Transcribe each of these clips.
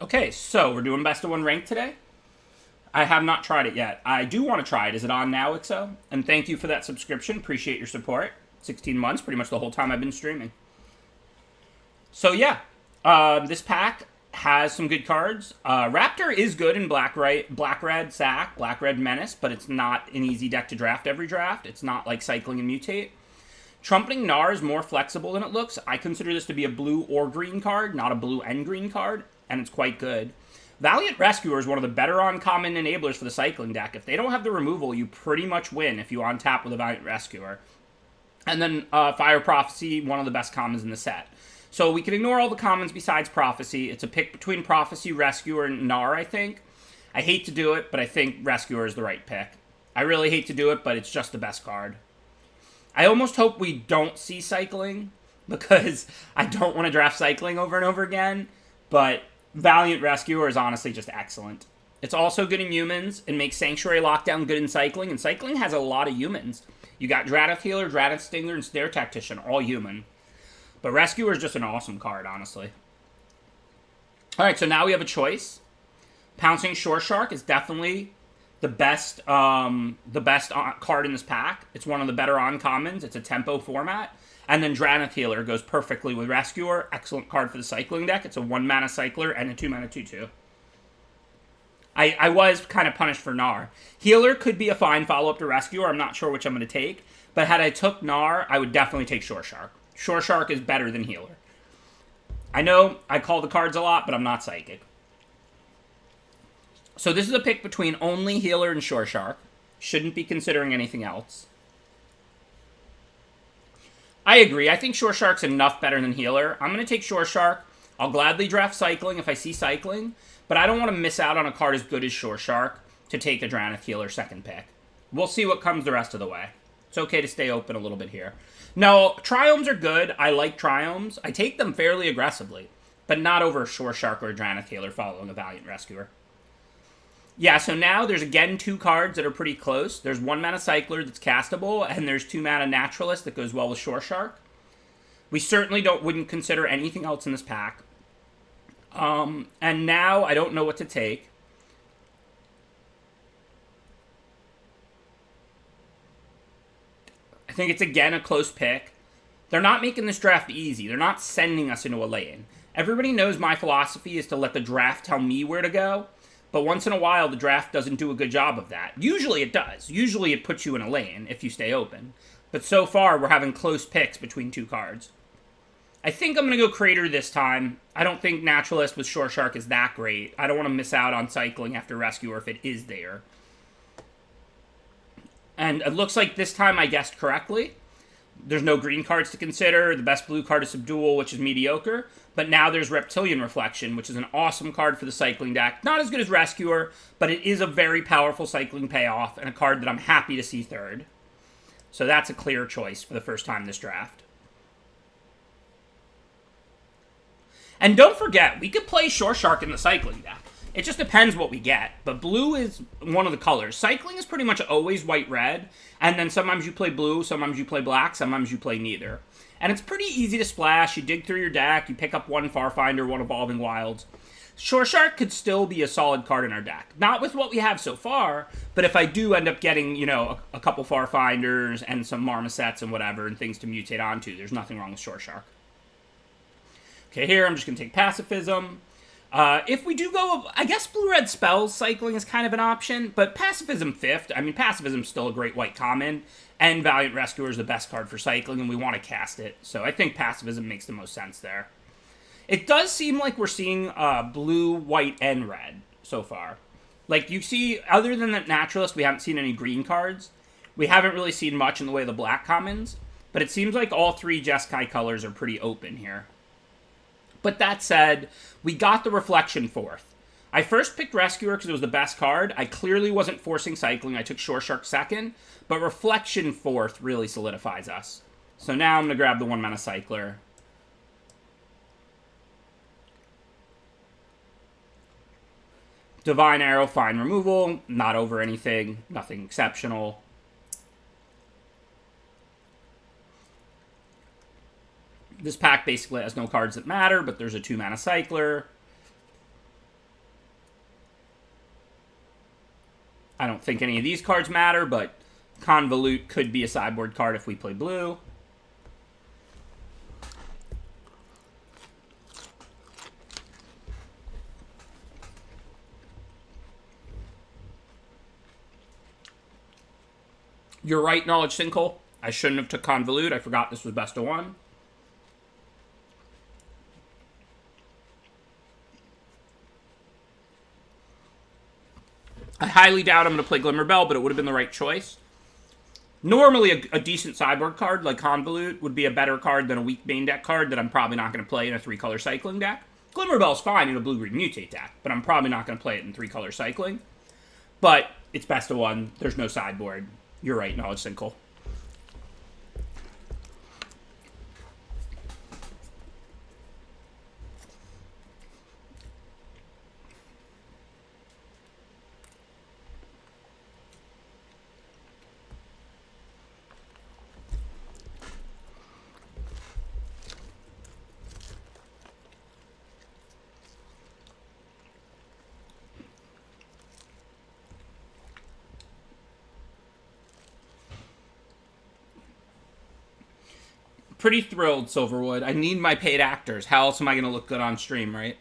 Okay, so we're doing best of one rank today. I have not tried it yet. I do want to try it. Is it on now, Ixo? And thank you for that subscription. Appreciate your support. 16 months, pretty much the whole time I've been streaming. So yeah, this pack has some good cards. Raptor is good in black red sack, black red menace, but it's not an easy deck to draft every draft. It's not like cycling and mutate. Trumpeting Gnar is more flexible than it looks. I consider this to be a blue or green card, not a blue and green card, and it's quite good. Valiant Rescuer is one of the better uncommon enablers for the cycling deck. If they don't have the removal, you pretty much win if you on tap with a Valiant Rescuer. And then Fire Prophecy, one of the best commons in the set. So we can ignore all the commons besides Prophecy. It's a pick between Prophecy, Rescuer, and Gnar, I think. I hate to do it, but I think Rescuer is the right pick. I really hate to do it, but it's just the best card. I almost hope we don't see cycling, because I don't want to draft cycling over and over again, but Valiant Rescuer is honestly just excellent. It's also good in humans. It makes Sanctuary Lockdown good in cycling, and cycling has a lot of humans. You got Dratith Healer, Dratith Stinger, and Snare Tactician, all human. But Rescuer is just an awesome card, honestly. Alright, so now we have a choice. Pouncing Shore Shark is definitely the best card in this pack. It's one of the better uncommons. It's a tempo format. And then Dratith Healer goes perfectly with Rescuer. Excellent card for the cycling deck. It's a 1-mana cycler and a 2-mana 2-2. I was kind of punished for Gnar. Healer could be a fine follow-up to Rescuer. I'm not sure which I'm going to take. But had I took Gnar, I would definitely take Shore Shark. Shore Shark is better than Healer. I know I call the cards a lot, but I'm not psychic. So this is a pick between only Healer and Shore Shark. Shouldn't be considering anything else. I agree. I think Shore Shark's enough better than Healer. I'm going to take Shore Shark. I'll gladly draft cycling if I see cycling. But I don't want to miss out on a card as good as Shore Shark to take a Dratith Healer second pick. We'll see what comes the rest of the way. It's okay to stay open a little bit here. No, Triomes are good. I like Triomes. I take them fairly aggressively. But not over a Shore Shark or a Dratith Healer following a Valiant Rescuer. Yeah, so now there's again 2 cards that are pretty close. There's 1-mana Cycler that's castable, and there's 2-mana Naturalist that goes well with Shore Shark. We certainly wouldn't consider anything else in this pack. And now I don't know what to take. I think it's again a close pick. They're not making this draft easy. They're not sending us into a lane. Everybody knows my philosophy is to let the draft tell me where to go. But once in a while, the draft doesn't do a good job of that. Usually it does. Usually it puts you in a lane if you stay open. But so far, we're having close picks between 2 cards. I think I'm going to go Crater this time. I don't think Naturalist with Shore Shark is that great. I don't want to miss out on cycling after Rescuer if it is there. And it looks like this time I guessed correctly. There's no green cards to consider. The best blue card is Subdual, which is mediocre. But now there's Reptilian Reflection, which is an awesome card for the cycling deck. Not as good as Rescuer, but it is a very powerful cycling payoff and a card that I'm happy to see third. So that's a clear choice for the first time this draft. And don't forget, we could play Shore Shark in the cycling deck. It just depends what we get. But blue is one of the colors. Cycling is pretty much always white-red. And then sometimes you play blue, sometimes you play black, sometimes you play neither. And it's pretty easy to splash. You dig through your deck, you pick up 1 Farfinder, 1 Evolving Wilds. Shore Shark could still be a solid card in our deck. Not with what we have so far, but if I do end up getting, you know, a couple Farfinders and some Marmosets and whatever and things to mutate onto, there's nothing wrong with Shore Shark. Okay, here I'm just going to take Pacifism. If we do go, I guess blue-red spells cycling is kind of an option, but Pacifism 5th. I mean, Pacifism's still a great white common, and Valiant Rescuer is the best card for cycling, and we want to cast it. So I think Pacifism makes the most sense there. It does seem like we're seeing blue, white, and red so far. Like, you see, other than that Naturalist, we haven't seen any green cards. We haven't really seen much in the way of the black commons, but it seems like all 3 Jeskai colors are pretty open here. But that said, we got the Reflection 4th. I first picked Rescuer because it was the best card. I clearly wasn't forcing cycling. I took Shore Shark second, but Reflection 4th really solidifies us. So now I'm going to grab the 1-mana Cycler. Divine Arrow, fine removal. Not over anything. Nothing exceptional. This pack basically has no cards that matter, but there's a 2-mana Cycler. I don't think any of these cards matter, but Convolute could be a sideboard card if we play blue. You're right, Knowledge Sinkhole. I shouldn't have took Convolute. I forgot this was best of one. I highly doubt I'm going to play Glimmerbell, but it would have been the right choice. Normally, a decent sideboard card like Convolute would be a better card than a weak main deck card that I'm probably not going to play in a 3-color cycling deck. Glimmerbell's fine in a blue-green mutate deck, but I'm probably not going to play it in 3-color cycling. But it's best of one. There's no sideboard. You're right, Knowledge Sinkhole. Pretty thrilled, Silverwood. I need my paid actors. How else am I going to look good on stream, right?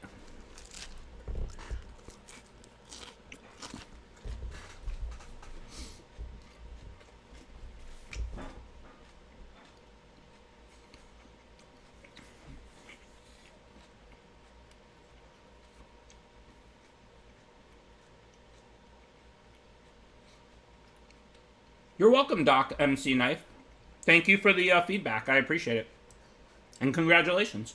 You're welcome, Doc MC Knife. Thank you for the feedback. I appreciate it. And congratulations.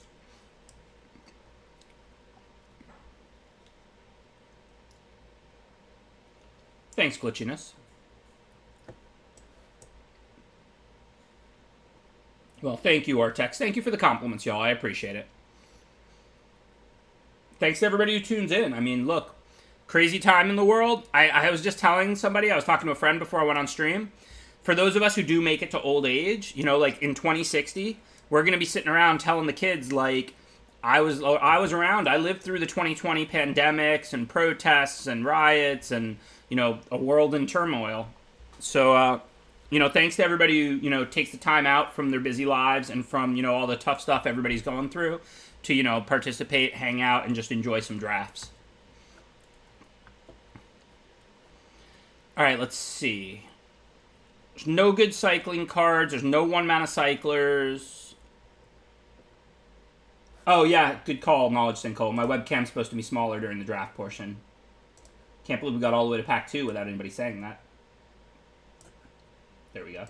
Thanks, Glitchiness. Well, thank you, Artex. Thank you for the compliments, y'all. I appreciate it. Thanks to everybody who tunes in. I mean, look, crazy time in the world. I was just telling somebody, I was talking to a friend before I went on stream. For those of us who do make it to old age, you know, like in 2060, we're going to be sitting around telling the kids, like, I was around. I lived through the 2020 pandemics and protests and riots and, you know, a world in turmoil. So, you know, thanks to everybody who, you know, takes the time out from their busy lives and from, you know, all the tough stuff everybody's going through to, you know, participate, hang out, and just enjoy some drafts. All right, let's see. There's no good cycling cards. There's no 1-mana cyclers. Oh, yeah, good call, Knowledge Sinkhole. My webcam's supposed to be smaller during the draft portion. Can't believe we got all the way to pack 2 without anybody saying that. There we go.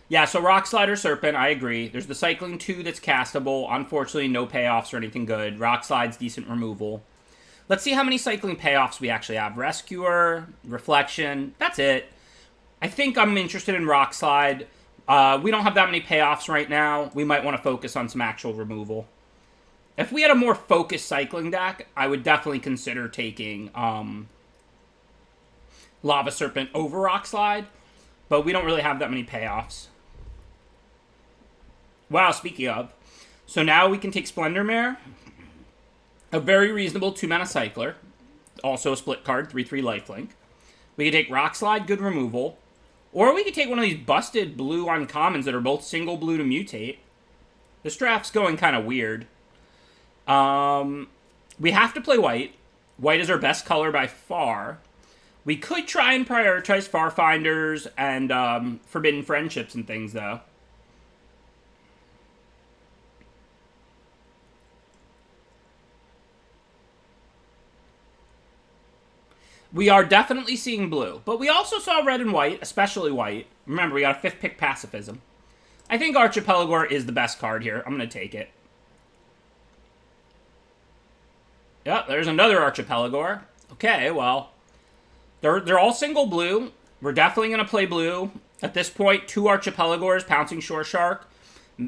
Yeah, so Rock Slider Serpent, I agree. There's the Cycling 2 that's castable. Unfortunately, no payoffs or anything good. Rock Slide's decent removal. Let's see how many cycling payoffs we actually have. Rescuer, Reflection, that's it. I think I'm interested in Rock Slide. We don't have that many payoffs right now. We might want to focus on some actual removal. If we had a more focused cycling deck, I would definitely consider taking Lava Serpent over Rock Slide. But we don't really have that many payoffs. Wow, speaking of. So now we can take Splendor Mare. A very reasonable 2-mana cycler. Also a split card, 3/3 lifelink. We can take Rock Slide, good removal. Or we could take one of these busted blue uncommons that are both single blue to mutate. This draft's going kind of weird. We have to play white. White is our best color by far. We could try and prioritize Farfinders and Forbidden Friendships and things, though. We are definitely seeing blue, but we also saw red and white, especially white. Remember, we got a 5th pick Pacifism. I think Archipelagor is the best card here. I'm going to take it. Yep, there's another Archipelagor. Okay, well, they're all single blue. We're definitely going to play blue. At this point, 2 Archipelagors, Pouncing Shore Shark.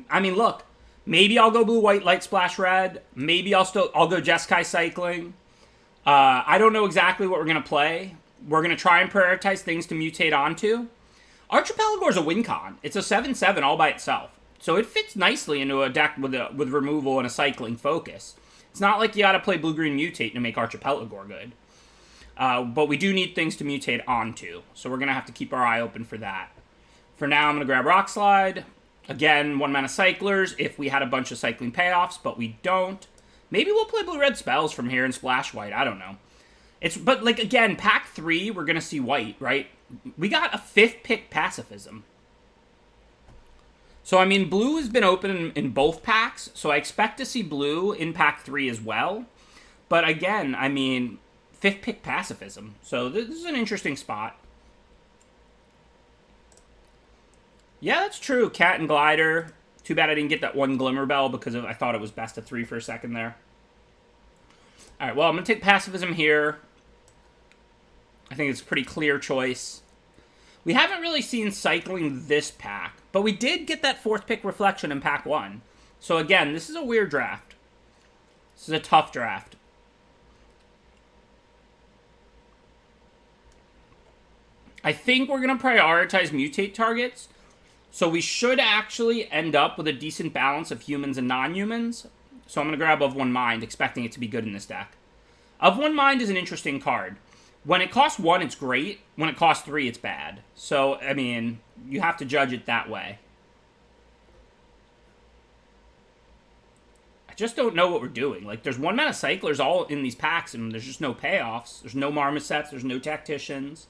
I mean, look, maybe I'll go blue-white, Light Splash Red. Maybe I'll go Jeskai Cycling. I don't know exactly what we're going to play. We're going to try and prioritize things to mutate onto. Archipelagor is a win con. It's a 7/7 all by itself. So it fits nicely into a deck with removal and a cycling focus. It's not like you got to play blue-green mutate to make Archipelagor good. But we do need things to mutate onto, so we're going to have to keep our eye open for that. For now, I'm going to grab Rock Slide. Again, 1-mana cyclers if we had a bunch of cycling payoffs, but we don't. Maybe we'll play blue-red spells from here and splash white. I don't know. But, like, again, pack 3, we're going to see white, right? We got a 5th pick pacifism. So, I mean, blue has been open in both packs, so I expect to see blue in pack 3 as well. But, again, I mean, 5th pick pacifism. So, this is an interesting spot. Yeah, that's true. Cat and Glider. Too bad I didn't get that one Glimmer Bell because I thought it was best of 3 for a second there. All right, well, I'm going to take pacifism here. I think it's a pretty clear choice. We haven't really seen cycling this pack, but we did get that 4th pick reflection in pack 1. So again, this is a weird draft. This is a tough draft. I think we're going to prioritize mutate targets. So we should actually end up with a decent balance of humans and non-humans. So I'm going to grab Of One Mind, expecting it to be good in this deck. Of One Mind is an interesting card. When it costs 1, it's great. When it costs 3, it's bad. So, I mean, you have to judge it that way. I just don't know what we're doing. Like, there's 1-mana cyclers all in these packs, and there's just no payoffs. There's no Marmosets. There's no Tacticians.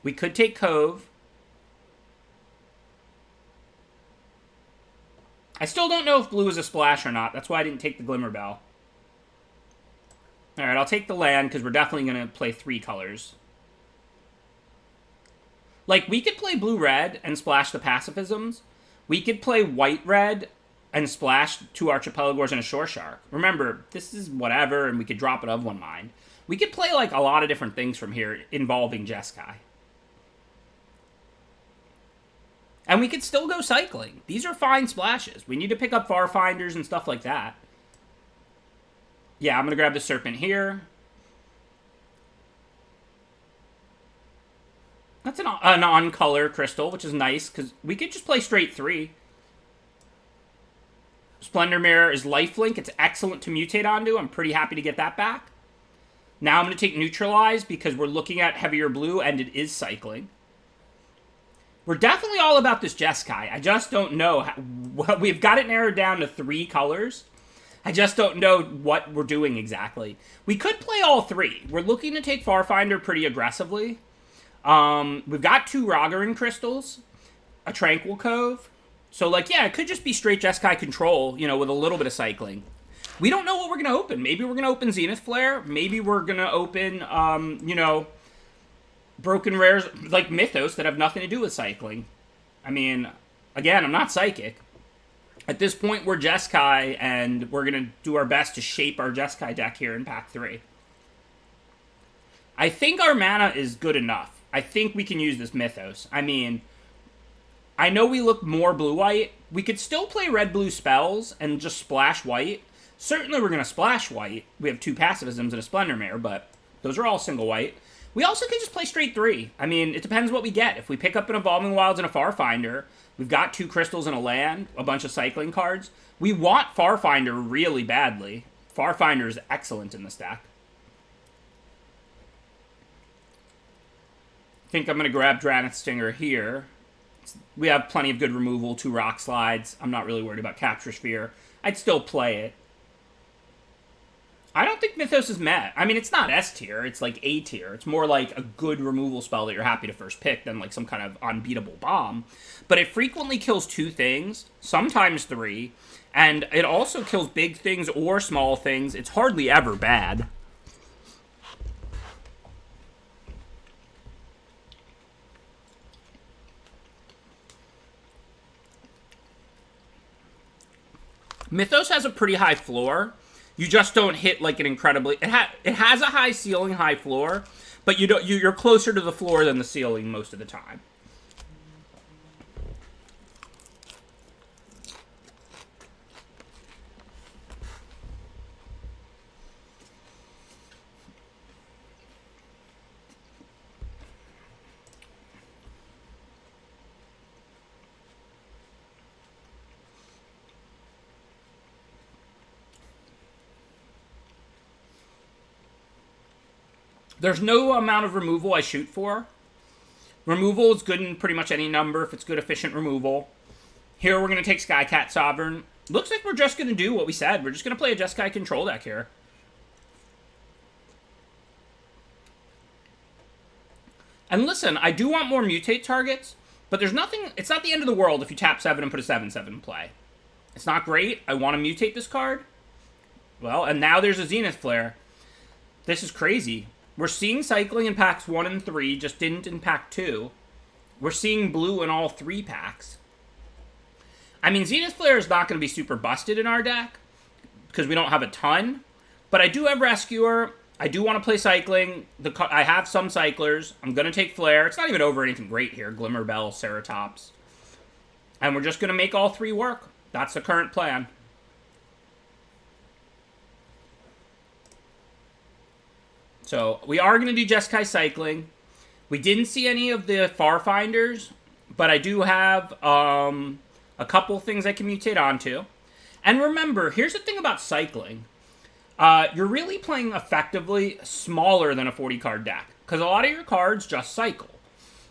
We could take Cove. I still don't know if blue is a splash or not. That's why I didn't take the Glimmer Bell. Alright, I'll take the land, because we're definitely going to play 3 colors. Like, we could play blue-red and splash the pacifisms. We could play white-red and splash 2 Archipelagors and a Shore Shark. Remember, this is whatever, and we could drop it Of One Mind. We could play, like, a lot of different things from here involving Jeskai. And we could still go cycling. These are fine splashes. We need to pick up Farfinders and stuff like that. Yeah, I'm going to grab the Serpent here. That's an on-color crystal, which is nice, because we could just play straight 3. Splendor Mirror is lifelink. It's excellent to mutate onto. I'm pretty happy to get that back. Now I'm going to take Neutralize, because we're looking at heavier blue, and it is cycling. We're definitely all about this Jeskai. I just don't know. We've got it narrowed down to 3 colors. I just don't know what we're doing exactly. We could play all 3. We're looking to take Farfinder pretty aggressively. We've got 2 Ragarin crystals, a Tranquil Cove. So, like, yeah, it could just be straight Jeskai control, you know, with a little bit of cycling. We don't know what we're going to open. Maybe we're going to open Zenith Flare. Maybe we're going to open, you know, Broken Rares, like Mythos, that have nothing to do with cycling. I mean, again, I'm not psychic. At this point, we're Jeskai, and we're going to do our best to shape our Jeskai deck here in pack 3. I think our mana is good enough. I think we can use this Mythos. I mean, I know we look more blue-white. We could still play red-blue spells and just splash white. Certainly we're going to splash white. We have 2 pacifisms and a Splendor Mare, but those are all single white. We also could just play straight 3. I mean, it depends what we get. If we pick up an Evolving Wilds and a Farfinder, we've got 2 crystals and a land, a bunch of cycling cards. We want Farfinder really badly. Farfinder is excellent in this deck. I think I'm going to grab Dranith Stinger here. We have plenty of good removal, 2 Rock Slides. I'm not really worried about Capture Sphere. I'd still play it. I don't think Mythos is met. I mean, it's not S tier. It's like A tier. It's more like a good removal spell that you're happy to first pick than like some kind of unbeatable bomb. But it frequently kills 2 things, sometimes 3, and it also kills big things or small things. It's hardly ever bad. Mythos has a pretty high floor. You just don't hit like an incredibly... It has a high ceiling, high floor, but you're closer to the floor than the ceiling most of the time. There's no amount of removal I shoot for. Removal is good in pretty much any number if it's good, efficient removal. Here we're going to take Skycat Sovereign. Looks like we're just going to do what we said. We're just going to play a Jeskai control deck here. And listen, I do want more mutate targets, but there's nothing... It's not the end of the world if you tap 7 and put a 7/7 in play. It's not great. I want to mutate this card. Well, and now there's a Zenith Flare. This is crazy. We're seeing cycling in packs 1 and 3, just didn't in pack 2. We're seeing blue in all 3 packs. I mean, Zenith Flare is not going to be super busted in our deck, because we don't have a ton. But I do have Rescuer. I do want to play cycling. I have some cyclers. I'm going to take Flare. It's not even over anything great here. Glimmerbell, Ceratops. And we're just going to make all 3 work. That's the current plan. So, we are going to do Jeskai Cycling. We didn't see any of the Farfinders, but I do have a couple things I can mutate onto. And remember, here's the thing about Cycling. You're really playing effectively smaller than a 40-card deck, because a lot of your cards just cycle.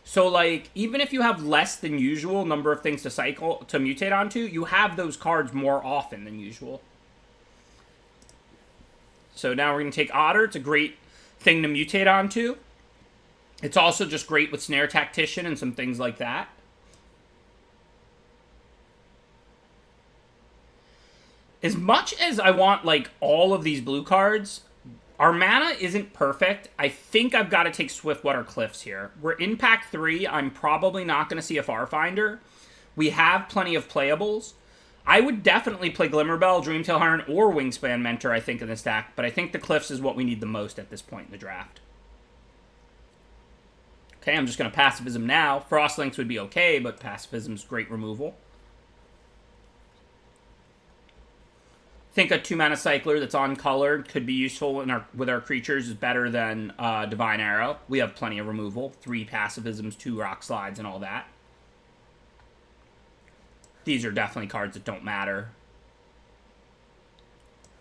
So, like, even if you have less than usual number of things to mutate onto, you have those cards more often than usual. So now we're going to take Otter. It's a great thing to mutate onto. It's also just great with Snare Tactician and some things like that. As much as I want, like, all of these blue cards, our mana isn't perfect. I think I've got to take Swiftwater Cliffs here. We're in pack 3. I'm probably not going to see a Farfinder. We have plenty of playables. I would definitely play Glimmerbell, Dreamtail Heron, or Wingspan Mentor, I think, in this deck. But I think the Cliffs is what we need the most at this point in the draft. Okay, I'm just going to Pacifism now. Frostlinks would be okay, but Pacifism's great removal. I think a 2-mana Cycler that's uncolored could be useful with our creatures is better than Divine Arrow. We have plenty of removal. 3 Pacifisms, 2 Rock Slides, and all that. These are definitely cards that don't matter.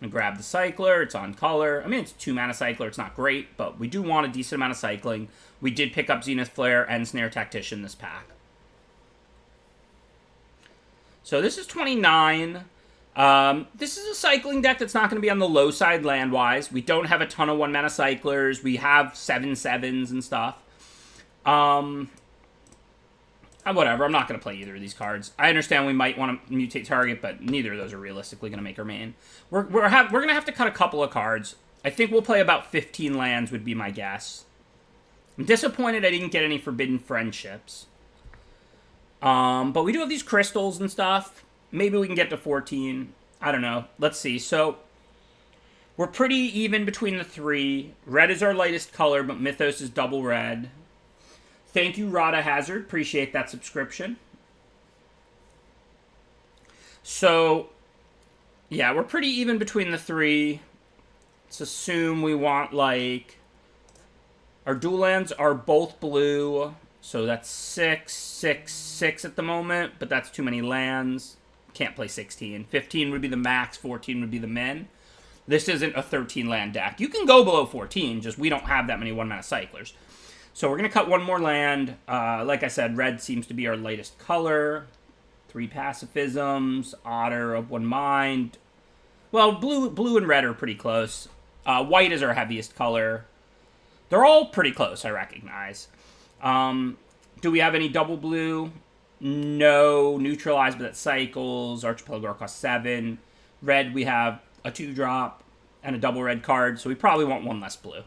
I'm going to grab the Cycler. It's on color. I mean, it's a 2-mana Cycler. It's not great, but we do want a decent amount of cycling. We did pick up Zenith Flare and Snare Tactician this pack. So this is 29. This is a cycling deck that's not going to be on the low side land-wise. We don't have a ton of 1-mana Cyclers. We have 7/7s and stuff. Whatever, I'm not going to play either of these cards. I understand we might want to mutate target, but neither of those are realistically going to make our main. We're going to have to cut a couple of cards. I think we'll play about 15 lands would be my guess. I'm disappointed I didn't get any Forbidden Friendships. But we do have these crystals and stuff. Maybe we can get to 14. I don't know. Let's see. So, we're pretty even between the 3. Red is our lightest color, but Mythos is double red. Thank you, Rada Hazard. Appreciate that subscription. So, yeah, we're pretty even between the 3. Let's assume we want, like... Our dual lands are both blue. So that's 6, 6, 6 at the moment. But that's too many lands. Can't play 16. 15 would be the max. 14 would be the min. This isn't a 13-land deck. You can go below 14. Just we don't have that many 1-mana Cyclers. So we're going to cut one more land. Like I said, red seems to be our lightest color. 3 Pacifisms. Otter of 1 mind. Well, blue and red are pretty close. White is our heaviest color. They're all pretty close, I recognize. Do we have any double blue? No. Neutralize, but that cycles. Archipelago costs 7. Red, we have a 2-drop and a double red card, so we probably want 1 less blue.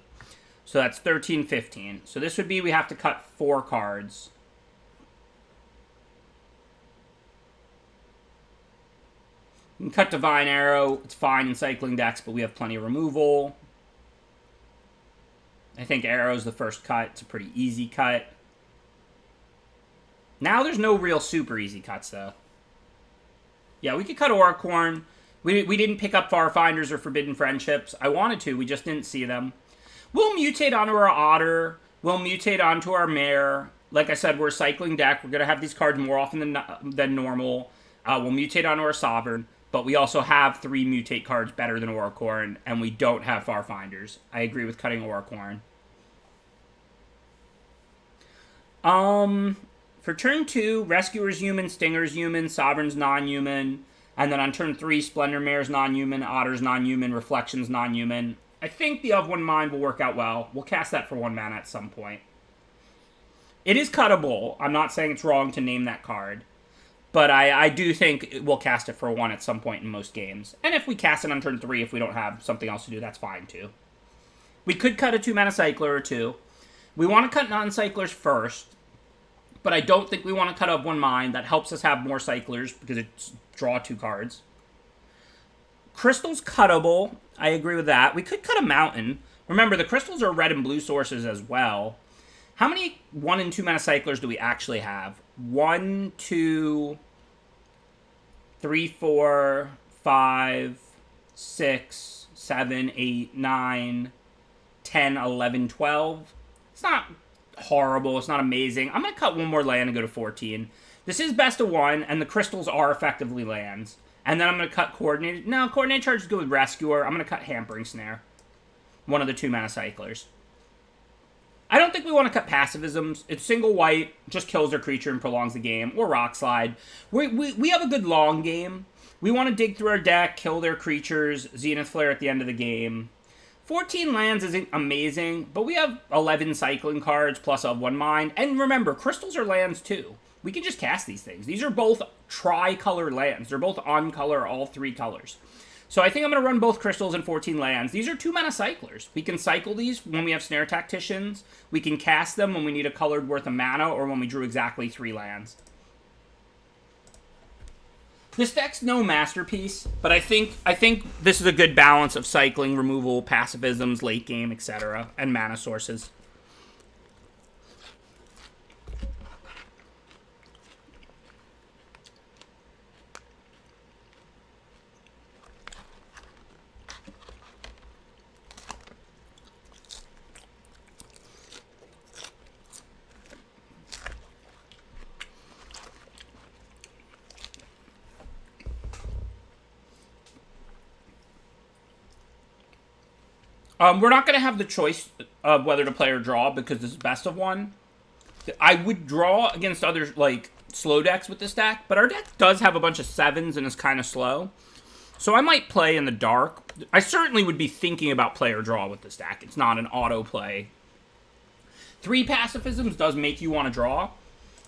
So that's 13, 15. So this would be we have to cut 4 cards. We can cut Divine Arrow. It's fine in cycling decks, but we have plenty of removal. I think Arrow's the first cut. It's a pretty easy cut. Now there's no real super easy cuts, though. Yeah, we could cut Auricorn. We didn't pick up Farfinders or Forbidden Friendships. I wanted to. We just didn't see them. We'll mutate onto our Otter. We'll mutate onto our Mare. Like I said, we're a cycling deck. We're going to have these cards more often than normal. We'll mutate onto our Sovereign. But we also have 3 mutate cards better than Auricorn. And we don't have Farfinders. I agree with cutting Auricorn. For turn 2, Rescuer's human, Stinger's human, Sovereign's non-human, and then on turn 3, Splendor Mare's non-human, Otter's non-human, Reflection's non-human. I think the Of One Mind will work out well. We'll cast that for 1 mana at some point. It is cuttable. I'm not saying it's wrong to name that card. But I do think we'll cast it for 1 at some point in most games. And if we cast it on turn 3, if we don't have something else to do, that's fine too. We could cut a 2-mana cycler or 2. We want to cut non-cyclers first. But I don't think we want to cut Of One Mind. That helps us have more cyclers because it's draw 2 cards. Crystal's cuttable. I agree with that. We could cut a mountain. Remember, the crystals are red and blue sources as well. How many 1 and 2 mana cyclers do we actually have? 1, 2, 3, 4, 5, 6, 7, 8, 9, 10, 11, 12. It's not horrible. It's not amazing. I'm going to cut 1 more land and go to 14. This is best of 1, and the crystals are effectively lands. And then I'm going to cut Coordinated. No, Coordinated Charge is good with Rescuer. I'm going to cut Hampering Snare. 1 of the 2 mana cyclers. I don't think we want to cut Passivisms. It's single white, just kills their creature and prolongs the game. Or Rock Slide. We have a good long game. We want to dig through our deck, kill their creatures, Zenith Flare at the end of the game. 14 lands isn't amazing, but we have 11 cycling cards plus Of One Mind. And remember, crystals are lands too. We can just cast these things. These are both tri-color lands. They're both on color, all 3 colors. So I think I'm going to run both crystals and 14 lands. These are 2-mana cyclers. We can cycle these when we have Snare Tacticians. We can cast them when we need a colored worth of mana or when we drew exactly 3 lands. This deck's no masterpiece, but I think this is a good balance of cycling, removal, pacifisms, late game, etc., and mana sources. We're not going to have the choice of whether to play or draw because this is best of 1. I would draw against other, like, slow decks with this deck, but our deck does have a bunch of 7s and is kind of slow. So I might play in the dark. I certainly would be thinking about play or draw with this deck. It's not an auto play. 3 Pacifisms does make you want to draw,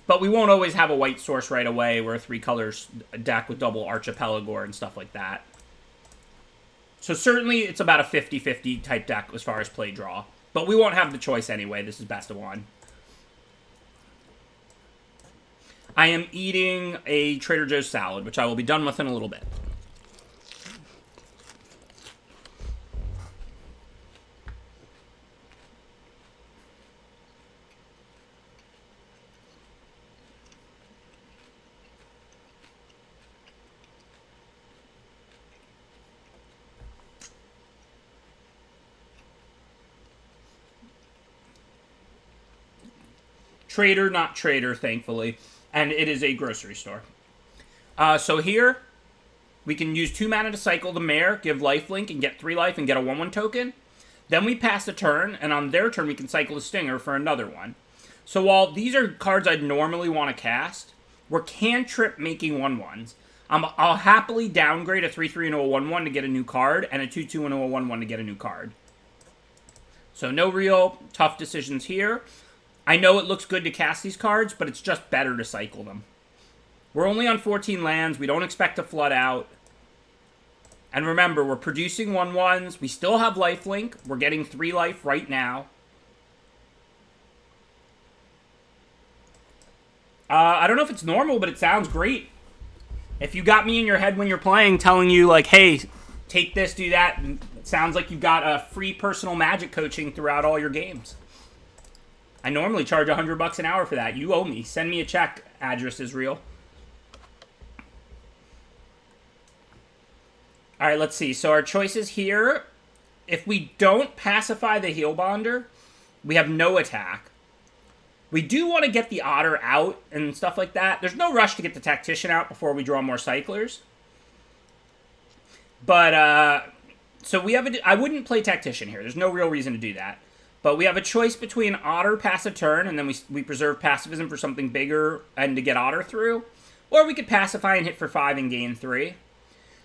but we won't always have a white source right away. We're a 3 colors deck with double Archipelagor and stuff like that. So certainly it's about a 50-50 type deck as far as play-draw. But we won't have the choice anyway. This is best of 1. I am eating a Trader Joe's salad, which I will be done with in a little bit. Trader, not trader, thankfully. And it is a grocery store. So here, we can use 2 mana to cycle the Mare, give lifelink, and get 3 life and get a 1/1 token. Then we pass a turn, and on their turn, we can cycle the Stinger for another one. So while these are cards I'd normally want to cast, we're cantrip making 1/1s. I'll happily downgrade a 3/3 into a 1/1 to get a new card, and a 2/2 into a 1/1 to get a new card. So no real tough decisions here. I know it looks good to cast these cards, but it's just better to cycle them. We're only on 14 lands. We don't expect to flood out. And remember, we're producing 1/1s. We still have lifelink. We're getting 3 life right now. I don't know if it's normal, but it sounds great. If you got me in your head when you're playing, telling you, like, hey, take this, do that, it sounds like you've got a free personal Magic coaching throughout all your games. I normally charge $100 an hour for that. You owe me. Send me a check. Address is real. All right, let's see. So our choices here, if we don't pacify the Heal Bonder, we have no attack. We do want to get the Otter out and stuff like that. There's no rush to get the Tactician out before we draw more cyclers. But, so we have I wouldn't play Tactician here. There's no real reason to do that. But we have a choice between Otter pass a turn, and then we preserve Pacifism for something bigger and to get Otter through. Or we could Pacify and hit for 5 and gain 3.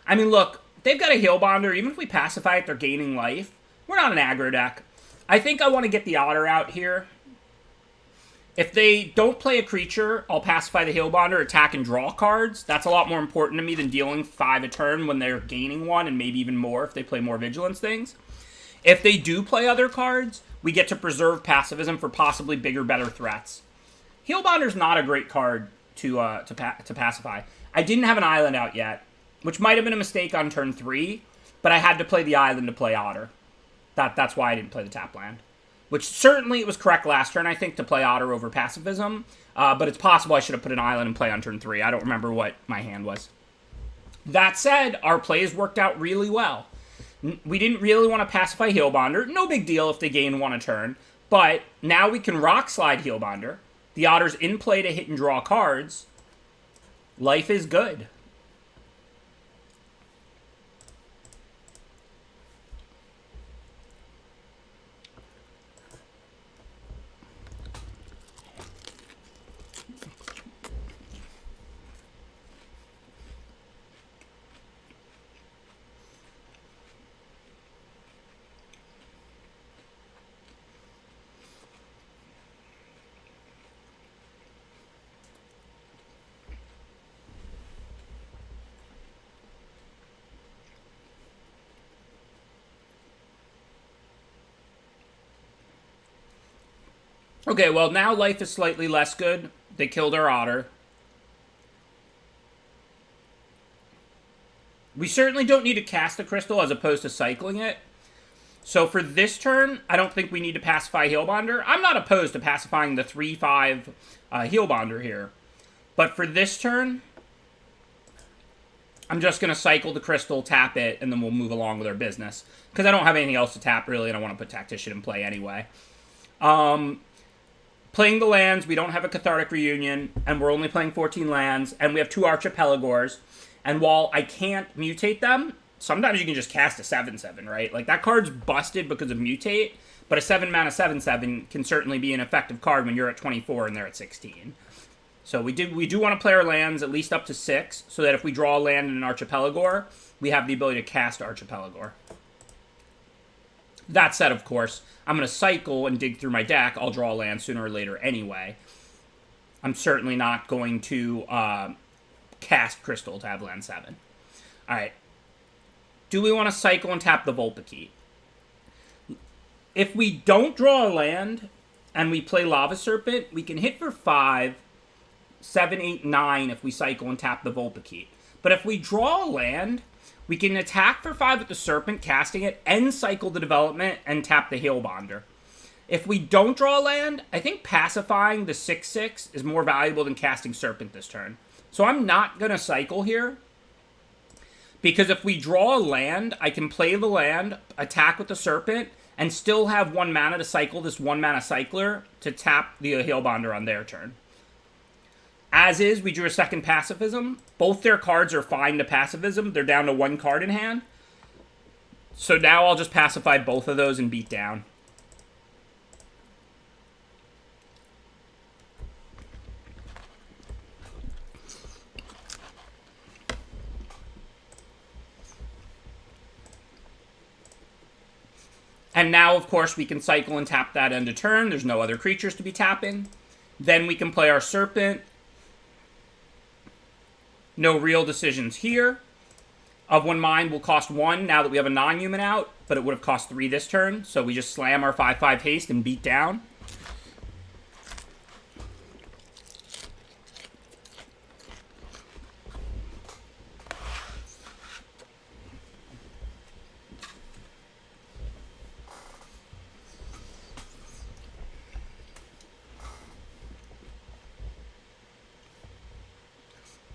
I mean, look, they've got a Heal Bonder. Even if we Pacify it, they're gaining life. We're not an aggro deck. I think I want to get the Otter out here. If they don't play a creature, I'll Pacify the Heal Bonder, attack, and draw cards. That's a lot more important to me than dealing 5 a turn when they're gaining 1, and maybe even more if they play more Vigilance things. If they do play other cards, we get to preserve Pacifism for possibly bigger, better threats. Heal Bonder's not a great card to pacify. I didn't have an island out yet, which might have been a mistake on turn 3, but I had to play the island to play Otter. That's why I didn't play the tap land. Which certainly it was correct last turn, I think, to play Otter over Pacifism. But it's possible I should have put an island and play on turn 3. I don't remember what my hand was. That said, our plays worked out really well. We didn't really want to Pacify Heal Bonder. No big deal if they gain 1 a turn. But now we can Rock Slide Heal Bonder. The Otter's in play to hit and draw cards. Life is good. Okay, well, now life is slightly less good. They killed our Otter. We certainly don't need to cast the crystal as opposed to cycling it. So for this turn, I don't think we need to Pacify Heal Bonder. I'm not opposed to pacifying the 3/5 Heal Bonder here. But for this turn, I'm just going to cycle the crystal, tap it, and then we'll move along with our business. Because I don't have anything else to tap, really, and I want to put Tactician in play anyway. Playing the lands, we don't have a Cathartic Reunion, and we're only playing 14 lands, and we have 2 Archipelagors. And while I can't mutate them, sometimes you can just cast a 7/7, right? Like, that card's busted because of mutate, but a 7-mana 7/7 can certainly be an effective card when you're at 24 and they're at 16. So we do want to play our lands at least up to 6, so that if we draw a land in an Archipelagor, we have the ability to cast Archipelagor. That said, of course, I'm going to cycle and dig through my deck. I'll draw a land sooner or later anyway. I'm certainly not going to cast Crystal to have land 7. Alright. Do we want to cycle and tap the Vulpikeet? If we don't draw a land and we play Lava Serpent, we can hit for 5, 7, 8, 9 if we cycle and tap the Vulpikeet. But if we draw a land, we can attack for 5 with the Serpent, casting it, and cycle the development and tap the Heal Bonder. If we don't draw a land, I think pacifying the 6/6 is more valuable than casting Serpent this turn. So I'm not going to cycle here. Because if we draw a land, I can play the land, attack with the Serpent, and still have 1 mana to cycle this 1-mana cycler to tap the Heal Bonder on their turn. As is, we drew a second Pacifism. Both their cards are fine to Pacifism. They're down to 1 card in hand. So now I'll just pacify both of those and beat down. And now, of course, we can cycle and tap that end of turn. There's no other creatures to be tapping. Then we can play our Serpent. No real decisions here. Of One Mind will cost 1 now that we have a non-human out, but it would have cost 3 this turn. So we just slam our 5/5 haste and beat down.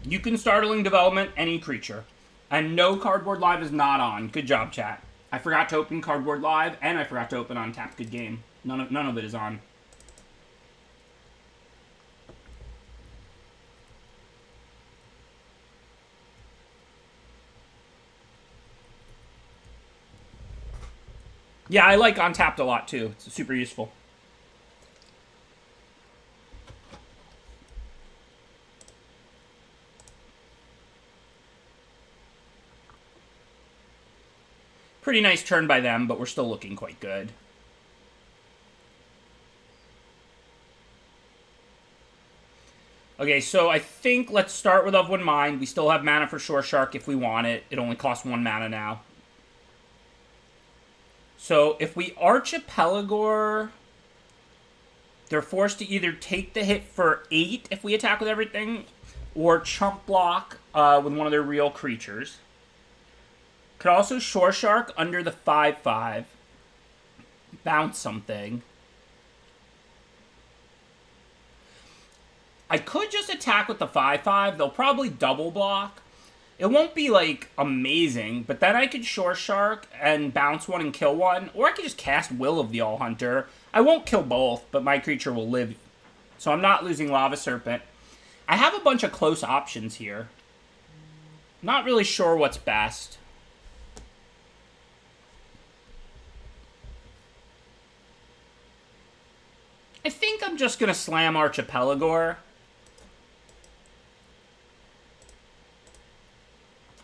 You can startling development any creature. And no Cardboard Live is not on. Good job, chat. I forgot to open Cardboard Live, and I forgot to open on Tap Good Game. None of it is on. Yeah, I like Untapped a lot too. It's super useful. Pretty nice turn by them, but we're still looking quite good. Okay, so I think let's start with Of One Mind. We still have mana for Shore Shark if we want it. It only costs 1 mana now. So if we Archipelagor, they're forced to either take the hit for 8 if we attack with everything, or chump block with one of their real creatures. Could also Shore Shark under the 5/5. Bounce something. I could just attack with the 5/5. They'll probably double block. It won't be, like, amazing, but then I could Shore Shark and bounce one and kill one, or I could just cast Will of the All Hunter. I won't kill both, but my creature will live, so I'm not losing Lava Serpent. I have a bunch of close options here. Not really sure what's best. I think I'm just going to slam Archipelagor.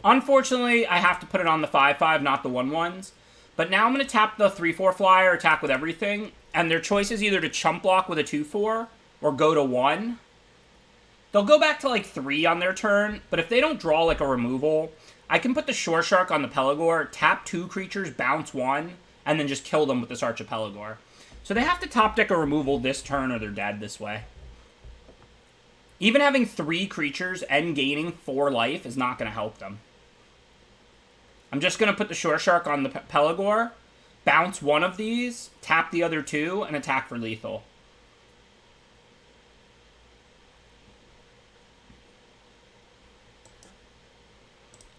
Unfortunately, I have to put it on the 5/5, not the 1/1s. But now I'm going to tap the 3/4 flyer, attack with everything, and their choice is either to chump block with a 2/4 or go to 1. They'll go back to like 3 on their turn, but if they don't draw like a removal, I can put the Shore Shark on the Pelagor, tap 2 creatures, bounce 1, and then just kill them with this Archipelagor. So they have to top deck a removal this turn or they're dead this way. Even having 3 creatures and gaining 4 life is not going to help them. I'm just going to put the Shore Shark on the Pelagor, bounce one of these, tap the other 2, and attack for lethal.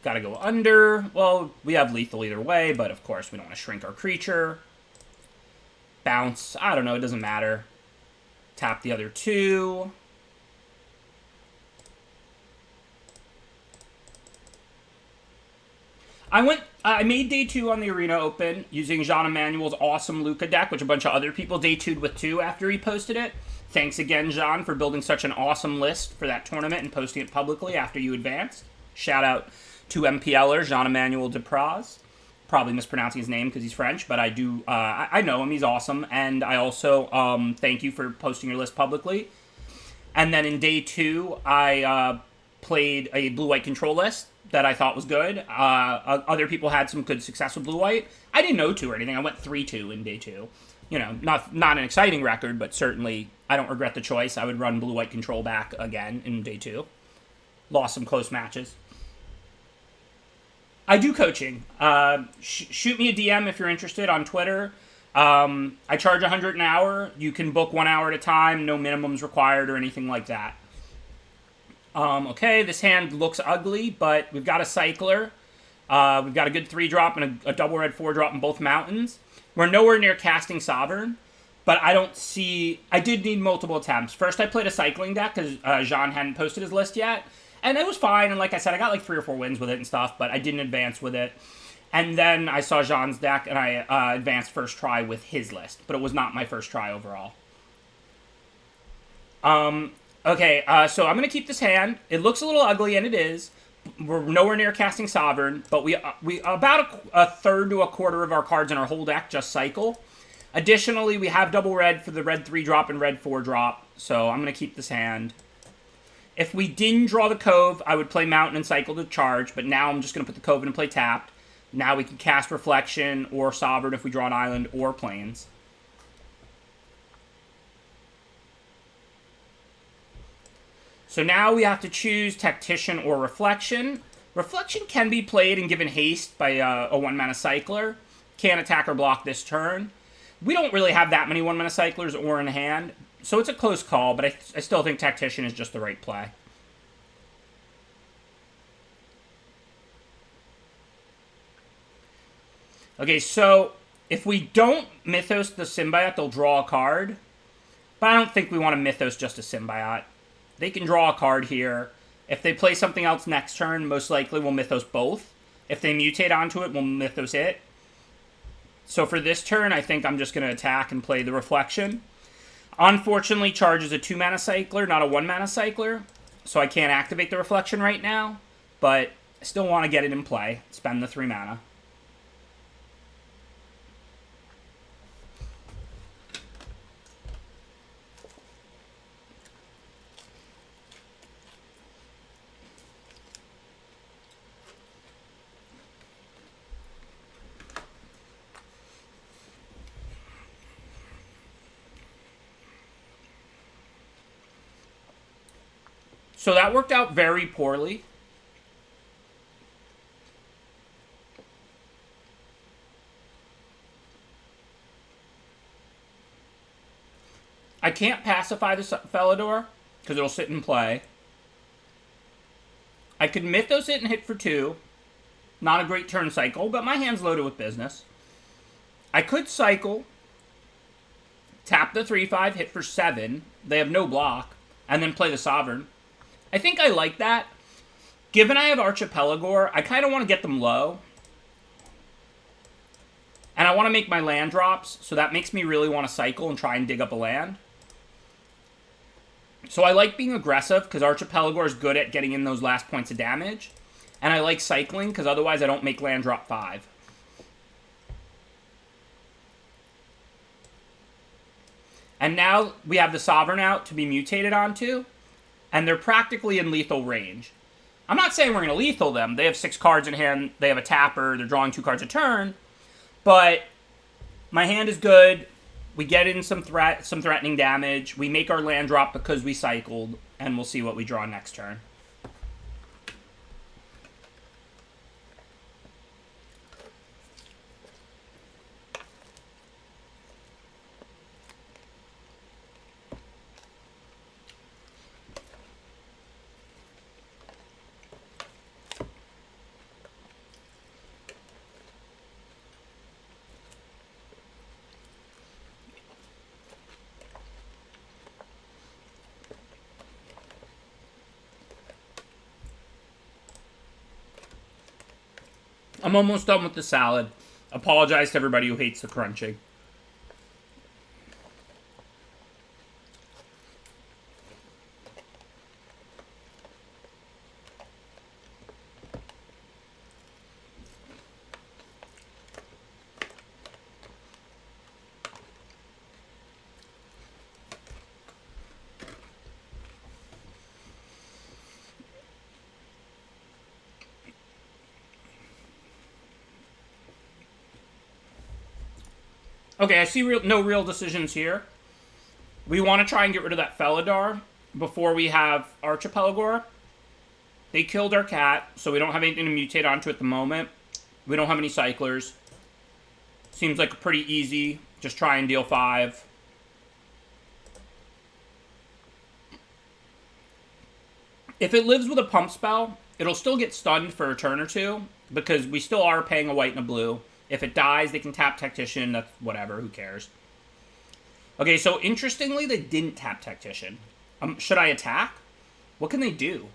Gotta go under. Well, we have lethal either way, but of course we don't want to shrink our creature. Bounce. I don't know, it doesn't matter. Tap the other 2. I made day 2 on the Arena Open using Jean Emmanuel's awesome Luca deck, which a bunch of other people day 2'd with too after he posted it. Thanks again, Jean, for building such an awesome list for that tournament and posting it publicly after you advanced. Shout out to MPLer, Jean Emmanuel Depraz. Probably mispronouncing his name because he's French, but I do, I know him, he's awesome. And I also thank you for posting your list publicly. And then in day 2, I played a blue-white control list that I thought was good. Other people had some good success with blue-white. I didn't know 2 or anything. I went 3-2 in day 2. You know, not an exciting record, but certainly I don't regret the choice. I would run blue-white control back again in day 2. Lost some close matches. I do coaching. Shoot me a DM if you're interested on Twitter. I charge $100 an hour. You can book 1 hour at a time. No minimums required or anything like that. Okay, this hand looks ugly, but we've got a Cycler. We've got a good 3-drop and a double red 4-drop in both mountains. We're nowhere near casting Sovereign, but I don't see... I did need multiple attempts. First, I played a cycling deck because Jean hadn't posted his list yet. And it was fine, and like I said, I got like 3 or 4 wins with it and stuff, but I didn't advance with it. And then I saw Jean's deck, and I advanced first try with his list, but it was not my first try overall. Okay, so I'm going to keep this hand. It looks a little ugly, and it is. We're nowhere near casting Sovereign, but we about a third to a quarter of our cards in our whole deck just cycle. Additionally, we have double red for the red 3-drop and red 4-drop, so I'm going to keep this hand. If we didn't draw the Cove, I would play Mountain and cycle to charge, but now I'm just going to put the Cove in and play tapped. Now we can cast Reflection or Sovereign if we draw an island or Plains. So now we have to choose Tactician or Reflection. Reflection can be played and given haste by a 1-mana Cycler. Can't attack or block this turn. We don't really have that many 1-mana Cyclers or in hand, so it's a close call, but I still think Tactician is just the right play. Okay, so if we don't Mythos the Symbiote, they'll draw a card. But I don't think we want to Mythos just a Symbiote. They can draw a card here. If they play something else next turn, most likely we'll Mythos both. If they mutate onto it, we'll Mythos it. So for this turn, I think I'm just going to attack and play the Reflection. Unfortunately, Charge is a 2-mana cycler, not a 1-mana cycler. So I can't activate the Reflection right now. But I still want to get it in play. Spend the 3 mana. So that worked out very poorly. I can't pacify the Felidor because it'll sit in play. I could Mythos it and hit for 2. Not a great turn cycle, but my hand's loaded with business. I could cycle, tap the 3/5, hit for 7. They have no block, and then play the Sovereign. I think I like that. Given I have Archipelagor, I kind of want to get them low. And I want to make my land drops, so that makes me really want to cycle and try and dig up a land. So I like being aggressive, because Archipelagor is good at getting in those last points of damage. And I like cycling, because otherwise I don't make land drop 5. And now we have the Sovereign out to be mutated onto. And they're practically in lethal range. I'm not saying we're going to lethal them. They have 6 cards in hand. They have a tapper. They're drawing 2 cards a turn. But my hand is good. We get in some threatening damage. We make our land drop because we cycled. And we'll see what we draw next turn. I'm almost done with the salad. Apologize to everybody who hates the crunching. Okay, I see no real decisions here. We want to try and get rid of that Felidar before we have Archipelagor. They killed our cat, so we don't have anything to mutate onto at the moment. We don't have any cyclers. Seems like pretty easy. Just try and deal 5. If it lives with a pump spell, it'll still get stunned for a turn or 2, because we still are paying a white and a blue. If it dies, they can tap Tactician. That's whatever. Who cares? Okay, so interestingly, they didn't tap Tactician. Should I attack? What can they do?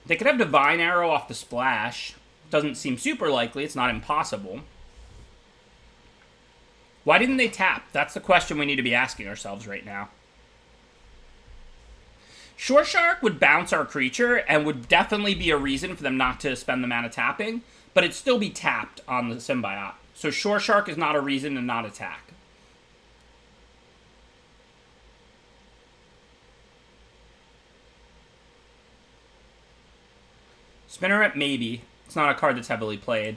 They could have Divine Arrow off the splash. Doesn't seem super likely. It's not impossible. Why didn't they tap? That's the question we need to be asking ourselves right now. Shore Shark would bounce our creature and would definitely be a reason for them not to spend the mana tapping. But it'd still be tapped on the Symbiote. So Shore Shark is not a reason to not attack. Spinneret, maybe. It's not a card that's heavily played.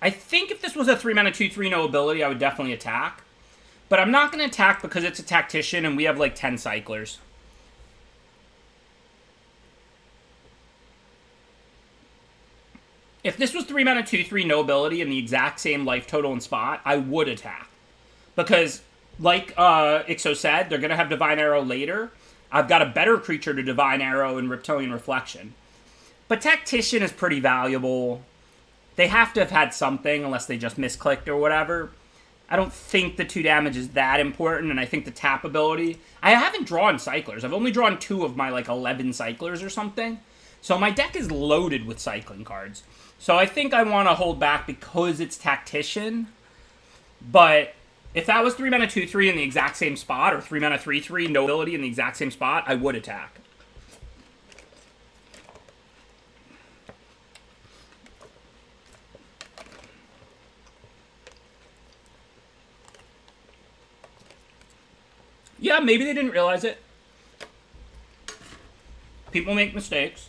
I think if this was a 3-mana 2/3 no ability, I would definitely attack. But I'm not going to attack because it's a Tactician and we have like 10 cyclers. If this was 3-mana 2/3 no ability and the exact same life total and spot, I would attack. Because, like Ixo said, they're going to have Divine Arrow later. I've got a better creature to Divine Arrow and Reptilian Reflection. But Tactician is pretty valuable. They have to have had something, unless they just misclicked or whatever. I don't think the 2 damage is that important, and I think the tap ability... I haven't drawn cyclers. I've only drawn 2 of my, 11 cyclers or something. So my deck is loaded with cycling cards. So I think I want to hold back because it's Tactician. But if that was 3 mana 2/3 in the exact same spot, or 3 mana 3/3 no ability in the exact same spot, I would attack. Yeah, maybe they didn't realize it. People make mistakes.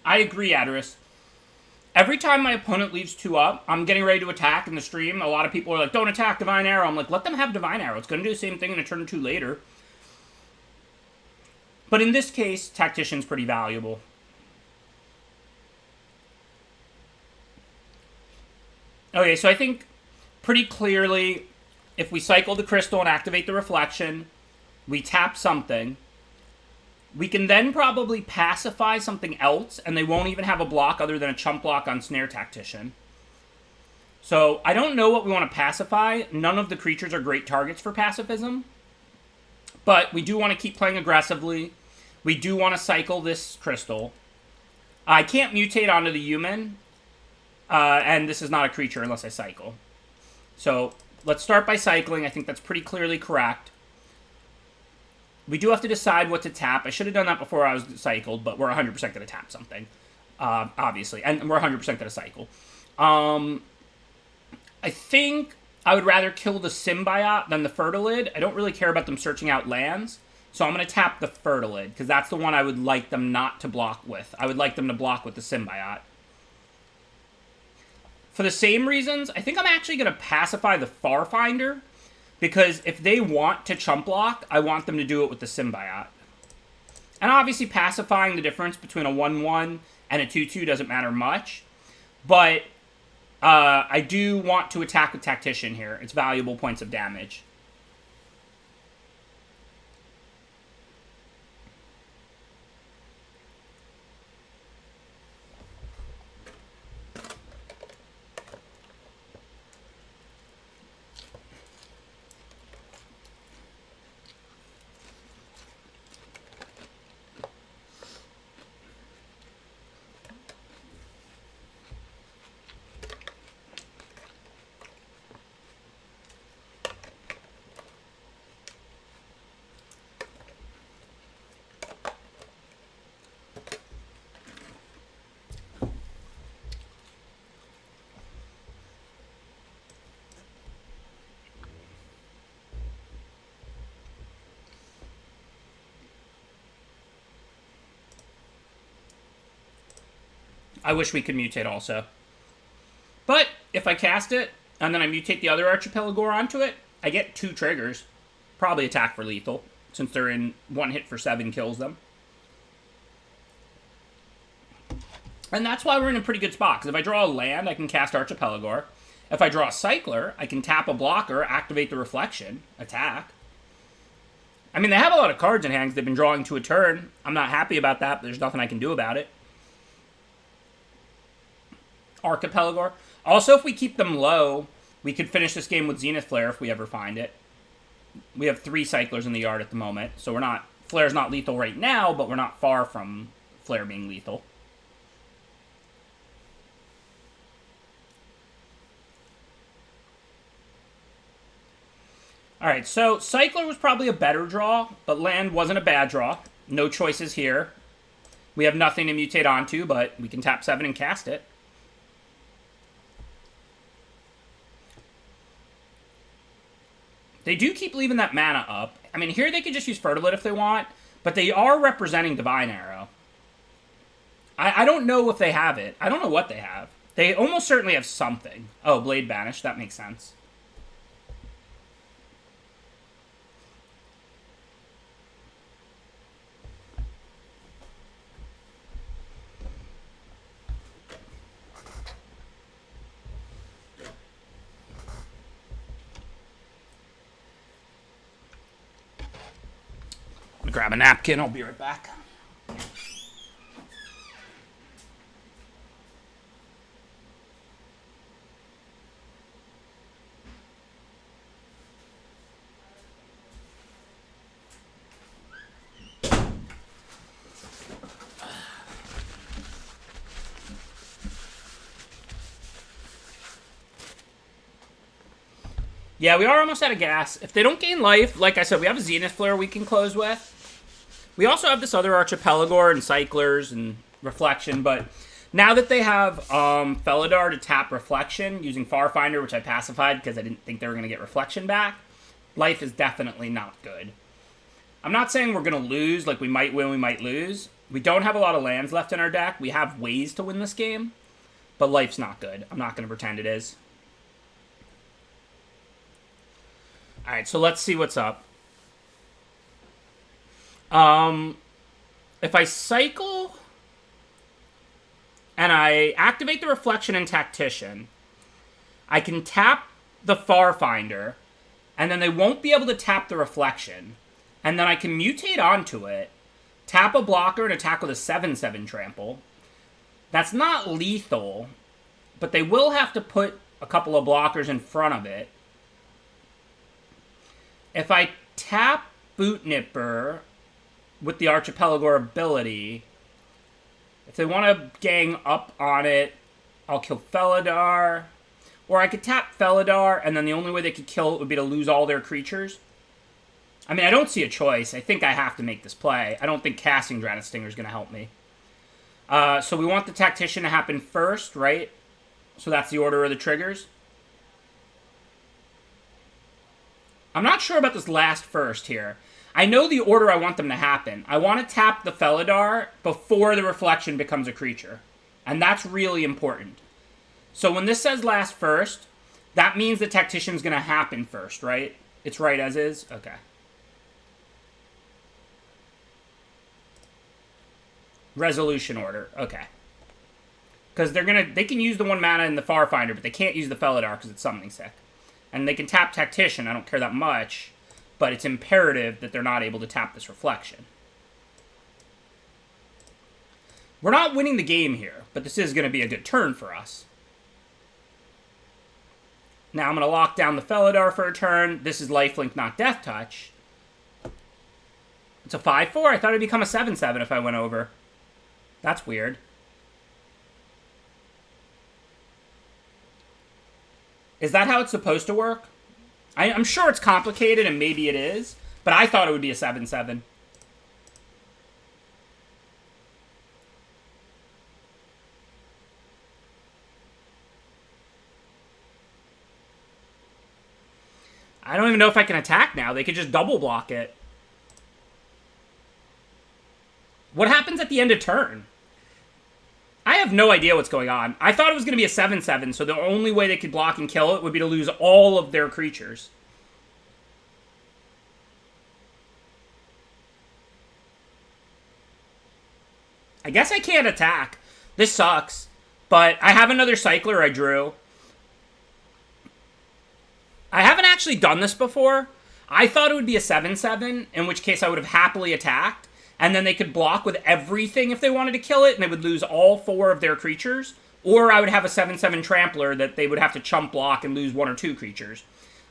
I agree, Adderus. Every time my opponent leaves 2 up, I'm getting ready to attack in the stream. A lot of people are like, don't attack Divine Arrow. I'm like, let them have Divine Arrow. It's going to do the same thing in a turn or 2 later. But in this case, Tactician's pretty valuable. Okay, so I think pretty clearly, if we cycle the crystal and activate the reflection, we tap something. We can then probably pacify something else, and they won't even have a block other than a chump block on Snare Tactician. So I don't know what we want to pacify. None of the creatures are great targets for pacifism. But we do want to keep playing aggressively. We do want to cycle this crystal. I can't mutate onto the human. And this is not a creature unless I cycle. So let's start by cycling. I think that's pretty clearly correct. We do have to decide what to tap. I should have done that before I was cycled, but we're 100% going to tap something, obviously. And we're 100% going to cycle. I think I would rather kill the Symbiote than the Fertilid. I don't really care about them searching out lands. So I'm going to tap the Fertilid, because that's the one I would like them not to block with. I would like them to block with the Symbiote. For the same reasons, I think I'm actually going to pacify the Farfinder, because if they want to chump block, I want them to do it with the Symbiote. And obviously pacifying the difference between a 1/1 and a 2/2 doesn't matter much. But I do want to attack with Tactician here. It's valuable points of damage. I wish we could mutate also. But if I cast it, and then I mutate the other Archipelagore onto it, I get 2 triggers. Probably attack for lethal, since they're in 1 hit for 7 kills them. And that's why we're in a pretty good spot, because if I draw a land, I can cast Archipelagore. If I draw a Cycler, I can tap a blocker, activate the Reflection, attack. I mean, they have a lot of cards in hand because they've been drawing to a turn. I'm not happy about that, but there's nothing I can do about it. Archipelagore. Also, if we keep them low, we could finish this game with Zenith Flare if we ever find it. We have 3 Cyclers in the yard at the moment, so we're not... Flare's not lethal right now, but we're not far from Flare being lethal. Alright, so Cycler was probably a better draw, but land wasn't a bad draw. No choices here. We have nothing to mutate onto, but we can tap 7 and cast it. They do keep leaving that mana up. I mean, here they could just use Fertilid if they want, but they are representing Divine Arrow. I don't know if they have it. I don't know what they have. They almost certainly have something. Oh, Blade Banish. That makes sense. I'm gonna grab a napkin. I'll be right back. Yeah, we are almost out of gas. If they don't gain life, like I said, we have a Zenith Flare we can close with. We also have this other Archipelagor and Cyclers and Reflection, but now that they have Felidar to tap Reflection using Farfinder, which I pacified because I didn't think they were going to get Reflection back, life is definitely not good. I'm not saying we're going to lose, like we might win, we might lose. We don't have a lot of lands left in our deck. We have ways to win this game, but life's not good. I'm not going to pretend it is. Alright, so let's see what's up. If I cycle and I activate the Reflection and Tactician, I can tap the Farfinder, and then they won't be able to tap the Reflection. And then I can mutate onto it, tap a blocker, and attack with a 7/7 trample. That's not lethal, but they will have to put a couple of blockers in front of it. If I tap Bootnipper with the Archipelagor ability, if they want to gang up on it, I'll kill Felidar. Or I could tap Felidar, and then the only way they could kill it would be to lose all their creatures. I mean, I don't see a choice. I think I have to make this play. I don't think casting Dragon Stinger is going to help me. So we want the Tactician to happen first, right? So that's the order of the triggers. I'm not sure about this last first here. I know the order I want them to happen. I want to tap the Felidar before the Reflection becomes a creature. And that's really important. So when this says last first, that means the Tactician's going to happen first, right? It's right as is? Okay. Resolution order. Okay. Because they can use the 1 mana in the Farfinder, but they can't use the Felidar because it's summoning sick. And they can tap Tactician, I don't care that much, but it's imperative that they're not able to tap this Reflection. We're not winning the game here, but this is going to be a good turn for us. Now I'm going to lock down the Felidar for a turn. This is Lifelink, not Death Touch. It's a 5/4. I thought it'd become a 7/7 if I went over. That's weird. Is that how it's supposed to work? I'm sure it's complicated, and maybe it is, but I thought it would be a 7/7. I don't even know if I can attack now. They could just double block it. What happens at the end of turn? I have no idea what's going on. I thought it was going to be a 7/7, so the only way they could block and kill it would be to lose all of their creatures. I guess I can't attack. This sucks. But I have another Cycler I drew. I haven't actually done this before. I thought it would be a 7/7, in which case I would have happily attacked. And then they could block with everything if they wanted to kill it, and they would lose all 4 of their creatures. Or I would have a 7/7 Trampler that they would have to chump block and lose 1 or 2 creatures.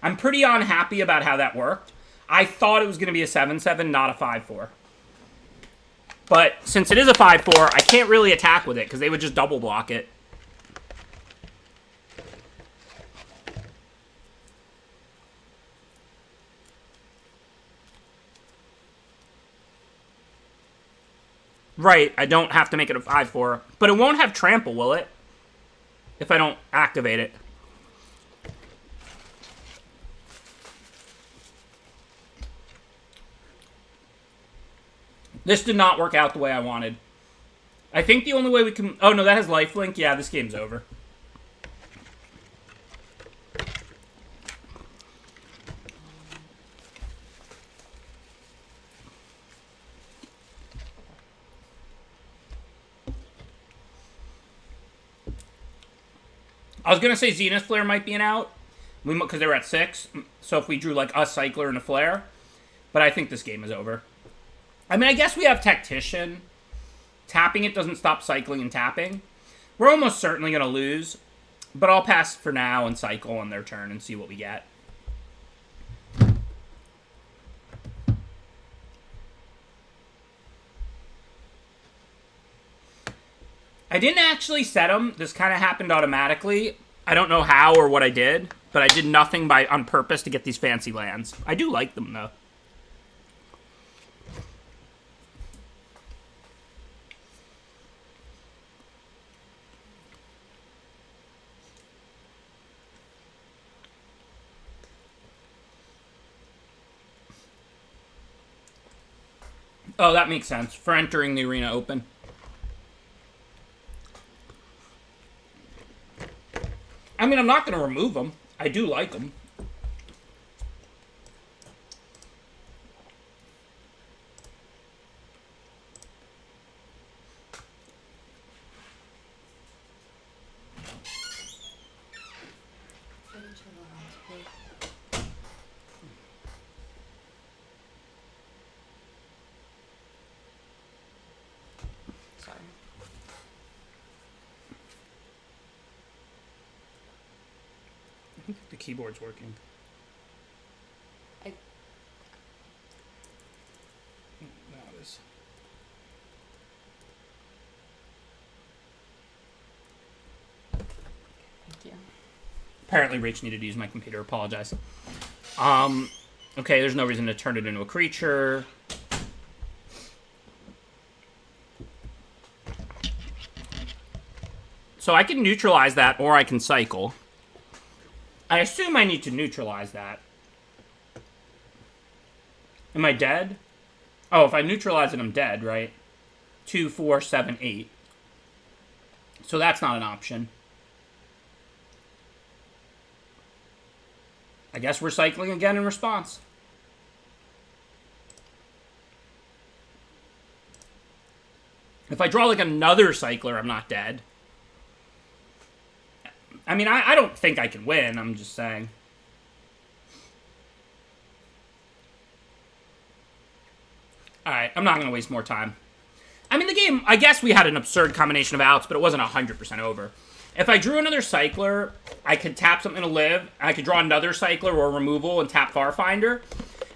I'm pretty unhappy about how that worked. I thought it was going to be a 7/7, not a 5/4. But since it is a 5/4, I can't really attack with it, because they would just double block it. Right, I don't have to make it a 5/4. But it won't have trample, will it? If I don't activate it. This did not work out the way I wanted. I think the only way we can... Oh, no, that has lifelink. Yeah, this game's over. I was going to say Zenith Flare might be an out, because they were at 6. So if we drew like a Cycler and a Flare. But I think this game is over. I mean, I guess we have Tactician. Tapping it doesn't stop cycling and tapping. We're almost certainly going to lose. But I'll pass for now and cycle on their turn and see what we get. I didn't actually set them. This kind of happened automatically. I don't know how or what I did. But I did nothing on purpose to get these fancy lands. I do like them, though. Oh, that makes sense. For entering the arena open. I mean, I'm not going to remove them. I do like them. Sorry. I think the keyboard's working. I No, it is. Thank you. Apparently, Rach needed to use my computer. Apologize. Okay, there's no reason to turn it into a creature. So I can neutralize that, or I can cycle. I assume I need to neutralize that. Am I dead? Oh, if I neutralize it, I'm dead, right? 2, 4, 7, 8. So that's not an option. I guess we're cycling again in response. If I draw like another cycler, I'm not dead. I mean, I don't think I can win, I'm just saying. Alright, I'm not going to waste more time. I mean, the game, I guess we had an absurd combination of outs, but it wasn't 100% over. If I drew another cycler, I could tap something to live. I could draw another cycler or removal and tap Farfinder.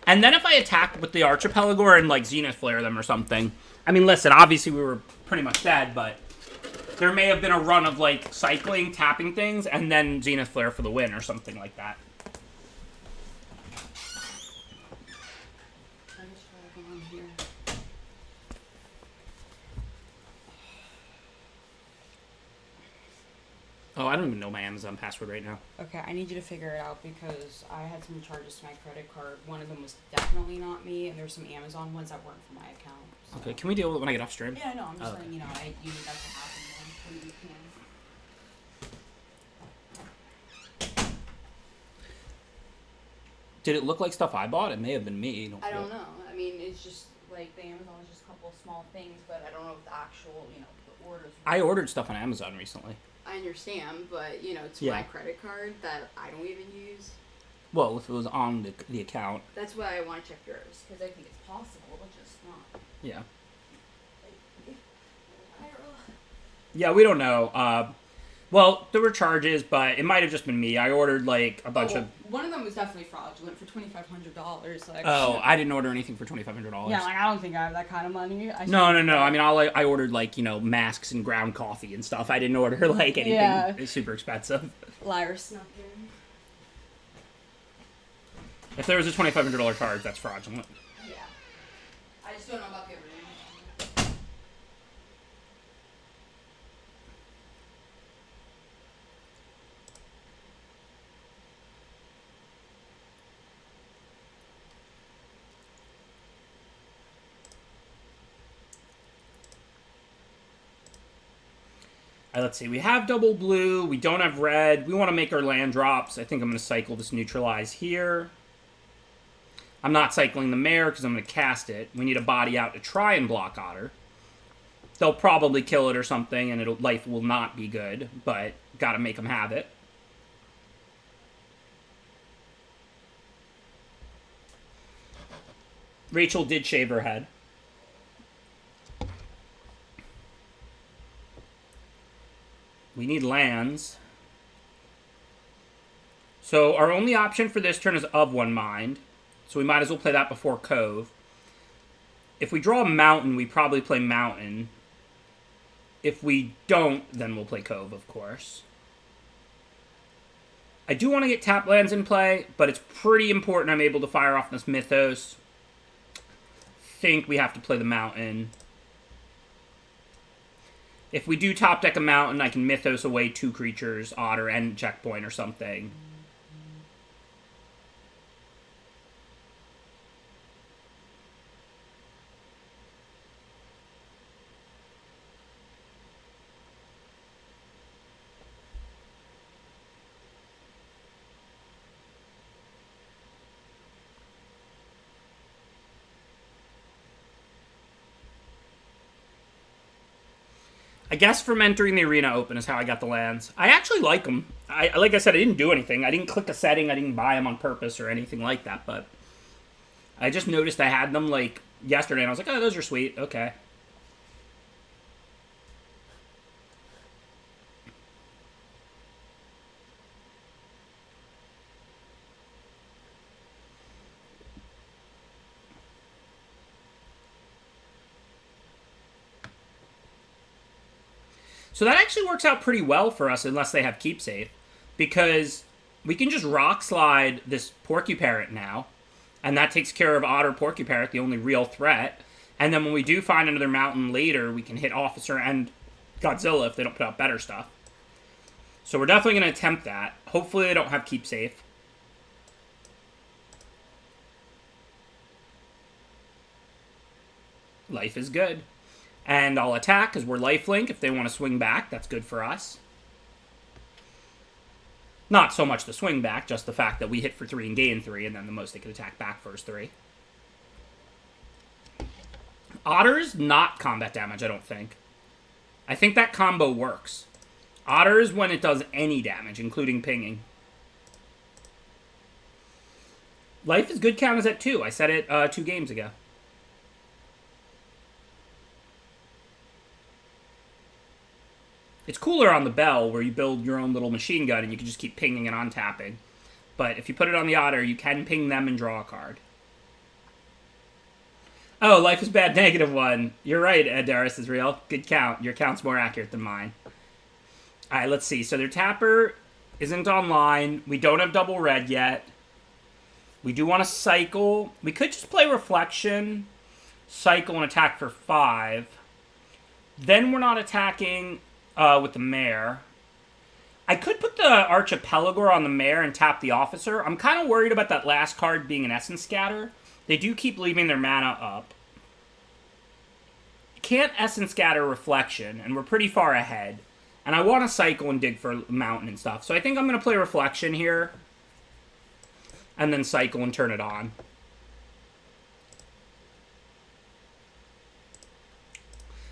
And then if I attack with the Archipelago and, like, Zenith Flare them or something. I mean, listen, obviously we were pretty much dead, but there may have been a run of, like, cycling, tapping things, and then Zenith Flare for the win or something like that. Oh, I don't even know my Amazon password right now. Okay, I need you to figure it out because I had some charges to my credit card. One of them was definitely not me, and there's some Amazon ones that weren't from my account. So. Okay, can we deal with it when I get off stream? Yeah, no, I'm just okay. letting you know. You need that to happen when you can. Did it look like stuff I bought? It may have been me. I don't know. I mean, it's just like the Amazon is just a couple of small things, but I don't know if the actual, the orders. I ordered stuff on Amazon recently. I understand, but, it's my credit card that I don't even use. Well, if it was on the account. That's why I want to check yours, because I think it's possible, but just not. Yeah. Yeah, we don't know. Well, there were charges, but it might have just been me. I ordered, like, a bunch of... One of them was definitely fraudulent for $2,500. Like, oh, I didn't order anything for $2,500. Yeah, like, I don't think I have that kind of money. No. I mean, I ordered, like, masks and ground coffee and stuff. I didn't order, like, anything super expensive. Liar snuck in. If there was a $2,500 charge, that's fraudulent. Yeah. I just don't know about the other. Let's see. We have double blue. We don't have red. We want to make our land drops. I think I'm going to cycle this neutralize here. I'm not cycling the mare because I'm going to cast it. We need a body out to try and block Otter. They'll probably kill it or something, and life will not be good, but got to make them have it. Rachel did shave her head. We need lands. So our only option for this turn is of one mind. So we might as well play that before Cove. If we draw a mountain, we probably play mountain. If we don't, then we'll play Cove, of course. I do want to get tap lands in play, but it's pretty important I'm able to fire off this Mythos. Think we have to play the Mountain. If we do top deck a Mountain, I can Mythos away 2 creatures, Otter and Checkpoint or something. I guess from entering the arena open is how I got the lands. I actually like them. Like I said, I didn't do anything. I didn't click a setting. I didn't buy them on purpose or anything like that. But I just noticed I had them like yesterday, and I was like, oh, those are sweet. Okay. So that actually works out pretty well for us unless they have keep safe. Because we can just rock slide this Porcupine now. And that takes care of Otter Porcupine, the only real threat. And then when we do find another mountain later, we can hit Officer and Godzilla if they don't put out better stuff. So we're definitely going to attempt that. Hopefully they don't have keep safe. Life is good. And I'll attack because we're lifelink. If they want to swing back, that's good for us. Not so much the swing back, just the fact that we hit for 3 and gain 3, and then the most they could attack back for is 3. Otter's not combat damage, I don't think. I think that combo works. Otter's when it does any damage, including pinging. Life is good count is at 2. I said it 2 games ago. It's cooler on the Bell, where you build your own little machine gun and you can just keep pinging and untapping. But if you put it on the Otter, you can ping them and draw a card. Oh, life is bad, -1. You're right, Darius is real. Good count. Your count's more accurate than mine. Alright, let's see. So their tapper isn't online. We don't have double red yet. We do want to cycle. We could just play Reflection, cycle, and attack for 5. Then we're not attacking with the Mayor. I could put the Archipelago on the Mayor and tap the Officer. I'm kind of worried about that last card being an Essence Scatter. They do keep leaving their mana up. Can't Essence Scatter Reflection, and we're pretty far ahead. And I want to cycle and dig for Mountain and stuff. So I think I'm going to play Reflection here. And then cycle and turn it on.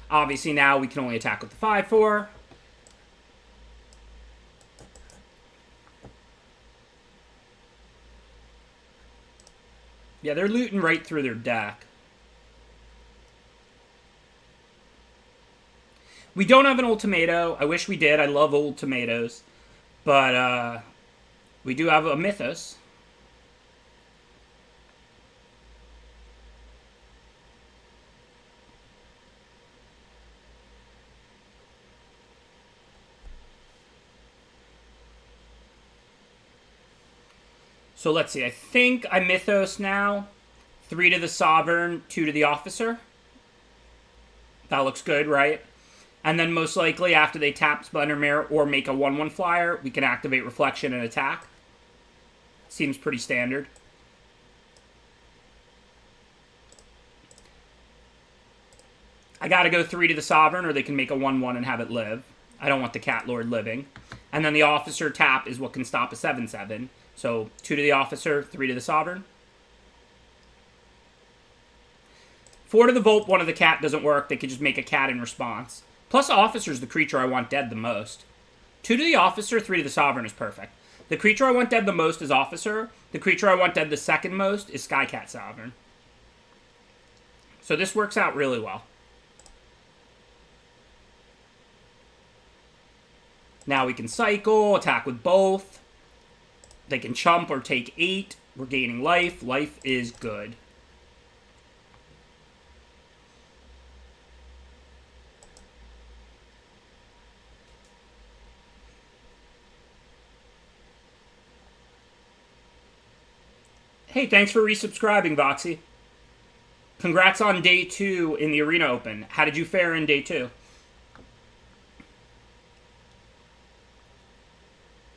Obviously now we can only attack with the 5/4. Yeah, they're looting right through their deck. We don't have an Ultimato. I wish we did. I love old tomatoes. But we do have a Mythos. So let's see. I think I Mythos now. 3 to the Sovereign, 2 to the Officer. That looks good, right? And then most likely after they tap Splendor Mirror or make a 1/1 flyer, we can activate Reflection and attack. Seems pretty standard. I gotta go 3 to the Sovereign or they can make a 1/1 and have it live. I don't want the Cat Lord living. And then the Officer tap is what can stop a 7/7. So 2 to the Officer, 3 to the Sovereign. 4 to the Volt, 1 to the Cat doesn't work. They could just make a Cat in response. Plus Officer's the creature I want dead the most. 2 to the Officer, 3 to the Sovereign is perfect. The creature I want dead the most is Officer. The creature I want dead the second most is Skycat Sovereign. So this works out really well. Now we can cycle, attack with both. They can chump or take 8. We're gaining life. Life is good. Hey, thanks for resubscribing, Voxy. Congrats on day 2 in the Arena Open. How did you fare in day 2?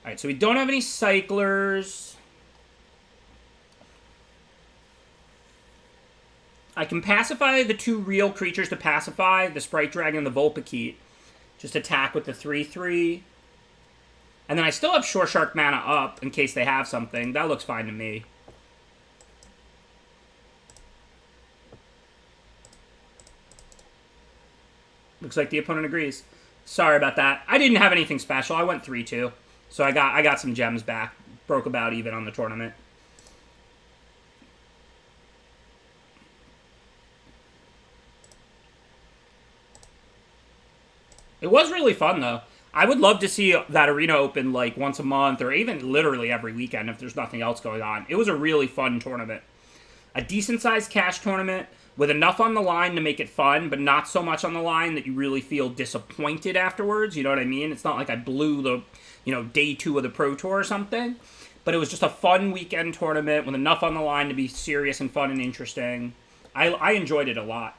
Alright, so we don't have any cyclers. I can pacify the 2 real creatures to pacify, the Sprite Dragon and the Vulpikeet. Just attack with the 3/3. And then I still have Shore Shark mana up in case they have something. That looks fine to me. Looks like the opponent agrees. Sorry about that. I didn't have anything special. I went 3-2. So I got some gems back. Broke about even on the tournament. It was really fun, though. I would love to see that Arena Open, like, once a month, or even literally every weekend if there's nothing else going on. It was a really fun tournament. A decent-sized cash tournament with enough on the line to make it fun, but not so much on the line that you really feel disappointed afterwards. You know what I mean? It's not like I blew the, day 2 of the Pro Tour or something. But it was just a fun weekend tournament with enough on the line to be serious and fun and interesting. I enjoyed it a lot.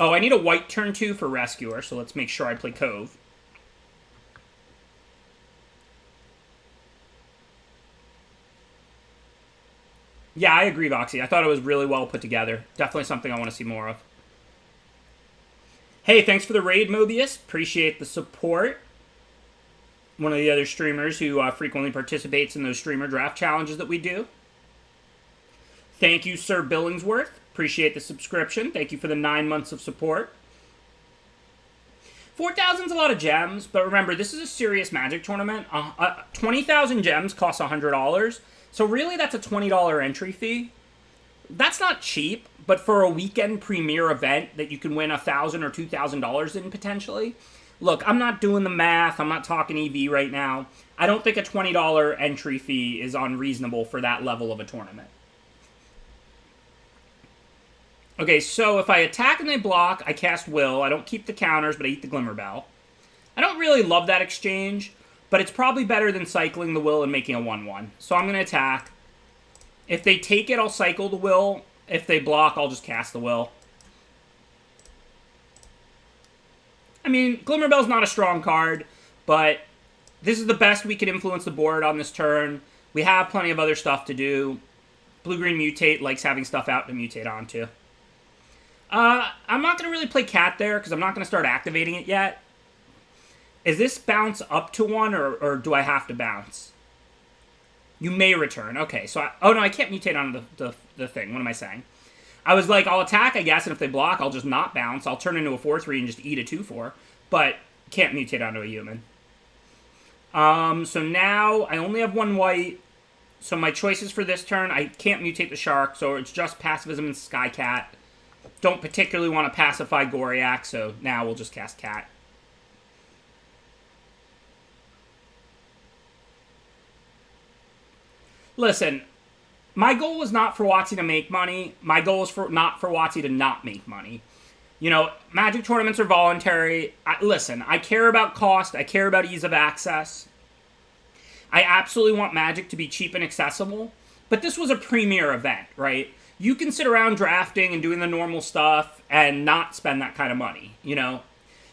Oh, I need a white turn 2 for Rescuer, so let's make sure I play Cove. Yeah, I agree, Voxy. I thought it was really well put together. Definitely something I want to see more of. Hey, thanks for the raid, Mobius. Appreciate the support. One of the other streamers who frequently participates in those streamer draft challenges that we do. Thank you, Sir Billingsworth. Appreciate the subscription. Thank you for the 9 months of support. 4,000's a lot of gems, but remember, this is a serious Magic tournament. 20,000 gems costs $100, so really that's a $20 entry fee. That's not cheap, but for a weekend premier event that you can win $1,000 or $2,000 in potentially. Look, I'm not doing the math. I'm not talking EV right now. I don't think a $20 entry fee is unreasonable for that level of a tournament. Okay, so if I attack and they block, I cast Will. I don't keep the counters, but I eat the Glimmerbell. I don't really love that exchange, but it's probably better than cycling the Will and making a 1/1. So I'm going to attack. If they take it, I'll cycle the Will. If they block, I'll just cast the Will. I mean, Glimmerbell's not a strong card, but this is the best we can influence the board on this turn. We have plenty of other stuff to do. Blue-Green Mutate likes having stuff out to mutate onto. I'm not going to really play Cat there, because I'm not going to start activating it yet. Is this bounce up to 1, or do I have to bounce? You may return. Okay, so oh no, I can't mutate on the thing. What am I saying? I was like, I'll attack, I guess, and if they block, I'll just not bounce. I'll turn into a 4/3 and just eat a 2/4, but can't mutate onto a human. So now I only have 1 white. So my choices for this turn, I can't mutate the Shark, so it's just Pacifism and Skycat. Don't particularly want to pacify Goriak, so now we'll just cast Cat. Listen, my goal was not for WotC to make money. My goal is not for WotC to not make money. Magic tournaments are voluntary. Listen, I care about cost. I care about ease of access. I absolutely want Magic to be cheap and accessible. But this was a premier event, right? You can sit around drafting and doing the normal stuff and not spend that kind of money,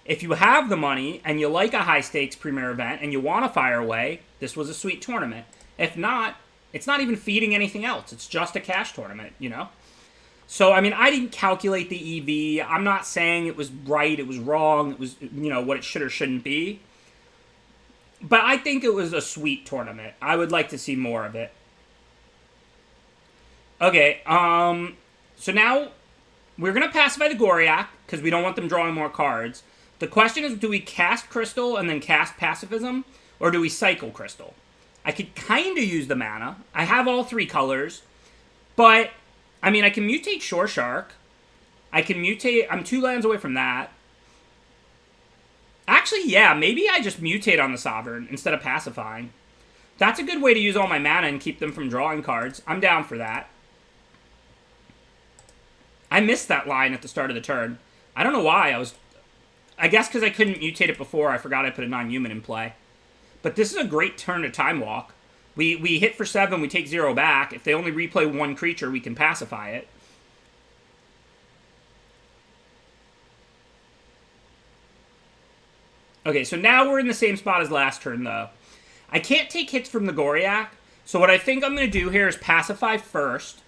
If you have the money and you like a high-stakes premier event and you want to fire away, this was a sweet tournament. If not, it's not even feeding anything else. It's just a cash tournament, So, I mean, I didn't calculate the EV. I'm not saying it was right, it was wrong, it was, what it should or shouldn't be. But I think it was a sweet tournament. I would like to see more of it. Okay, so now we're going to pacify the Goriak, because we don't want them drawing more cards. The question is, do we cast Crystal and then cast Pacifism, or do we cycle Crystal? I could kind of use the mana. I have all 3 colors, but, I mean, I can mutate Shore Shark. I can mutate, I'm 2 lands away from that. Actually, yeah, maybe I just mutate on the Sovereign instead of pacifying. That's a good way to use all my mana and keep them from drawing cards. I'm down for that. I missed that line at the start of the turn. I don't know why. I guess because I couldn't mutate it before. I forgot I put a non-human in play. But this is a great turn to Time Walk. We hit for 7, we take 0 back. If they only replay 1 creature, we can pacify it. Okay, so now we're in the same spot as last turn, though. I can't take hits from the Goriak, so what I think I'm going to do here is pacify first.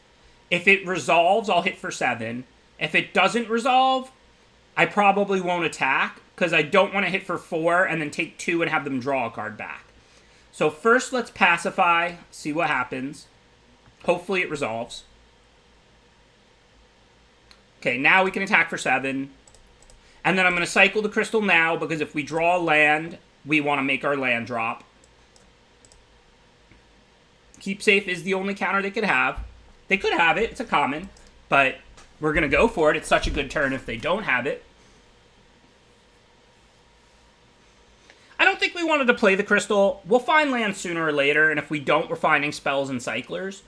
If it resolves, I'll hit for 7. If it doesn't resolve, I probably won't attack, because I don't want to hit for 4 and then take 2 and have them draw a card back. So first, let's pacify, see what happens. Hopefully it resolves. Okay, now we can attack for 7. And then I'm going to cycle the crystal now, because if we draw a land, we want to make our land drop. Keep safe is the only counter they could have. They could have it, it's a common, but we're going to go for it. It's such a good turn if they don't have it. I don't think we wanted to play the crystal. We'll find land sooner or later, and if we don't, we're finding spells and cyclers.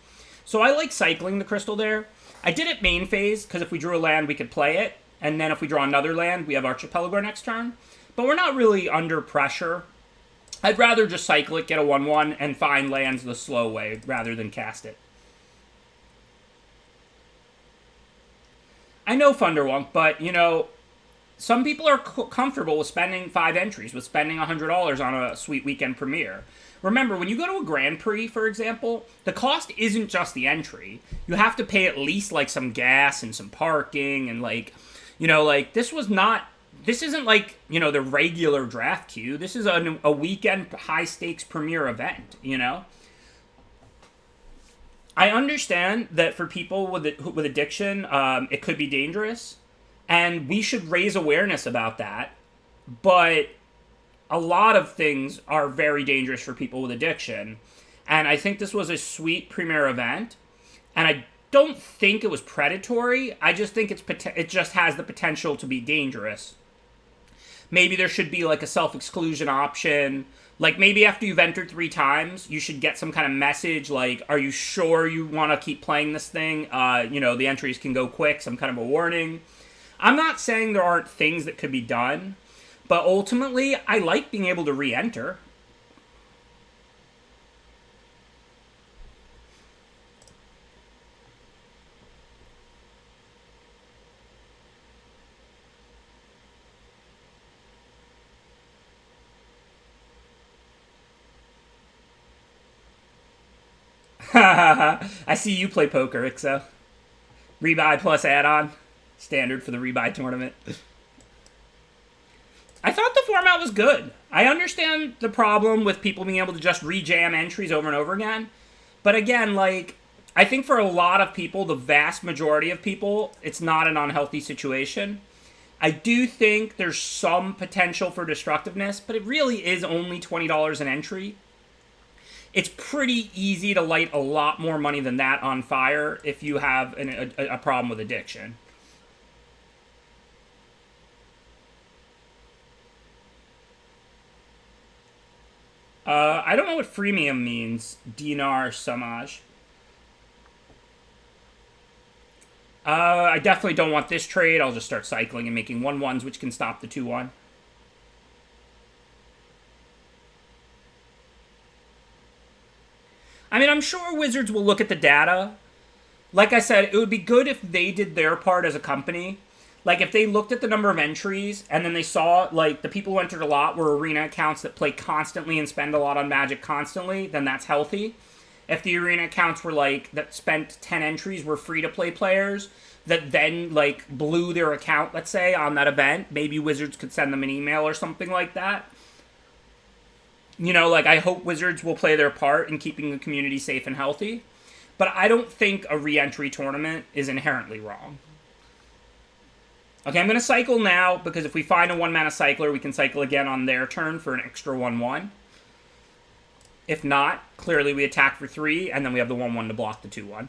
So I like cycling the crystal there. I did it main phase, because if we drew a land, we could play it. And then if we draw another land, we have Archipelago next turn. But we're not really under pressure. I'd rather just cycle it, get a 1/1, and find lands the slow way, rather than cast it. I know Thunderwunk, but, you know, some people are comfortable with spending 5 entries, with spending $100 on a sweet weekend premiere. Remember, when you go to a Grand Prix, for example, the cost isn't just the entry. You have to pay at least, like, some gas and some parking, and, like, you know, like, this isn't like, you know, the regular draft queue. This is a weekend high-stakes premiere event, you know? I understand that for people with addiction, it could be dangerous, and we should raise awareness about that, but a lot of things are very dangerous for people with addiction, and I think this was a sweet premiere event, and I don't think it was predatory. I just think it just has the potential to be dangerous. Maybe there should be like a self-exclusion option. Like maybe after you've entered 3 times, you should get some kind of message like, are you sure you want to keep playing this thing? You know, the entries can go quick, some kind of a warning. I'm not saying there aren't things that could be done, but ultimately, I like being able to re-enter. I see you play poker, Ixo. Rebuy plus add-on. Standard for the rebuy tournament. I thought the format was good. I understand the problem with people being able to just rejam entries over and over again. But again, like, I think for a lot of people, the vast majority of people, it's not an unhealthy situation. I do think there's some potential for destructiveness, but it really is only $20 an entry. It's pretty easy to light a lot more money than that on fire if you have a problem with addiction. I don't know what freemium means. Dinar Samaj. I definitely don't want this trade. I'll just start cycling and making 1/1s, which can stop the 2/1. I mean, I'm sure Wizards will look at the data. Like I said, it would be good if they did their part as a company. Like, if they looked at the number of entries, and then they saw, like, the people who entered a lot were arena accounts that play constantly and spend a lot on Magic constantly, then that's healthy. If the arena accounts were, like, that spent 10 entries were free-to-play players that then, like, blew their account, let's say, on that event, maybe Wizards could send them an email or something like that. You know, like, I hope Wizards will play their part in keeping the community safe and healthy. But I don't think a re-entry tournament is inherently wrong. Okay, I'm going to cycle now, because if we find a 1-mana cycler, we can cycle again on their turn for an extra 1/1. If not, clearly we attack for 3, and then we have the 1/1 to block the 2/1.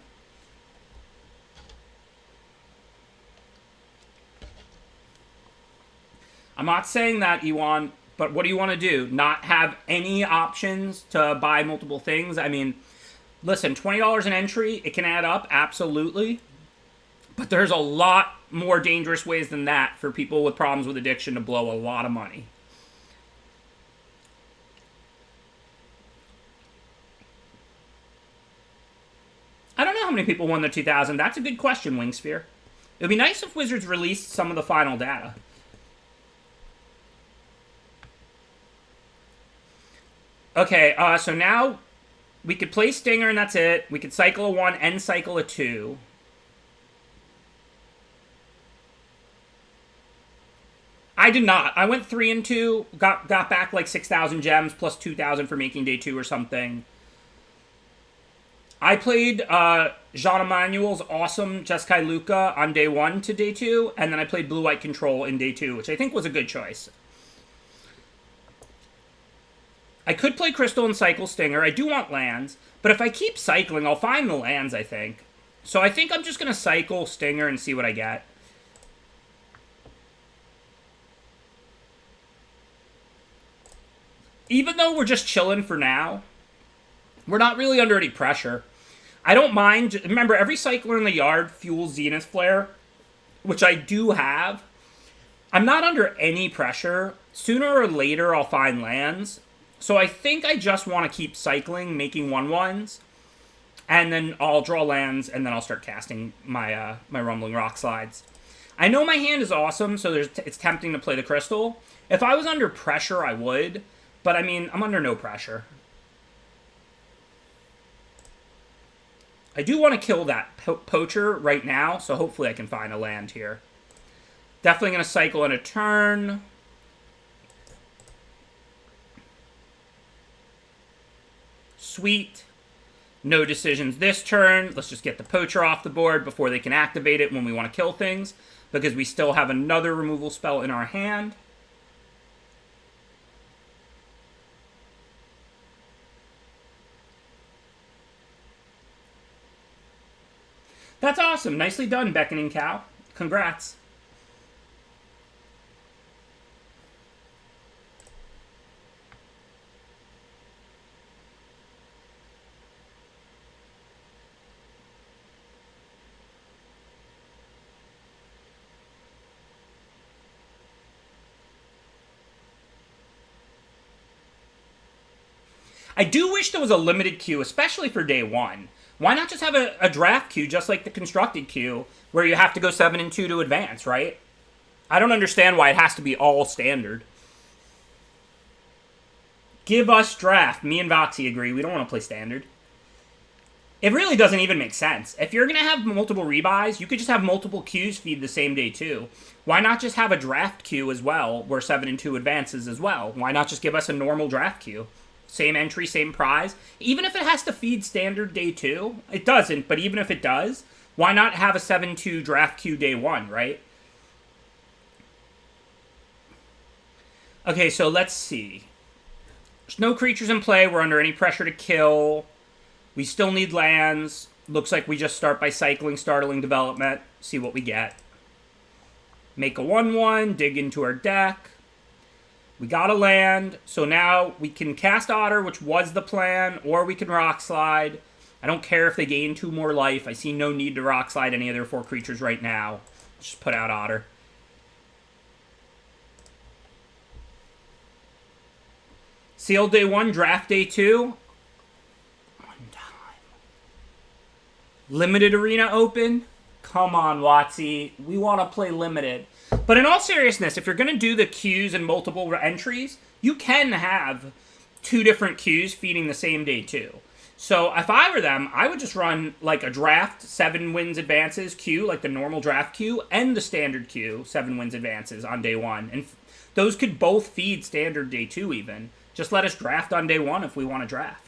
I'm not saying that, Iwan, but what do you want to do? Not have any options to buy multiple things? I mean, listen, $20 an entry, it can add up, absolutely. But there's a lot more dangerous ways than that for people with problems with addiction to blow a lot of money. many people won the 2000. That's a good question, Wingsphere. It would be nice if Wizards released some of the final data. Okay, so now we could play Stinger and that's it. We could cycle a 1 and cycle a 2. I did not. I went 3 and 2, got back like 6,000 gems plus 2,000 for making day 2 or something. I played Jean Emmanuel's awesome Jeskai Luka on day 1 to day 2, and then I played Blue-White Control in day 2, which I think was a good choice. I could play Crystal and cycle Stinger. I do want lands, but if I keep cycling, I'll find the lands, I think. So I think I'm just going to cycle Stinger and see what I get. Even though we're just chilling for now, we're not really under any pressure. I don't mind. Remember, every cycler in the yard fuels Zenith Flare, which I do have. I'm not under any pressure. Sooner or later, I'll find lands. So I think I just want to keep cycling, making 1/1s, and then I'll draw lands, and then I'll start casting my my Rumbling Rock Slides. I know my hand is awesome, so it's tempting to play the Crystal. If I was under pressure, I would. But, I mean, I'm under no pressure. I do want to kill that poacher right now, so hopefully I can find a land here. Definitely going to cycle in a turn. Sweet. No decisions this turn. Let's just get the poacher off the board before they can activate it when we want to kill things, because we still have another removal spell in our hand. That's awesome. Nicely done, Beckoning Cow. Congrats. I do wish there was a limited queue, especially for day 1. Why not just have a draft queue just like the constructed queue, where you have to go 7 and 2 to advance, right? I don't understand why it has to be all standard. Give us draft. Me and Voxy agree. We don't want to play standard. It really doesn't even make sense. If you're going to have multiple rebuys, you could just have multiple queues feed the same day too. Why not just have a draft queue as well, where 7 and 2 advances as well? Why not just give us a normal draft queue? Same entry, same prize. Even if it has to feed standard day 2, it doesn't, but even if it does, why not have a 7-2 draft queue day 1, right? Okay, so let's see. There's no creatures in play. We're under any pressure to kill. We still need lands. Looks like we just start by cycling Startling Development. See what we get. Make a 1/1, dig into our deck. We got a land, so now we can cast Otter, which was the plan, or we can Rock Slide. I don't care if they gain 2 more life. I see no need to Rock Slide any of their 4 creatures right now. Just put out Otter. Sealed day 1, draft day 2. 1 time. Limited arena open. Come on, Watsy. We want to play limited. But in all seriousness, if you're going to do the queues and multiple entries, you can have 2 different queues feeding the same day too. So if I were them, I would just run like a draft 7 wins advances queue, like the normal draft queue, and the standard queue 7 wins advances on day 1. And those could both feed standard day 2 even. Just let us draft on day 1 if we want to draft.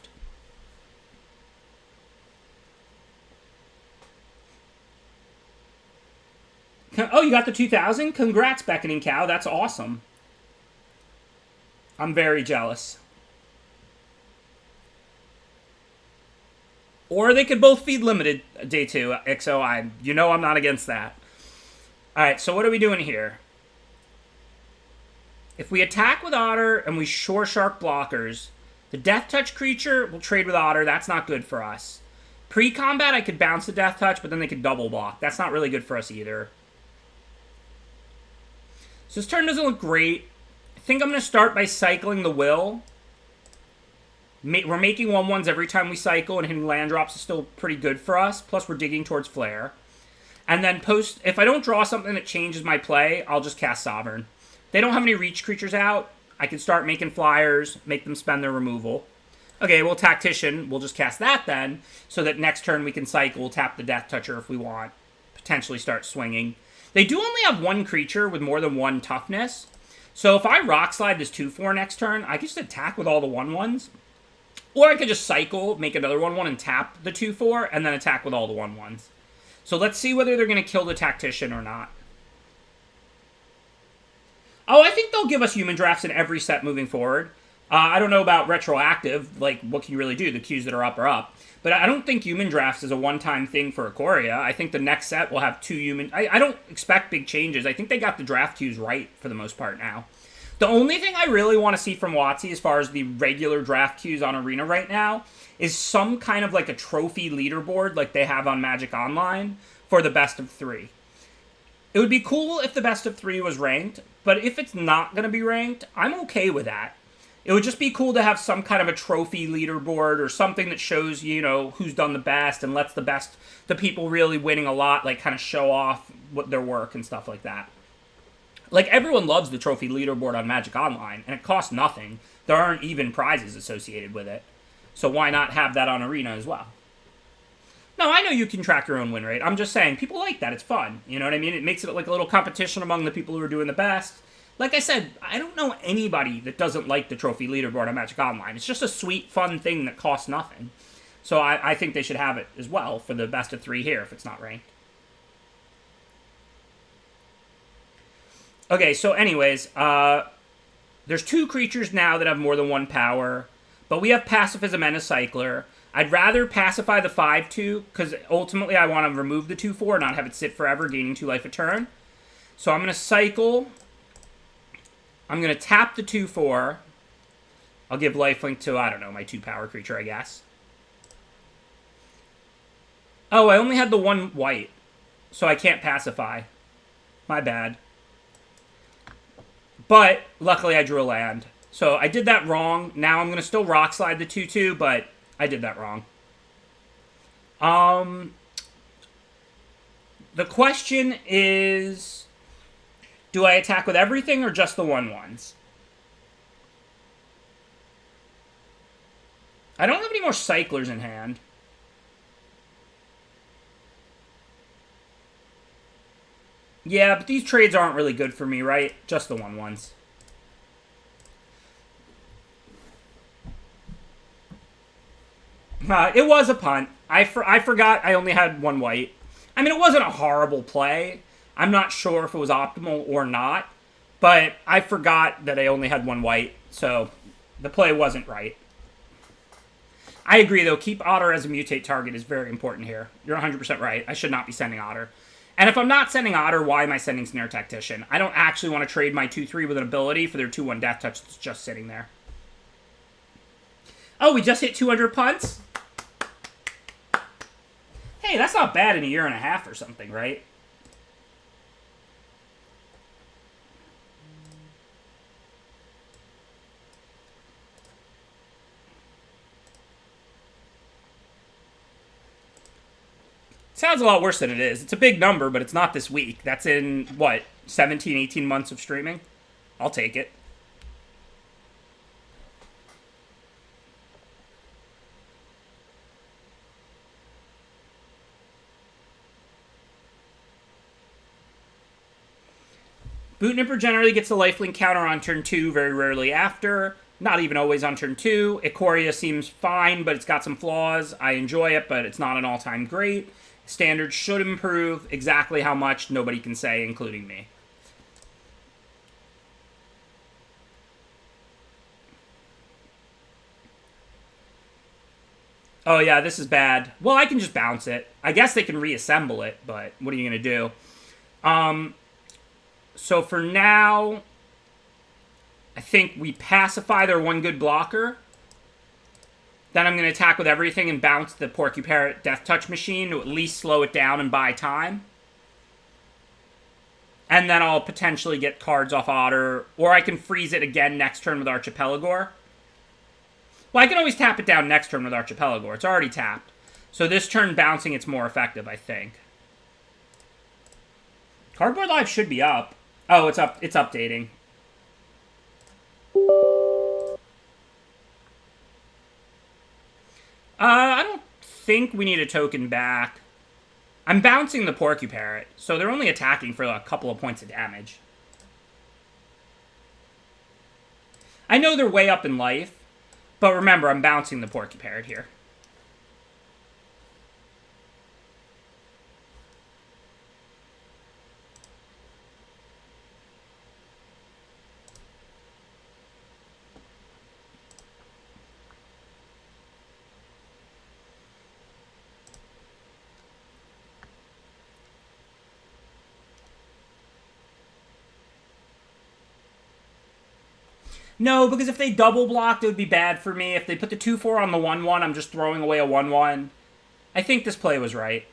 Oh, you got the 2000? Congrats, Beckoning Cow. That's awesome. I'm very jealous. Or they could both feed limited day 2, XO. You know I'm not against that. Alright, so what are we doing here? If we attack with Otter and we Shore Shark blockers, the Death Touch creature will trade with Otter. That's not good for us. Pre-combat, I could bounce the Death Touch, but then they could double block. That's not really good for us either. So this turn doesn't look great. I think I'm going to start by cycling the Will. We're making 1/1s every time we cycle, and hitting land drops is still pretty good for us. Plus, we're digging towards Flare. And then if I don't draw something that changes my play, I'll just cast Sovereign. They don't have any reach creatures out. I can start making flyers, make them spend their removal. Okay, well, Tactician, we'll just cast that then, so that next turn we can cycle, tap the Death Toucher if we want, potentially start swinging. They do only have one creature with more than one toughness, so if I Rock Slide this 2/4 next turn, I can just attack with all the 1/1s. Or I could just cycle, make another 1/1 and tap the 2/4, and then attack with all the 1/1s. So let's see whether they're going to kill the Tactician or not. Oh, I think they'll give us human drafts in every set moving forward. I don't know about retroactive, like, what can you really do? The queues that are up are up. But I don't think human drafts is a one-time thing for Ikoria. I think the next set will have 2 human... I don't expect big changes. I think they got the draft queues right for the most part now. The only thing I really want to see from WotC as far as the regular draft queues on Arena right now is some kind of like a trophy leaderboard like they have on Magic Online for the best of 3. It would be cool if the best of 3 was ranked, but if it's not going to be ranked, I'm okay with that. It would just be cool to have some kind of a trophy leaderboard or something that shows, you know, who's done the best and lets the people really winning a lot, like, kind of show off what their work and stuff like that. Like, everyone loves the trophy leaderboard on Magic Online, and it costs nothing. There aren't even prizes associated with it. So why not have that on Arena as well? No, I know you can track your own win rate. I'm just saying, people like that. It's fun. You know what I mean? It makes it like a little competition among the people who are doing the best. Like I said, I don't know anybody that doesn't like the trophy leaderboard on Magic Online. It's just a sweet, fun thing that costs nothing. So I think they should have it as well for the best of 3 here if it's not ranked. Okay, so anyways, there's 2 creatures now that have more than 1 power, but we have Pacifism and a Cycler. I'd rather pacify the 5/2, because ultimately I want to remove the 2/4 and not have it sit forever, gaining 2 life a turn. So I'm going to cycle. I'm going to tap the 2/4. I'll give lifelink to, I don't know, my 2 power creature, I guess. Oh, I only had the 1 white, so I can't pacify. My bad. But, luckily, I drew a land. So, I did that wrong. Now, I'm going to still Rock Slide the 2/2, but I did that wrong. The question is, do I attack with everything or just the 1/1s? I don't have any more Cyclers in hand. Yeah, but these trades aren't really good for me, right? Just the 1/1s. It was a punt. I forgot I only had 1 white. I mean, it wasn't a horrible play. I'm not sure if it was optimal or not, but I forgot that I only had 1 white, so the play wasn't right. I agree, though. Keep Otter as a mutate target is very important here. You're 100% right. I should not be sending Otter. And if I'm not sending Otter, why am I sending Snare Tactician? I don't actually want to trade my 2/3 with an ability for their 2/1 Death Touch that's just sitting there. Oh, we just hit 200 punts? Hey, that's not bad in a year and a half or something, right? Sounds a lot worse than it is. It's a big number, but it's not this week. That's in, what, 17, 18 months of streaming? I'll take it. Bootnipper generally gets the lifelink counter on turn 2, very rarely after. Not even always on turn 2. Ikoria seems fine, but it's got some flaws. I enjoy it, but it's not an all-time great. Standard should improve. Exactly how much, nobody can say, including me. Oh, yeah, this is bad. Well, I can just bounce it. I guess they can reassemble it, but what are you going to do? So for now, I think we pacify their 1 good blocker. Then I'm going to attack with everything and bounce the Porky Parrot Death Touch machine to at least slow it down and buy time. And then I'll potentially get cards off Otter, or I can freeze it again next turn with Archipelagore. Well, I can always tap it down next turn with Archipelago. It's already tapped. So this turn bouncing, it's more effective, I think. Cardboard Live should be up. Oh, it's up. It's updating. I don't think we need a token back. I'm bouncing the Porcupine, so they're only attacking for a couple of points of damage. I know they're way up in life, but remember, I'm bouncing the Porcupine here. No, because if they double blocked, it would be bad for me. If they put the 2/4 on the 1/1, I'm just throwing away a 1/1. I think this play was right.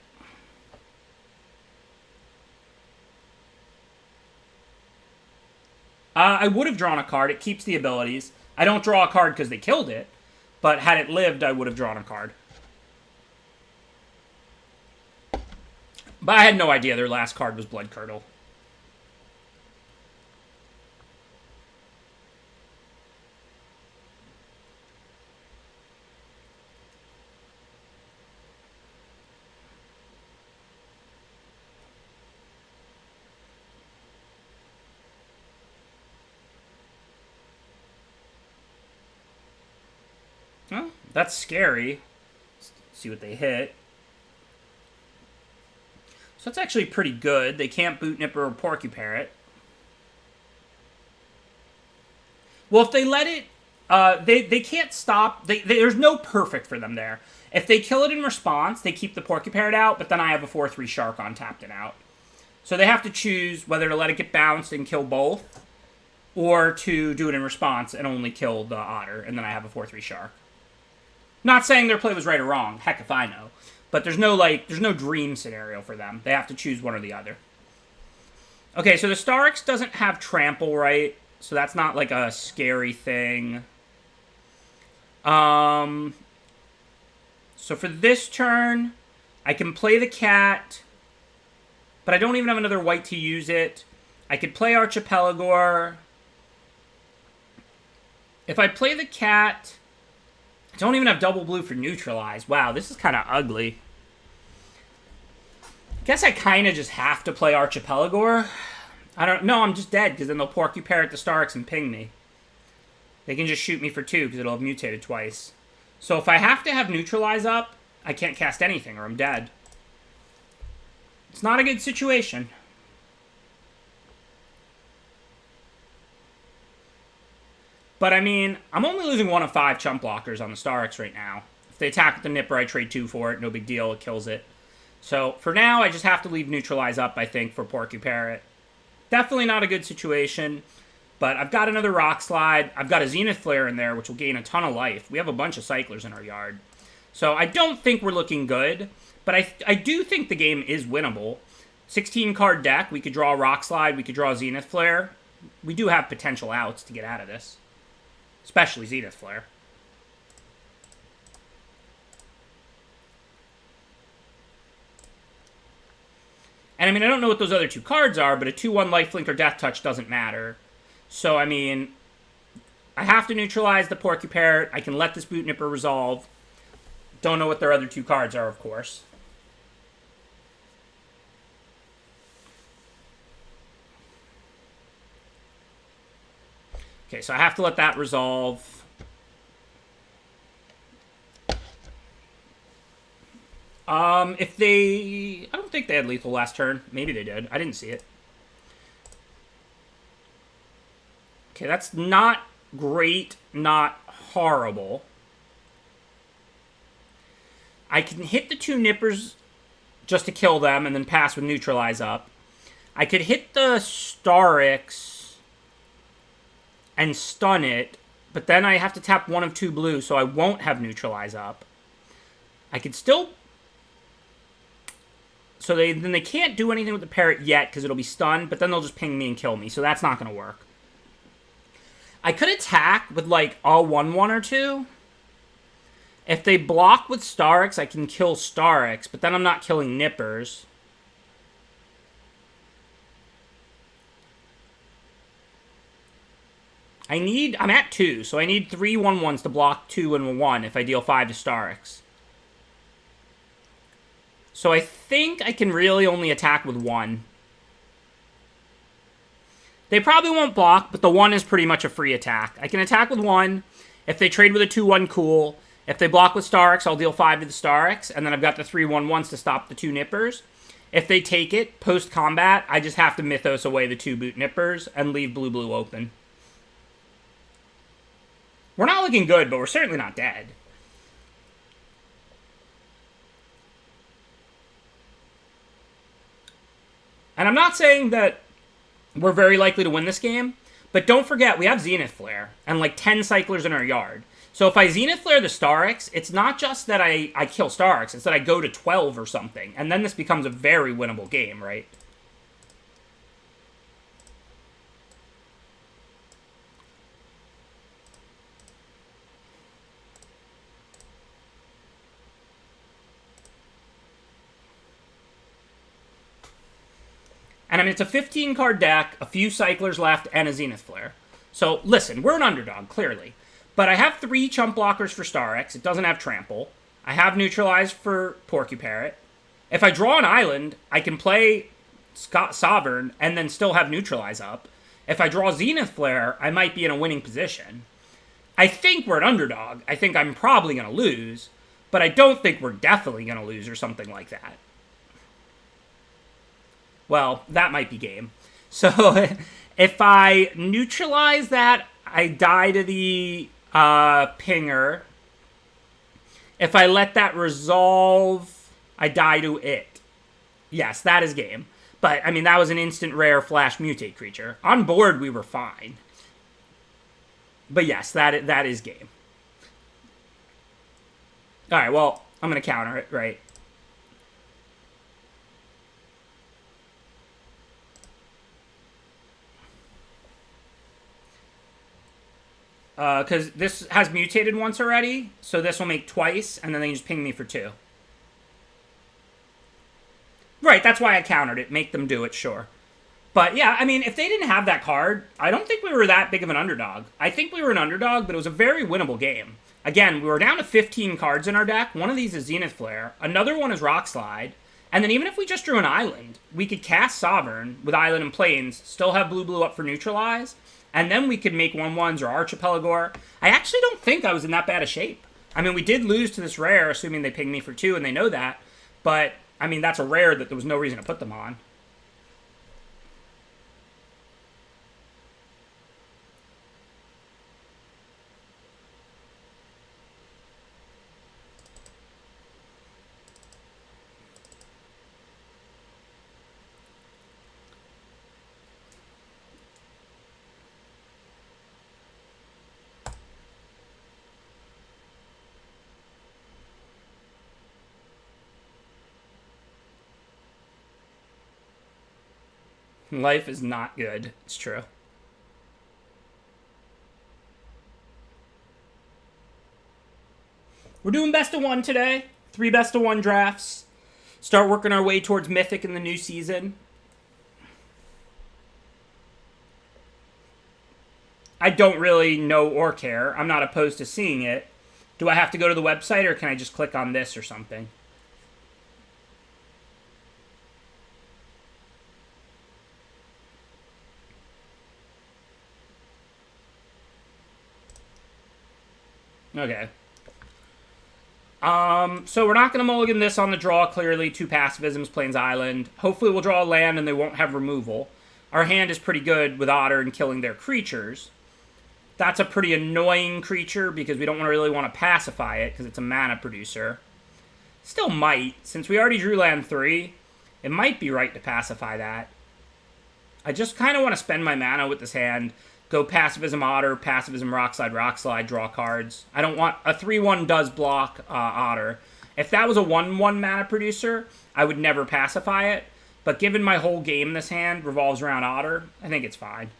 I would have drawn a card. It keeps the abilities. I don't draw a card because they killed it, but had it lived, I would have drawn a card. But I had no idea their last card was Blood Curdle. Well, that's scary. Let's see what they hit. So that's actually pretty good. They can't Boot Nipper or Porcupine. Well, if they let it, they can't stop. There's no perfect for them there. If they kill it in response, they keep the Porcupine out, but then I have a 4/3 Shark on tapped and out. So they have to choose whether to let it get bounced and kill both, or to do it in response and only kill the Otter, and then I have a 4/3 Shark. Not saying their play was right or wrong. Heck if I know. But there's no dream scenario for them. They have to choose one or the other. Okay, so the Starix doesn't have Trample, right? So that's not like a scary thing. So for this turn, I can play the cat, but I don't even have another white to use it. I could play Archipelago. If I play the cat, I don't even have double blue for neutralize. Wow, this is kind of ugly. Guess I kind of just have to play Archipelago. I don't know. I'm just dead because then they'll Porcupine at the Starix and ping me. They can just shoot me for 2 because it'll have mutated twice. So if I have to have neutralize up, I can't cast anything or I'm dead. It's not a good situation. But, I mean, I'm only losing 1 of 5 chump blockers on the Starix right now. If they attack with the Nipper, I trade 2 for it. No big deal. It kills it. So, for now, I just have to leave Neutralize up, I think, for Porcupine. Definitely not a good situation. But I've got another Rock Slide. I've got a Zenith Flare in there, which will gain a ton of life. We have a bunch of Cyclers in our yard. So, I don't think we're looking good. But I do think the game is winnable. 16-card deck. We could draw a Rock Slide. We could draw a Zenith Flare. We do have potential outs to get out of this. Especially Zenith Flare. And I mean, I don't know what those other 2 cards are, but a 2/1 Lifelink or Death Touch doesn't matter. So, I mean, I have to neutralize the Porcupine. I can let this Boot Nipper resolve. Don't know what their other 2 cards are, of course. Okay, so I have to let that resolve. If they... I don't think they had lethal last turn. Maybe they did. I didn't see it. Okay, that's not great, not horrible. I can hit the 2 Nippers just to kill them and then pass with Neutralize up. I could hit the Starix and stun it, but then I have to tap 1 of 2 blue, so I won't have Neutralize up. I could still... So then they can't do anything with the Parrot yet, because it'll be stunned, but then they'll just ping me and kill me, so that's not going to work. I could attack with, like, a 1/1 or 2, If they block with Starix, I can kill Starix, but then I'm not killing Nippers. I'm at 2, so I need 3 1/1s to block 2 and 1 if I deal 5 to Starix. So I think I can really only attack with 1. They probably won't block, but the 1 is pretty much a free attack. I can attack with 1. If they trade with a 2/1, cool. If they block with Starix, I'll deal 5 to the Starix, and then I've got the 3 1/1s to stop the 2 Nippers. If they take it, post-combat, I just have to Mythos away the 2 Boot Nippers and leave blue-blue open. We're not looking good, but we're certainly not dead. And I'm not saying that we're very likely to win this game, but don't forget, we have Zenith Flare and like 10 cyclers in our yard. So if I Zenith Flare the Starix, it's not just that I kill Starix, it's that I go to 12 or something, and then this becomes a very winnable game, right? And I mean, it's a 15-card deck, a few Cyclers left, and a Zenith Flare. So, listen, we're an underdog, clearly. But I have 3 chump blockers for Starix. It doesn't have Trample. I have Neutralize for Porcuparrot. If I draw an island, I can play Sovereign and then still have Neutralize up. If I draw Zenith Flare, I might be in a winning position. I think we're an underdog. I think I'm probably going to lose. But I don't think we're definitely going to lose or something like that. Well, that might be game. So, if I neutralize that, I die to the pinger. If I let that resolve, I die to it. Yes, that is game. But, I mean, that was an instant rare flash mutate creature. On board, we were fine. But yes, that is game. Alright, well, I'm going to counter it, right? Because this has mutated once already, so this will make twice, and then they just ping me for 2. Right, that's why I countered it. Make them do it, sure. But yeah, I mean, if they didn't have that card, I don't think we were that big of an underdog. I think we were an underdog, but it was a very winnable game. Again, we were down to 15 cards in our deck. One of these is Zenith Flare. Another one is Rock Slide. And then even if we just drew an island, we could cast Sovereign with Island and Plains, still have blue-blue up for Neutralize, and then we could make 1/1s or Archipelagor. I actually don't think I was in that bad a shape. I mean, we did lose to this rare, assuming they ping me for 2, and they know that. But, I mean, that's a rare that there was no reason to put them on. Life is not good. It's true. We're doing best of 1 today. 3 best of 1 drafts. Start working our way towards Mythic in the new season. I don't really know or care. I'm not opposed to seeing it. Do I have to go to the website, or can I just click on this or something? Okay. So we're not going to mulligan this on the draw, clearly. 2 passivisms, Plains Island. Hopefully we'll draw a land and they won't have removal. Our hand is pretty good with Otter and killing their creatures. That's a pretty annoying creature because we don't really want to pacify it because it's a mana producer. Still might. Since we already drew land 3, it might be right to pacify that. I just kind of want to spend my mana with this hand. Go Pacifism Otter, Pacifism Rock Slide, draw cards. I don't want... A 3/1 does block Otter. If that was a 1/1 mana producer, I would never pacify it. But given my whole game this hand revolves around Otter, I think it's fine.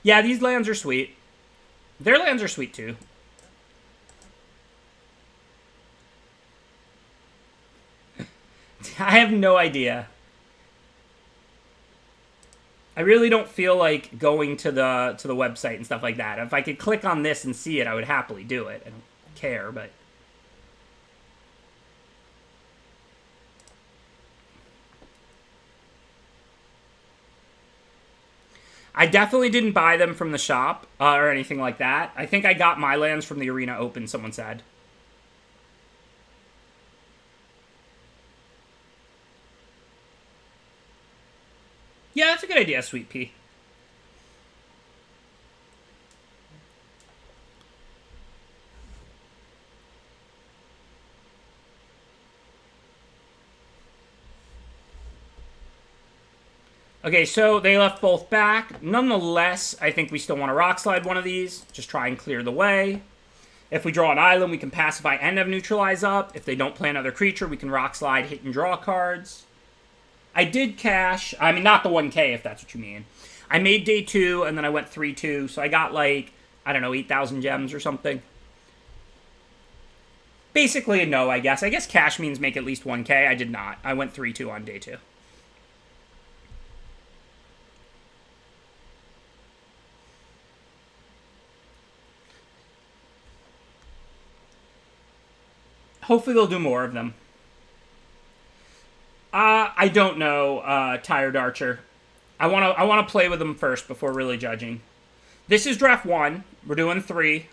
Yeah, these lands are sweet. Their lands are sweet, too. I have no idea. I really don't feel like going to the website and stuff like that. If I could click on this and see it, I would happily do it. I don't care, but... I definitely didn't buy them from the shop or anything like that. I think I got my lands from the Arena Open, someone said. Yeah, that's a good idea, Sweet Pea. Okay, so they left both back. Nonetheless, I think we still want to Rock Slide one of these. Just try and clear the way. If we draw an island, we can Pacify and have Neutralize up. If they don't play another creature, we can Rock Slide, hit, and draw cards. I did cash. I mean, not the 1K, if that's what you mean. I made day 2, and then I went 3-2. So I got, like, I don't know, 8,000 gems or something. Basically a no, I guess. I guess cash means make at least 1K. I did not. I went 3-2 on day 2. Hopefully they'll do more of them. I don't know, Tired Archer. I wanna play with them first before really judging. This is draft 1. We're doing 3.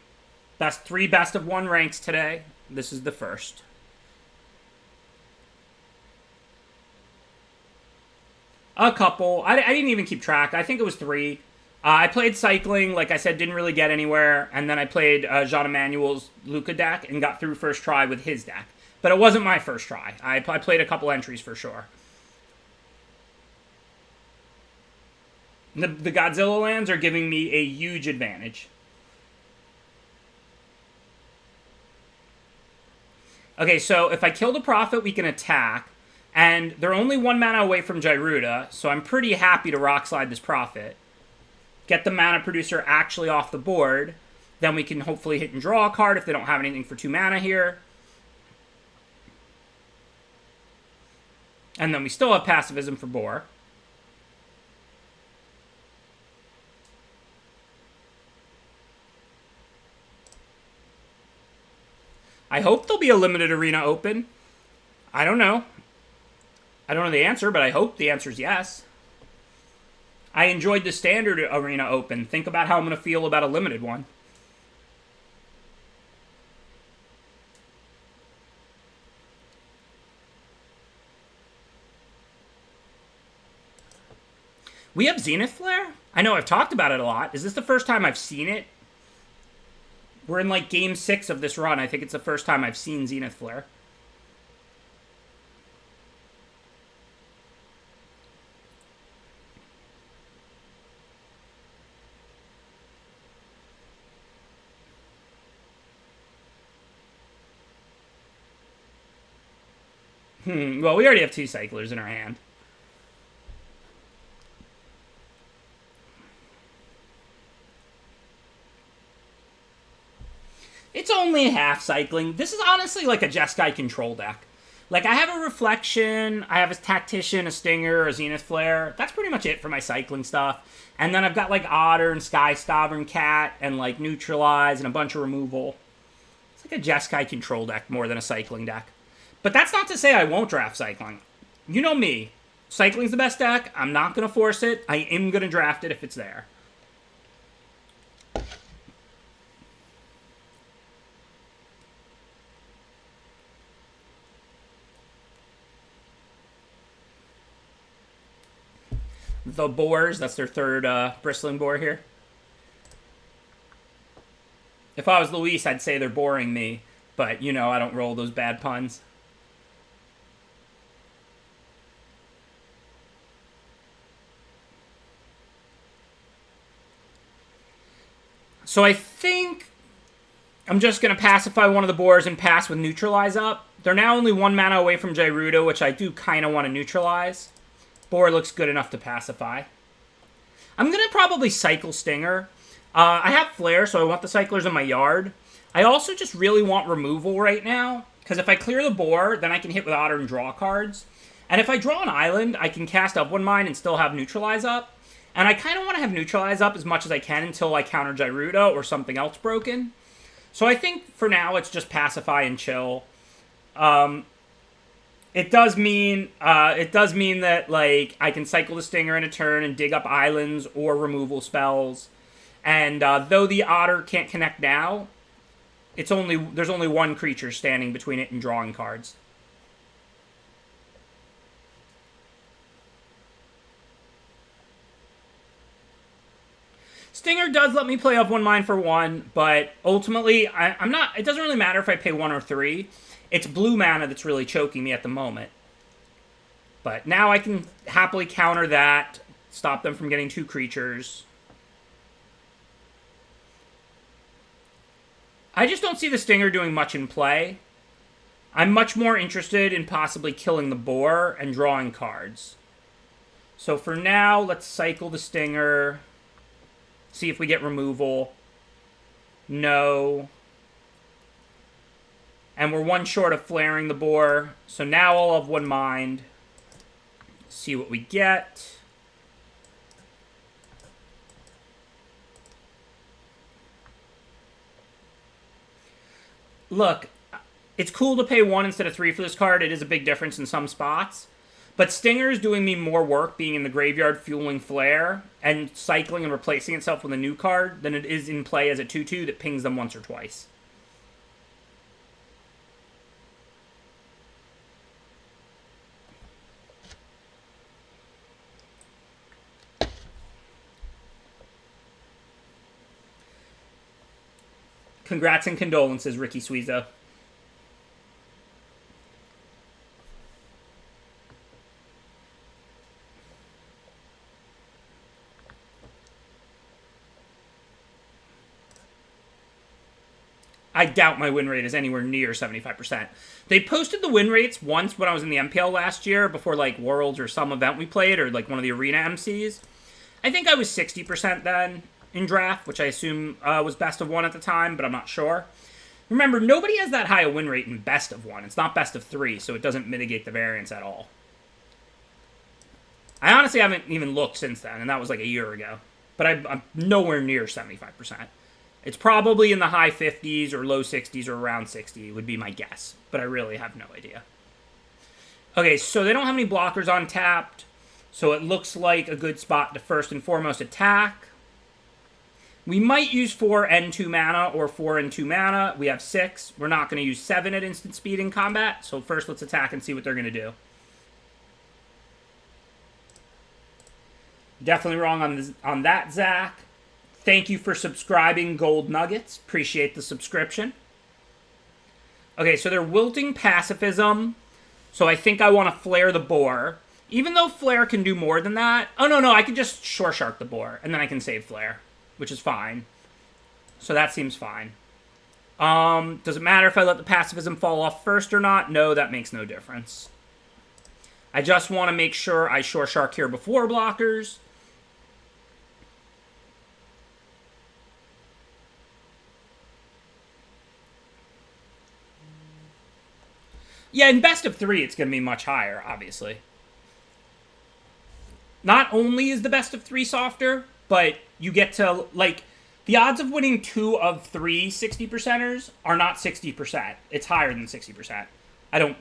That's 3 best of 1 ranks today. This is the first. A couple. I didn't even keep track. I think it was 3. I played Cycling, like I said, didn't really get anywhere. And then I played Jean Emmanuel's Luca deck and got through first try with his deck. But it wasn't my first try. I played a couple entries for sure. The Godzilla lands are giving me a huge advantage. Okay, so if I kill the Prophet, we can attack. And they're only 1 mana away from Gyruda, so I'm pretty happy to Rock Slide this Prophet. Get the mana producer actually off the board. Then we can hopefully hit and draw a card if they don't have anything for 2 mana here. And then we still have Pacifism for Boar. I hope there'll be a limited Arena Open. I don't know. I don't know the answer, but I hope the answer is yes. I enjoyed the standard Arena Open. Think about how I'm going to feel about a limited one. We have Zenith Flare? I know I've talked about it a lot. Is this the first time I've seen it? We're in like game 6 of this run. I think it's the first time I've seen Zenith Flare. Well, we already have 2 Cyclers in our hand. It's only half cycling. This is honestly like a Jeskai control deck. Like, I have a Reflection, I have a Tactician, a Stinger, a Zenith Flare. That's pretty much it for my cycling stuff. And then I've got, like, Otter and Sky Sovereign Cat and, like, Neutralize and a bunch of removal. It's like a Jeskai control deck more than a cycling deck. But that's not to say I won't draft cycling. You know me. Cycling's the best deck. I'm not going to force it. I am going to draft it if it's there. The Boars, that's their third bristling boar here. If I was Luis, I'd say they're boring me. But, you know, I don't roll those bad puns. So I think I'm just going to pacify one of the boars and pass with Neutralize up. They're now only 1 mana away from Gyruda, which I do kind of want to neutralize. Boar looks good enough to pacify. I'm going to probably cycle Stinger. I have Flare, so I want the cyclers in my yard. I also just really want removal right now, because if I clear the board, then I can hit with Otter and draw cards. And if I draw an island, I can cast up one mine and still have Neutralize up. And I kind of want to have Neutralize up as much as I can until I counter Gyruda or something else broken. So I think for now it's just Pacify and chill. It does mean that like I can cycle the Stinger in a turn and dig up islands or removal spells. And though the Otter can't connect now, there's only one creature standing between it and drawing cards. Stinger does let me play off one mine for one, but ultimately I'm not. It doesn't really matter if I pay 1 or 3. It's blue mana that's really choking me at the moment. But now I can happily counter that, stop them from getting 2 creatures. I just don't see the Stinger doing much in play. I'm much more interested in possibly killing the boar and drawing cards. So for now, let's cycle the Stinger. See if we get removal. No. And we're 1 short of flaring the boar. So now I'll have 1 mind. See what we get. Look, it's cool to pay 1 instead of 3 for this card. It is a big difference in some spots. But Stinger is doing me more work being in the graveyard fueling Flare and cycling and replacing itself with a new card than it is in play as a 2/2 that pings them once or twice. Congrats and condolences, Ricky Suizo. I doubt my win rate is anywhere near 75%. They posted the win rates once when I was in the MPL last year, before like Worlds or some event we played, or like one of the arena MCs. I think I was 60% then in draft, which I assume was best of 1 at the time, but I'm not sure. Remember, nobody has that high a win rate in best of 1. It's not best of 3, so it doesn't mitigate the variance at all. I honestly haven't even looked since then, and that was like a year ago. But I'm nowhere near 75%. It's probably in the high 50s or low 60s or around 60 would be my guess. But I really have no idea. Okay, so they don't have any blockers untapped. So it looks like a good spot to first and foremost attack. We might use 4 and 2 mana or 4 and 2 mana. We have 6. We're not going to use 7 at instant speed in combat. So first let's attack and see what they're going to do. Definitely wrong on that, Zach. Thank you for subscribing, Gold Nuggets. Appreciate the subscription. Okay, so they're wilting Pacifism. So I think I want to flare the boar. Even though Flare can do more than that. Oh, no, I can just Shore Shark the boar. And then I can save Flare, which is fine. So that seems fine. Does it matter if I let the Pacifism fall off first or not? No, that makes no difference. I just want to make sure I Shore Shark here before blockers. Yeah, in best of 3, it's going to be much higher, obviously. Not only is the best of 3 softer, but you get to, like, the odds of winning 2 of 3 60%ers are not 60%. It's higher than 60%.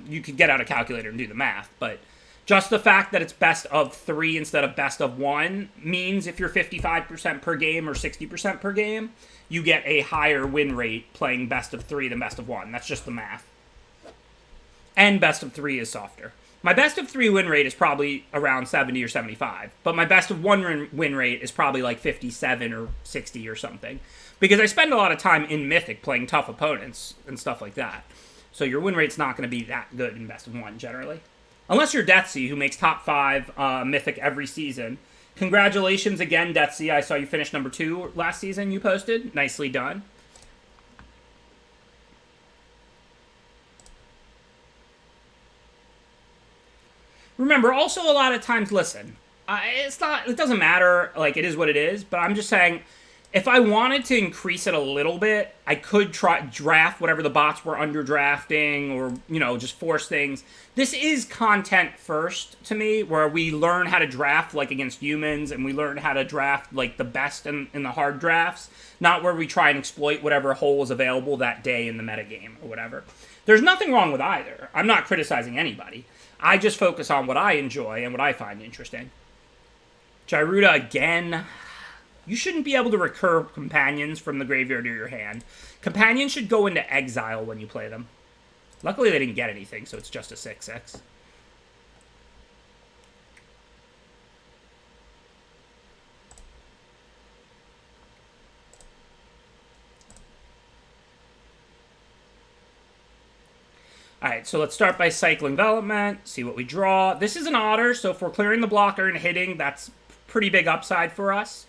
You could get out a calculator and do the math, but just the fact that it's best of 3 instead of best of 1 means if you're 55% per game or 60% per game, you get a higher win rate playing best of 3 than best of 1. That's just the math. And best of 3 is softer. My best of 3 win rate is probably around 70 or 75. But my best of 1 win rate is probably like 57 or 60 or something. Because I spend a lot of time in Mythic playing tough opponents and stuff like that. So your win rate's not going to be that good in best of 1 generally. Unless you're Deathsea, who makes top 5 Mythic every season. Congratulations again, Deathsea. I saw you finish number 2 last season you posted. Nicely done. Remember, also a lot of times, listen, it doesn't matter, like, it is what it is, but I'm just saying, If I wanted to increase it a little bit, I could try draft whatever the bots were under drafting, or, you know, just force things. This is content first to me, where we learn how to draft like against humans, and we learn how to draft like the best in the hard drafts, not where we try and exploit whatever hole is available that day in the metagame or whatever. There's nothing wrong with either. I'm not criticizing anybody. I just focus on what I enjoy and what I find interesting. Gyruda again. You shouldn't be able to recur companions from the graveyard to your hand. Companions should go into exile when you play them. Luckily, they didn't get anything, so it's just a 6/6. Alright, so let's start by cycling development, see what we draw. This is an otter, so if we're clearing the blocker and hitting, that's pretty big upside for us.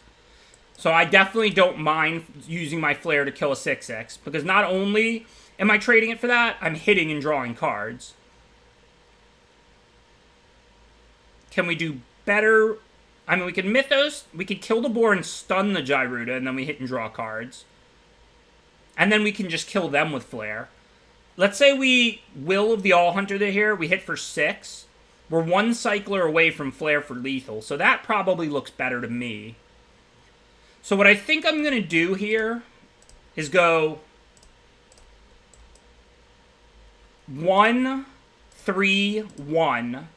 So I definitely don't mind using my Flare to kill a 6/6, because not only am I trading it for that, I'm hitting and drawing cards. Can we do better? I mean, we can Mythos, we could kill the boar and stun the Gyruda, and then we hit and draw cards. And then we can just kill them with Flare. Let's say we Will of the All Hunter here, we hit for 6. We're 1 cycler away from Flare for lethal, so that probably looks better to me. So what I think I'm going to do here is go 1, 3, 1.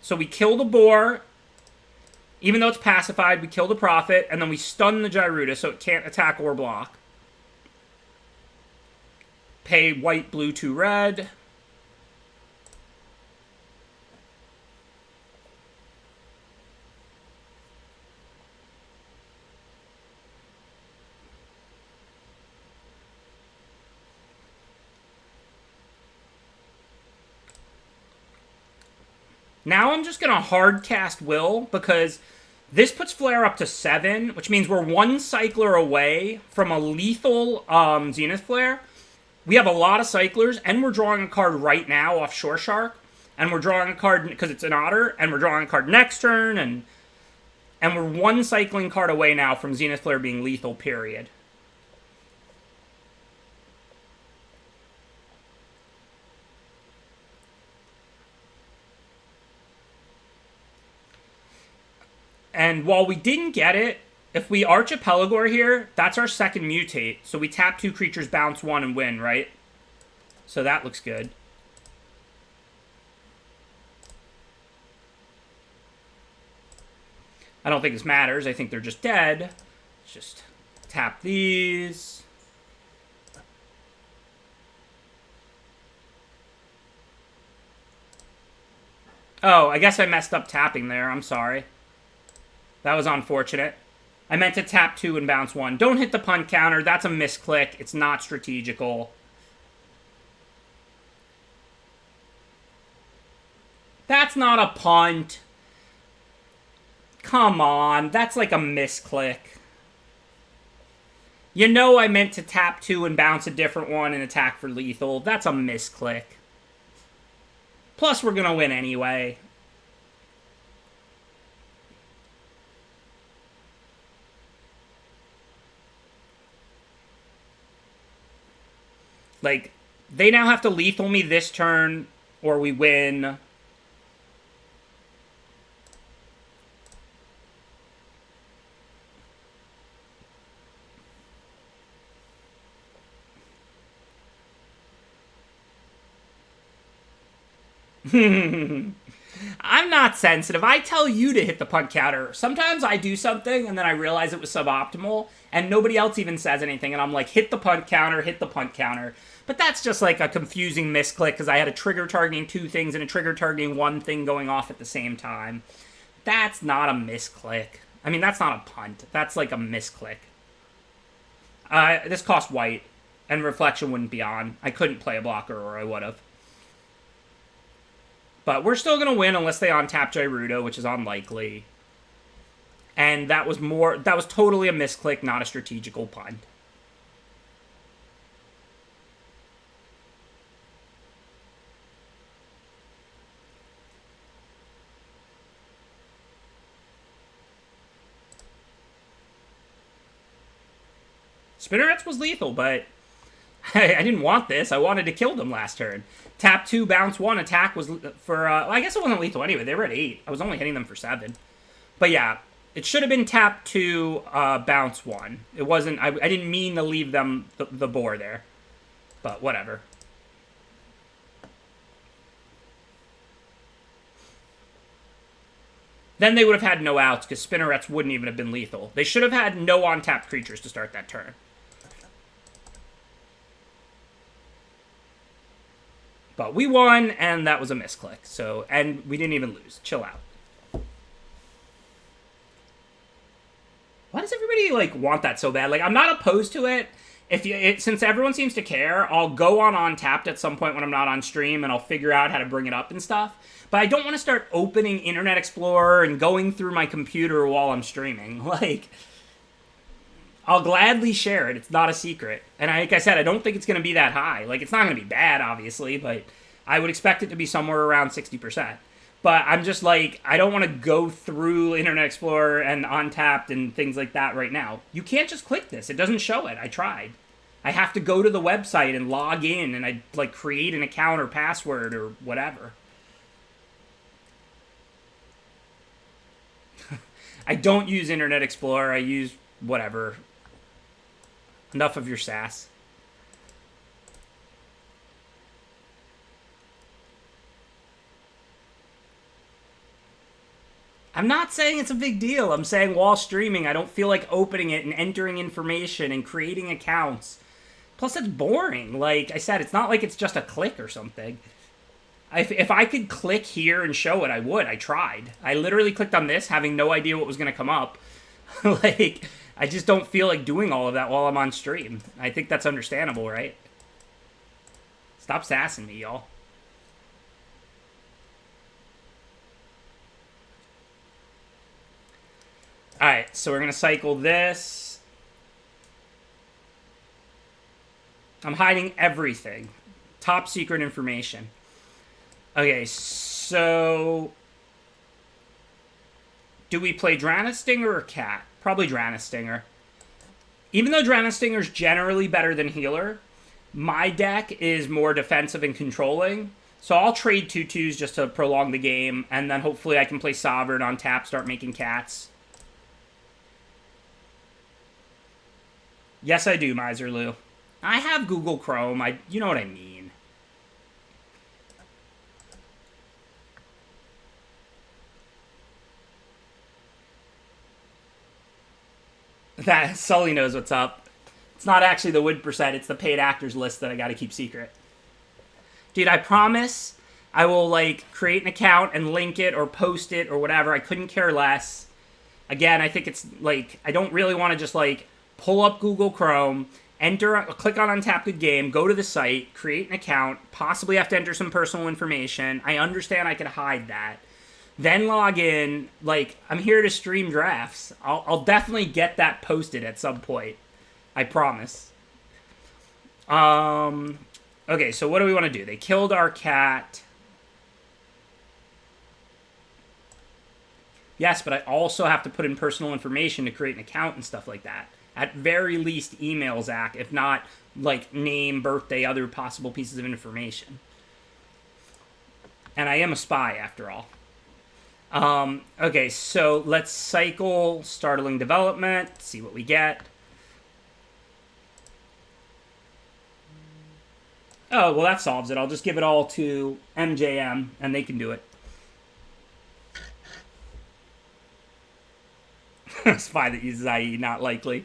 So we kill the boar. Even though it's pacified, we kill the prophet, and then we stun the Gyruda so it can't attack or block. Pay white, blue, 2 red. Now I'm just going to hard cast Will, because this puts Flare up to 7, which means we're 1 cycler away from a lethal Zenith Flare. We have a lot of cyclers, and we're drawing a card right now off Shore Shark, and we're drawing a card because it's an otter, and we're drawing a card next turn, and we're 1 cycling card away now from Zenith Flare being lethal, period. And while we didn't get it, if we Archipelagor here, that's our second mutate. So we tap 2 creatures, bounce 1, and win, right? So that looks good. I don't think this matters. I think they're just dead. Let's just tap these. Oh, I guess I messed up tapping there. I'm sorry. That was unfortunate. I meant to tap 2 and bounce 1. Don't hit the punt counter. That's a misclick. It's not strategical. That's not a punt. Come on. That's like a misclick. You know I meant to tap 2 and bounce a different one and attack for lethal. That's a misclick. Plus, we're going to win anyway. Like, they now have to lethal me this turn, or we win. I'm not sensitive. I tell you to hit the punt counter. Sometimes I do something, and then I realize it was suboptimal, and nobody else even says anything, and I'm like, hit the punt counter, hit the punt counter. But that's just like a confusing misclick, because I had a trigger targeting 2 things and a trigger targeting 1 thing going off at the same time. That's not a misclick. I mean, that's not a punt. That's like a misclick. This cost white, and Reflection wouldn't be on. I couldn't play a blocker, or I would have. But we're still going to win unless they untap Gyruda, which is unlikely. And that was totally a misclick, not a strategical punt. Spinnerets was lethal, but I didn't want this. I wanted to kill them last turn. Tap 2, bounce 1, attack was for, well, I guess it wasn't lethal anyway. They were at 8. I was only hitting them for 7. But yeah, it should have been tap 2, bounce 1. It wasn't, I didn't mean to leave them the boar there. But whatever. Then they would have had no outs because Spinnerets wouldn't even have been lethal. They should have had no on-tapped creatures to start that turn. But we won, and that was a misclick. So, and we didn't even lose. Chill out. Why does everybody, like, want that so bad? Like, I'm not opposed to it. Since everyone seems to care, I'll go on tapped at some point when I'm not on stream, and I'll figure out how to bring it up and stuff. But I don't want to start opening Internet Explorer and going through my computer while I'm streaming. Like, I'll gladly share it. It's not a secret. And like I said, I don't think it's going to be that high. Like, it's not going to be bad, obviously, but I would expect it to be somewhere around 60%. But I'm just like, I don't want to go through Internet Explorer and Untapped and things like that right now. You can't just click this. It doesn't show it. I tried. I have to go to the website and log in, and I like create an account or password or whatever. I don't use Internet Explorer. I use whatever. Enough of your sass. I'm not saying it's a big deal. I'm saying while streaming, I don't feel like opening it and entering information and creating accounts. Plus, it's boring. Like I said, it's not like it's just a click or something. If I could click here and show it, I would. I tried. I literally clicked on this, having no idea what was going to come up. Like, I just don't feel like doing all of that while I'm on stream. I think that's understandable, right? Stop sassing me, y'all. Alright, so we're going to cycle this. I'm hiding everything. Top secret information. Okay, so... do we play Dranastinger or Cat? Probably Dranastinger. Even though Dranistinger's generally better than Healer, my deck is more defensive and controlling. So I'll trade 2/2s just to prolong the game, and then hopefully I can play Sovereign on tap, start making cats. Yes, I do, Miserloo. I have Google Chrome. You know what I mean. That Sully knows what's up. It's not actually the win percent, it's the paid actors list that I gotta keep secret. Dude, I promise I will, like, create an account and link it or post it or whatever. I couldn't care less. Again, I think it's, like, I don't really want to just, like, pull up Google Chrome, click on Untap Good Game, go to the site, create an account, possibly have to enter some personal information. I understand I could hide that. Then log in. Like, I'm here to stream drafts. I'll definitely get that posted at some point. I promise. Okay, so what do we want to do? They killed our cat. Yes, but I also have to put in personal information to create an account and stuff like that. At very least, email Zach, if not, like, name, birthday, other possible pieces of information. And I am a spy, after all. Okay, so let's cycle Startling Development, see what we get. Oh, well, that solves it. I'll just give it all to MJM, and they can do it. Spy that uses IE, not likely.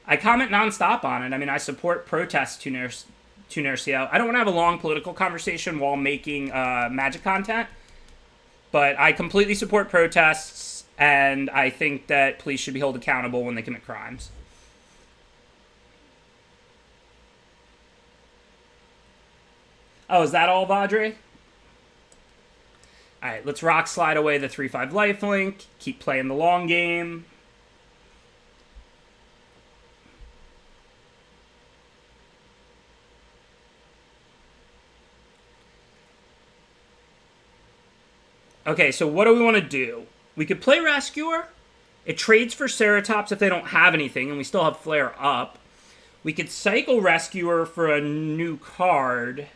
I comment nonstop on it. I mean, I support protests to Nercio. I don't want to have a long political conversation while making Magic content, but I completely support protests, and I think that police should be held accountable when they commit crimes. Oh, is that all, Vadre? Alright, let's rock slide away the 3/5 lifelink. Keep playing the long game. Okay, so what do we want to do? We could play Rescuer, It trades for Ceratops if they don't have anything, and we still have Flare up. We could cycle Rescuer for a new card.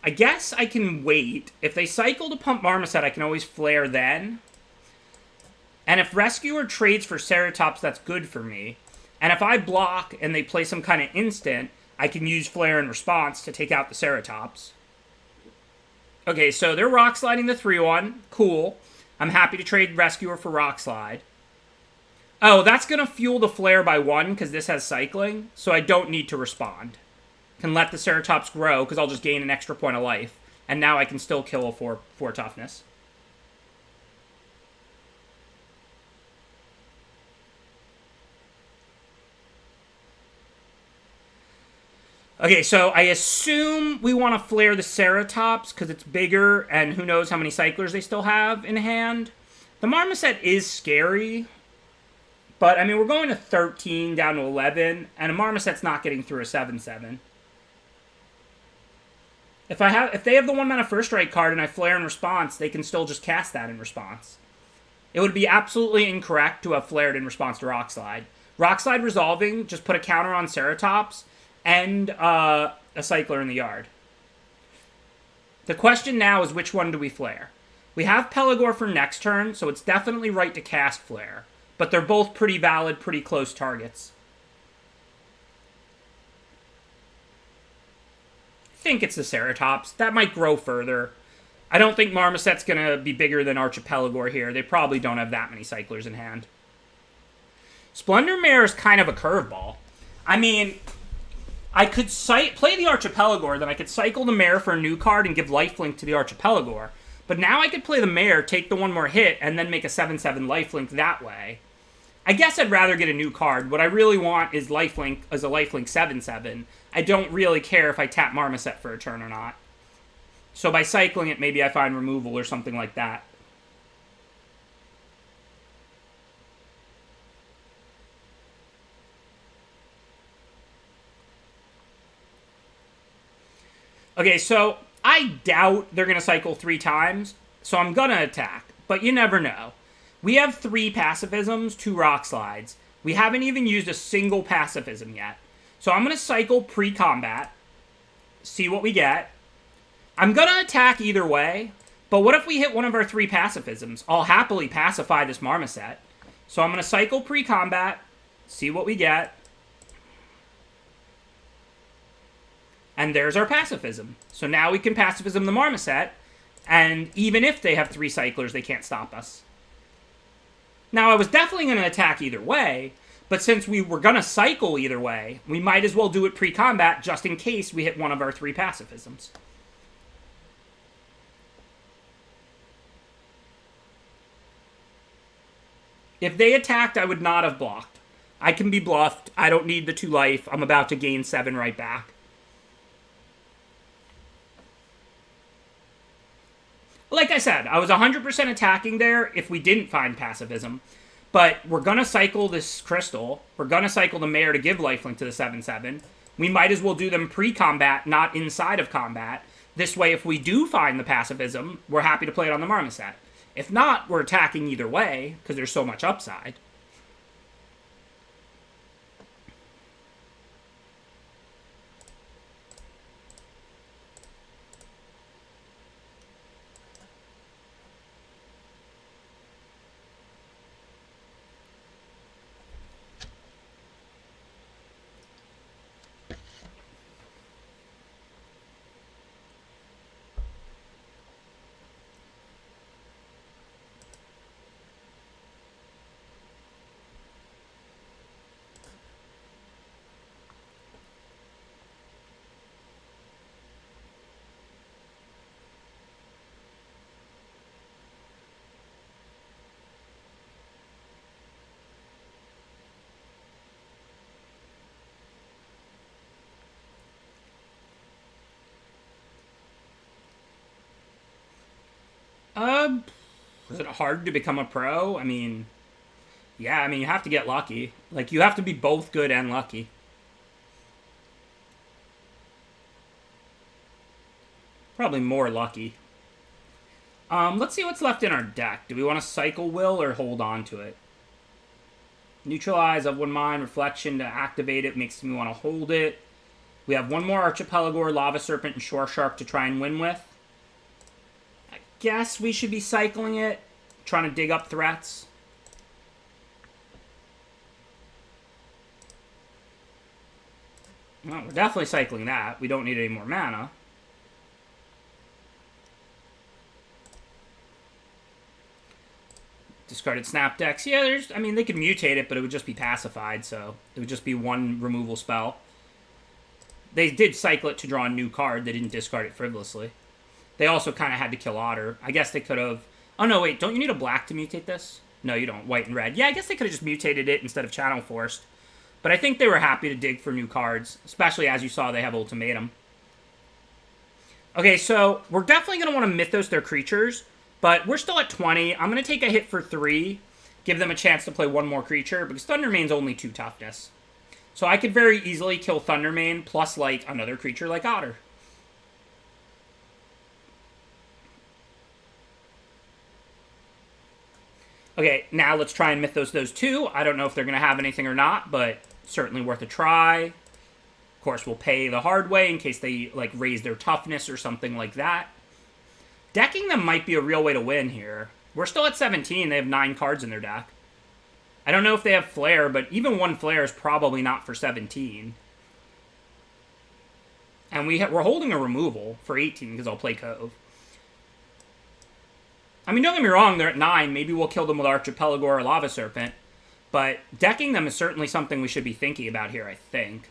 I guess I can wait. If they cycle to pump Marmoset, I can always Flare then. And if Rescuer trades for Ceratops, that's good for me. And if I block and they play some kind of instant, I can use Flare in response to take out the Ceratops. Okay, so they're Rock Sliding the 3-1. Cool. I'm happy to trade Rescuer for Rock Slide. Oh, that's going to fuel the Flare by 1 because this has cycling, so I don't need to respond. Can let the Ceratops grow because I'll just gain an extra point of life. And now I can still kill a 4 toughness. Okay, so I assume we want to Flare the Ceratops because it's bigger and who knows how many cyclers they still have in hand. The Marmoset is scary. But, I mean, we're going to 13 down to 11, and a Marmoset's not getting through a 7-7. If they have the 1-mana First Strike card and I Flare in response, they can still just cast that in response. It would be absolutely incorrect to have flared in response to Rock Slide. Rock Slide resolving, just put a counter on Ceratops and a cycler in the yard. The question now is which one do we flare? We have Pelagor for next turn, so it's definitely right to cast Flare. But they're both pretty valid, pretty close targets. I think it's the Ceratops. That might grow further. I don't think Marmoset's going to be bigger than Archipelagor here. They probably don't have that many cyclers in hand. Splendor Mare is kind of a curveball. I mean, I could play the Archipelagor, then I could cycle the Mare for a new card and give lifelink to the Archipelagor. But now I could play the Mare, take the one more hit, and then make a 7-7 lifelink that way. I guess I'd rather get a new card. What I really want is lifelink as a lifelink 7-7. I don't really care if I tap Marmoset for a turn or not. So by cycling it, maybe I find removal or something like that. Okay, so I doubt they're going to cycle 3 times, so I'm going to attack. But you never know. We have 3 pacifisms, 2 rock slides. We haven't even used a single pacifism yet. So I'm going to cycle pre-combat, see what we get. I'm going to attack either way, but what if we hit one of our 3 pacifisms? I'll happily pacify this Marmoset. So I'm going to cycle pre-combat, see what we get. And there's our pacifism. So now we can pacifism the Marmoset, and even if they have 3 cyclers, they can't stop us. Now, I was definitely going to attack either way, but since we were going to cycle either way, we might as well do it pre-combat just in case we hit one of our 3 pacifisms. If they attacked, I would not have blocked. I can be bluffed. I don't need the 2 life. I'm about to gain 7 right back. Like I said, I was 100% attacking there if we didn't find pacifism. But we're going to cycle this crystal. We're going to cycle the Mare to give lifelink to the 7-7. We might as well do them pre-combat, not inside of combat. This way, if we do find the pacifism, we're happy to play it on the Marmoset. If not, we're attacking either way, because there's so much upside. Is it hard to become a pro? I mean, yeah, I mean, you have to get lucky. Like, you have to be both good and lucky. Probably more lucky. Let's see what's left in our deck. Do we want to cycle Will or hold on to it? Neutralize of one mind, reflection to activate it makes me want to hold it. We have one more Archipelago, Lava Serpent, and Shore Shark to try and win with. I guess we should be cycling it, trying to dig up threats. Well, we're definitely cycling that. We don't need any more mana. Discarded Snap Decks. Yeah, I mean, they could mutate it, but it would just be pacified, so it would just be one removal spell. They did cycle it to draw a new card. They didn't discard it frivolously. They also kind of had to kill Otter. I guess they could have... Oh, no, wait. Don't you need a black to mutate this? No, you don't. White and red. Yeah, I guess they could have just mutated it instead of Channel Forced. But I think they were happy to dig for new cards, especially as you saw they have Ultimatum. Okay, so we're definitely going to want to Mythos their creatures, but we're still at 20. I'm going to take a hit for 3, give them a chance to play one more creature, because Thundermane's only 2 toughness. So I could very easily kill Thundermane plus, like, another creature like Otter. Okay, now let's try and Mythos those 2. I don't know if they're going to have anything or not, but certainly worth a try. Of course, we'll pay the hard way in case they, like, raise their toughness or something like that. Decking them might be a real way to win here. We're still at 17. They have 9 cards in their deck. I don't know if they have Flare, but even one Flare is probably not for 17. And we're holding a removal for 18 because I'll play Cove. I mean, don't get me wrong, they're at 9. Maybe we'll kill them with Archipelago or Lava Serpent. But decking them is certainly something we should be thinking about here, I think.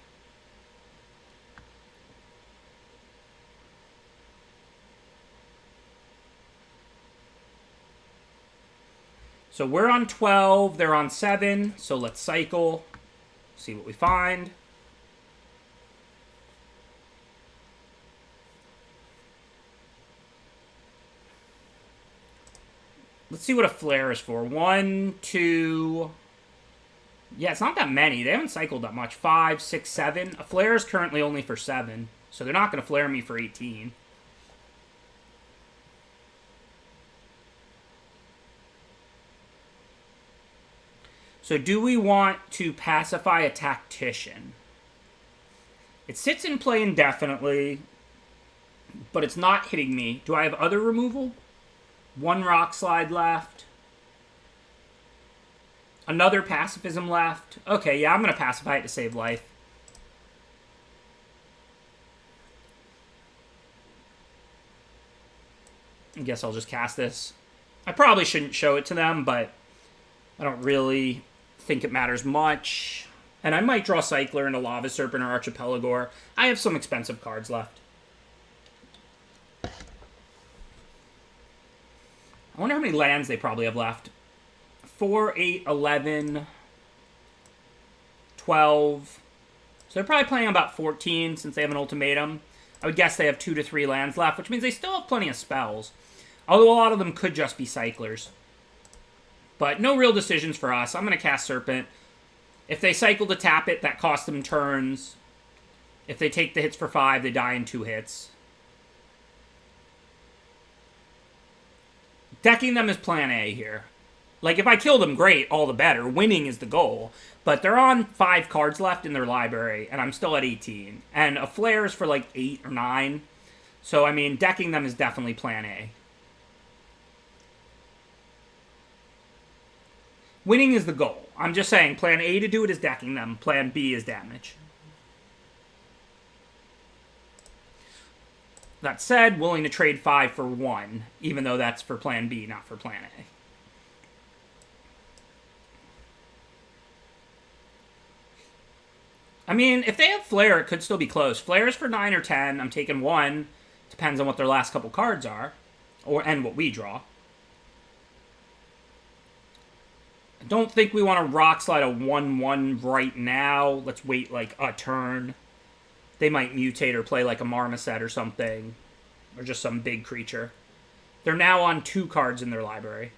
So we're on 12, they're on 7, so let's cycle, see what we find. Let's see what a Flare is for. 1, 2... Yeah, it's not that many. They haven't cycled that much. 5, 6, 7. A Flare is currently only for 7, so they're not going to Flare me for 18. So do we want to pacify a Tactician? It sits in play indefinitely, but it's not hitting me. Do I have other removal? 1 Rock Slide left. Another Pacifism left. Okay, yeah, I'm going to pacify it to save life. I guess I'll just cast this. I probably shouldn't show it to them, but I don't really think it matters much. And I might draw Cycler into Lava Serpent or Archipelago. I have some expensive cards left. I wonder how many lands they probably have left. 4, 8, 11, 12. So they're probably playing about 14 since they have an ultimatum. I would guess they have 2 to 3 lands left, which means they still have plenty of spells. Although a lot of them could just be cyclers. But no real decisions for us. I'm going to cast Serpent. If they cycle to tap it, that costs them turns. If they take the hits for 5, they die in 2 hits. Decking them is plan A here. Like, if I kill them, great, all the better. Winning is the goal. But they're on 5 cards left in their library, and I'm still at 18. And a Flare is for, like, 8 or 9. So, I mean, decking them is definitely plan A. Winning is the goal. I'm just saying, plan A to do it is decking them. Plan B is damage. That said, willing to trade 5 for 1, even though that's for plan B, not for plan A. I mean, if they have Flare, it could still be close. Flare is for 9 or 10. I'm taking 1. Depends on what their last couple cards are. And what we draw. I don't think we want to Rock Slide a 1-1 right now. Let's wait, like, a turn. They might mutate or play, like, a Marmoset or something. Or just some big creature. They're now on 2 cards in their library.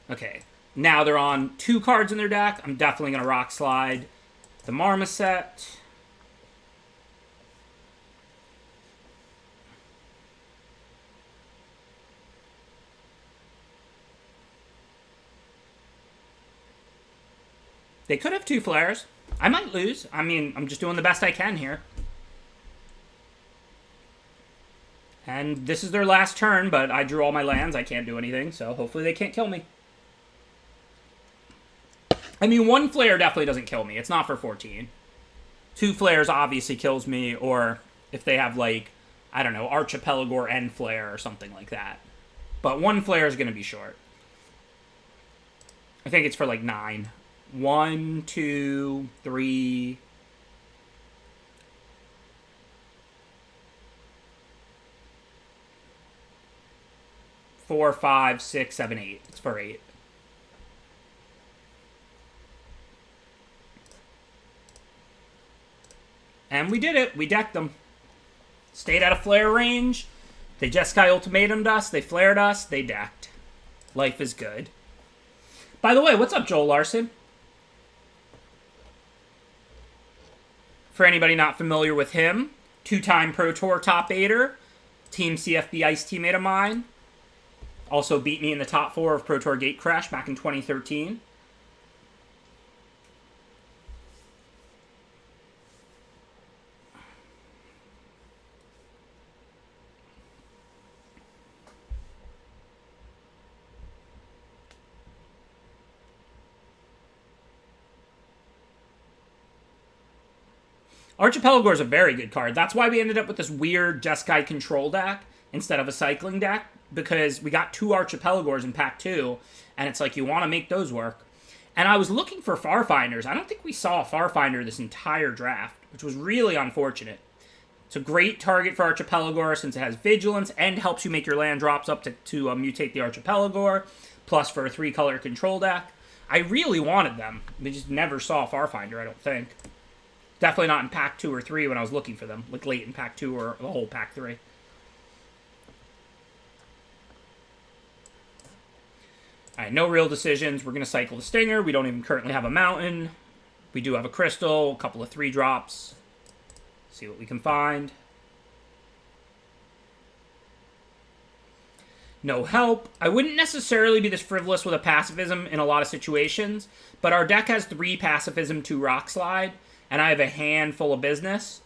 Okay. Now they're on 2 cards in their deck. I'm definitely going to Rock Slide. The Marmoset. They could have 2 flares. I might lose. I mean, I'm just doing the best I can here. And this is their last turn, but I drew all my lands. I can't do anything, so hopefully they can't kill me. I mean, 1 flare definitely doesn't kill me. It's not for 14. 2 flares obviously kills me, or if they have, like, I don't know, Archipelago or End Flare or something like that. But 1 flare is going to be short. I think it's for, like, 9. 1, 2, 3... 4, 5, 6, 7, 8. It's for 8. And we did it. We decked them. Stayed out of flare range. They Jeskai ultimatumed us. They flared us. They decked. Life is good. By the way, what's up, Joel Larson? For anybody not familiar with him, 2-time Pro Tour top 8er. Team CFB Ice teammate of mine. Also beat me in the top 4 of Pro Tour Gate Crash back in 2013. Archipelago is a very good card. That's why we ended up with this weird Jeskai control deck instead of a cycling deck, because we got 2 Archipelagors in pack 2, and it's like you want to make those work. And I was looking for Farfinders. I don't think we saw a Farfinder this entire draft, which was really unfortunate. It's a great target for Archipelagor since it has Vigilance and helps you make your land drops up to mutate the Archipelagor, plus for a 3-color control deck. I really wanted them. We just never saw a Farfinder, I don't think. Definitely not in pack 2 or 3 when I was looking for them, like late in pack 2 or the whole pack 3. Alright, no real decisions. We're going to cycle the Stinger. We don't even currently have a Mountain. We do have a Crystal, a couple of 3-drops. See what we can find. No help. I wouldn't necessarily be this frivolous with a Pacifism in a lot of situations, but our deck has 3 Pacifism, 2 Rock Slide, and I have a handful of business.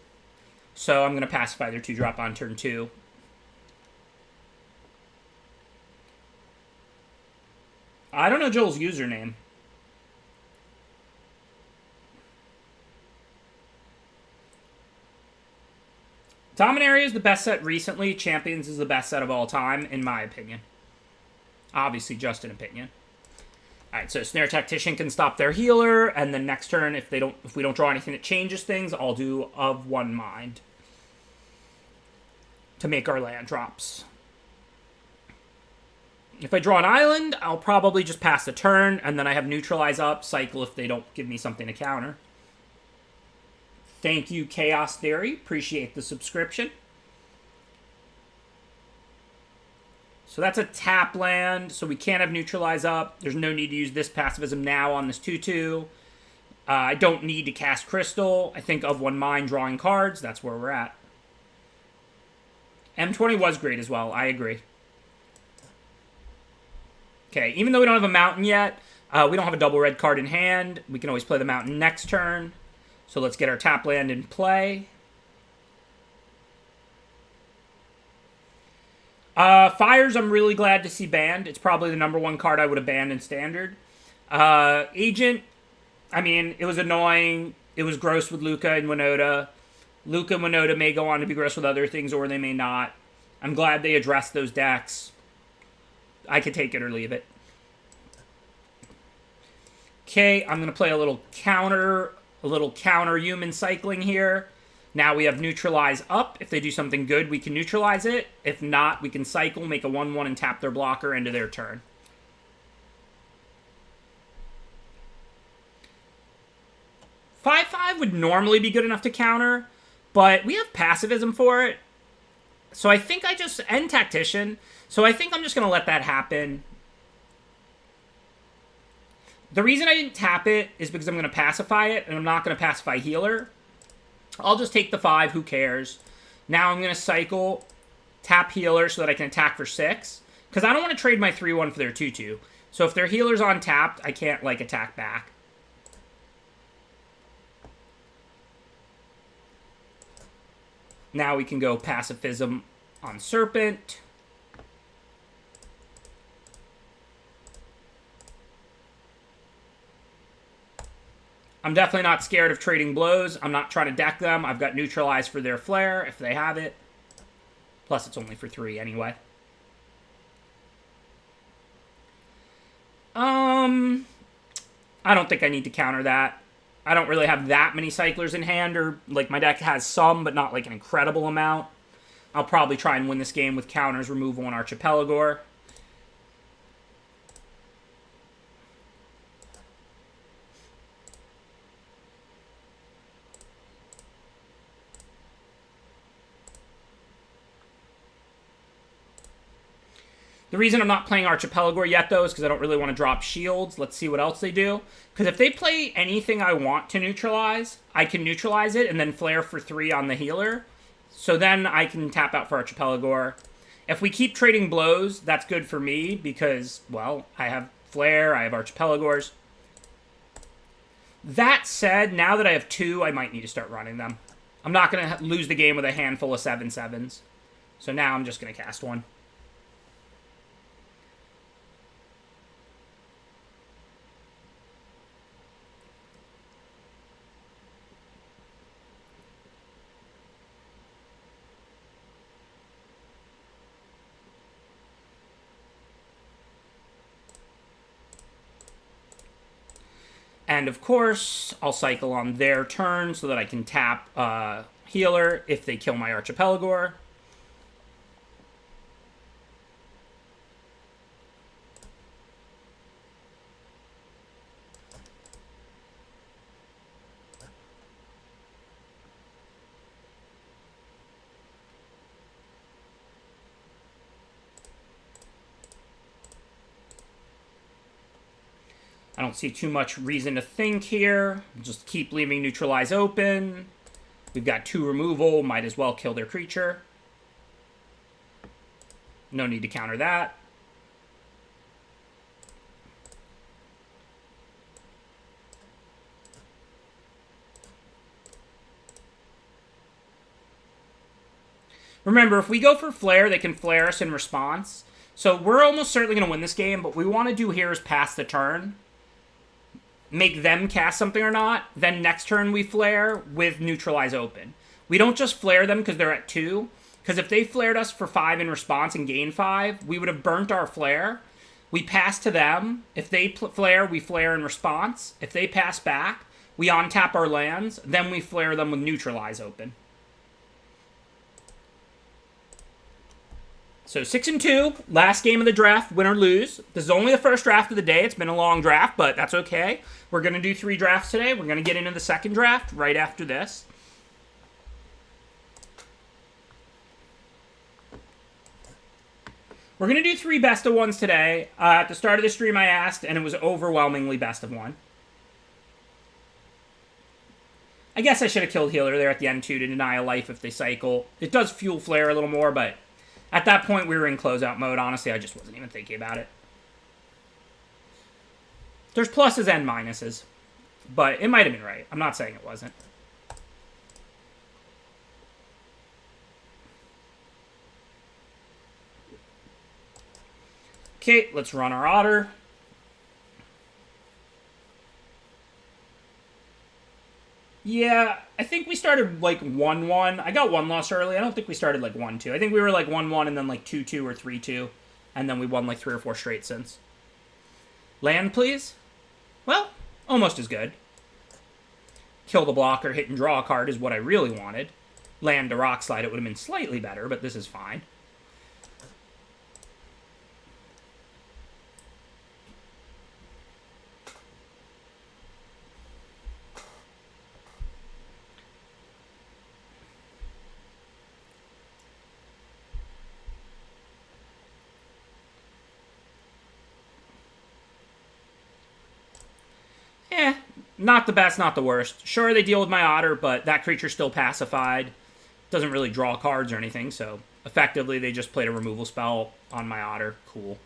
So I'm going to pacify their 2-drop on turn 2. I don't know Joel's username. Dominaria is the best set recently. Champions is the best set of all time, in my opinion. Obviously, just an opinion. Alright, so Snare Tactician can stop their healer, and then next turn, if we don't draw anything that changes things, I'll do Of One Mind to make our land drops. If I draw an island, I'll probably just pass the turn, and then I have Neutralize up, cycle if they don't give me something to counter. Thank you, Chaos Theory. Appreciate the subscription. So that's a tap land, so we can't have Neutralize up. There's no need to use this Pacifism now on this 2-2. I don't need to cast Crystal. I think Of One Mind drawing cards. That's where we're at. M20 was great as well. I agree. Okay, even though we don't have a Mountain yet, we don't have a double red card in hand. We can always play the Mountain next turn. So let's get our tap land in play. Fires, I'm really glad to see banned. It's probably the #1 card I would have banned in Standard. Agent, I mean, it was annoying. It was gross with Luca and Winota. Luca and Winota may go on to be gross with other things, or they may not. I'm glad they addressed those decks. I could take it or leave it. Okay, I'm going to play a little counter human cycling here. Now we have Neutralize up. If they do something good, we can neutralize it. If not, we can cycle, make a 1/1, and tap their blocker into their turn. Five would normally be good enough to counter, but we have Pacifism for it. So I think and Tactician. So I think I'm just going to let that happen. The reason I didn't tap it is because I'm going to pacify it, and I'm not going to pacify healer. I'll just take the 5, who cares. Now I'm going to cycle, tap healer so that I can attack for 6. Because I don't want to trade my 3-1 for their 2-2. So if their healer's on tapped, I can't, like, attack back. Now we can go pacifism on Serpent. I'm definitely not scared of trading blows. I'm not trying to deck them. I've got neutralize for their flare if they have it. Plus it's only for 3 anyway. I don't think I need to counter that. I don't really have that many cyclers in hand, or like my deck has some, but not like an incredible amount. I'll probably try and win this game with counters, removal, and Archipelagor. The reason I'm not playing Archipelagor yet, though, is because I don't really want to drop shields. Let's see what else they do. Because if they play anything I want to neutralize, I can neutralize it and then flare for 3 on the healer. So then I can tap out for Archipelagor. If we keep trading blows, that's good for me because, well, I have flare, I have Archipelagors. That said, now that I have 2, I might need to start running them. I'm not going to lose the game with a handful of 7/7s. So now I'm just going to cast 1. And of course, I'll cycle on their turn so that I can tap healer if they kill my Archipelagor. I don't see too much reason to think here. Just keep leaving neutralize open. We've got 2 removal. Might as well kill their creature. No need to counter that. Remember, if we go for flare, they can flare us in response. So we're almost certainly going to win this game, but what we want to do here is pass the turn. Make them cast something or not, then next turn we flare with neutralize open. We don't just flare them because they're at 2, because if they flared us for 5 in response and gained 5, we would have burnt our flare. We pass to them. If they flare, we flare in response. If they pass back, we untap our lands, then we flare them with neutralize open. So 6-2, last game of the draft, win or lose. This is only the first draft of the day. It's been a long draft, but that's okay. We're going to do 3 drafts today. We're going to get into the second draft right after this. We're going to do 3 best of ones today. At the start of the stream I asked, and it was overwhelmingly best of 1. I guess I should have killed healer there at the end too to deny a life if they cycle. It does fuel flare a little more, but at that point, we were in closeout mode. Honestly, I just wasn't even thinking about it. There's pluses and minuses, but it might have been right. I'm not saying it wasn't. Okay, let's run our otter. Yeah, I think we started like 1-1. I got 1 loss early. I don't think we started like 1-2. I think we were like 1-1 and then like 2-2 or 3-2. And then we won like 3 or 4 straight since. Land, please? Well, almost as good. Kill the blocker, hit and draw a card is what I really wanted. Land to rock slide, it would have been slightly better, but this is fine. Not the best, not the worst. Sure, they deal with my otter, but that creature's still pacified. Doesn't really draw cards or anything, so effectively they just played a removal spell on my otter. Cool.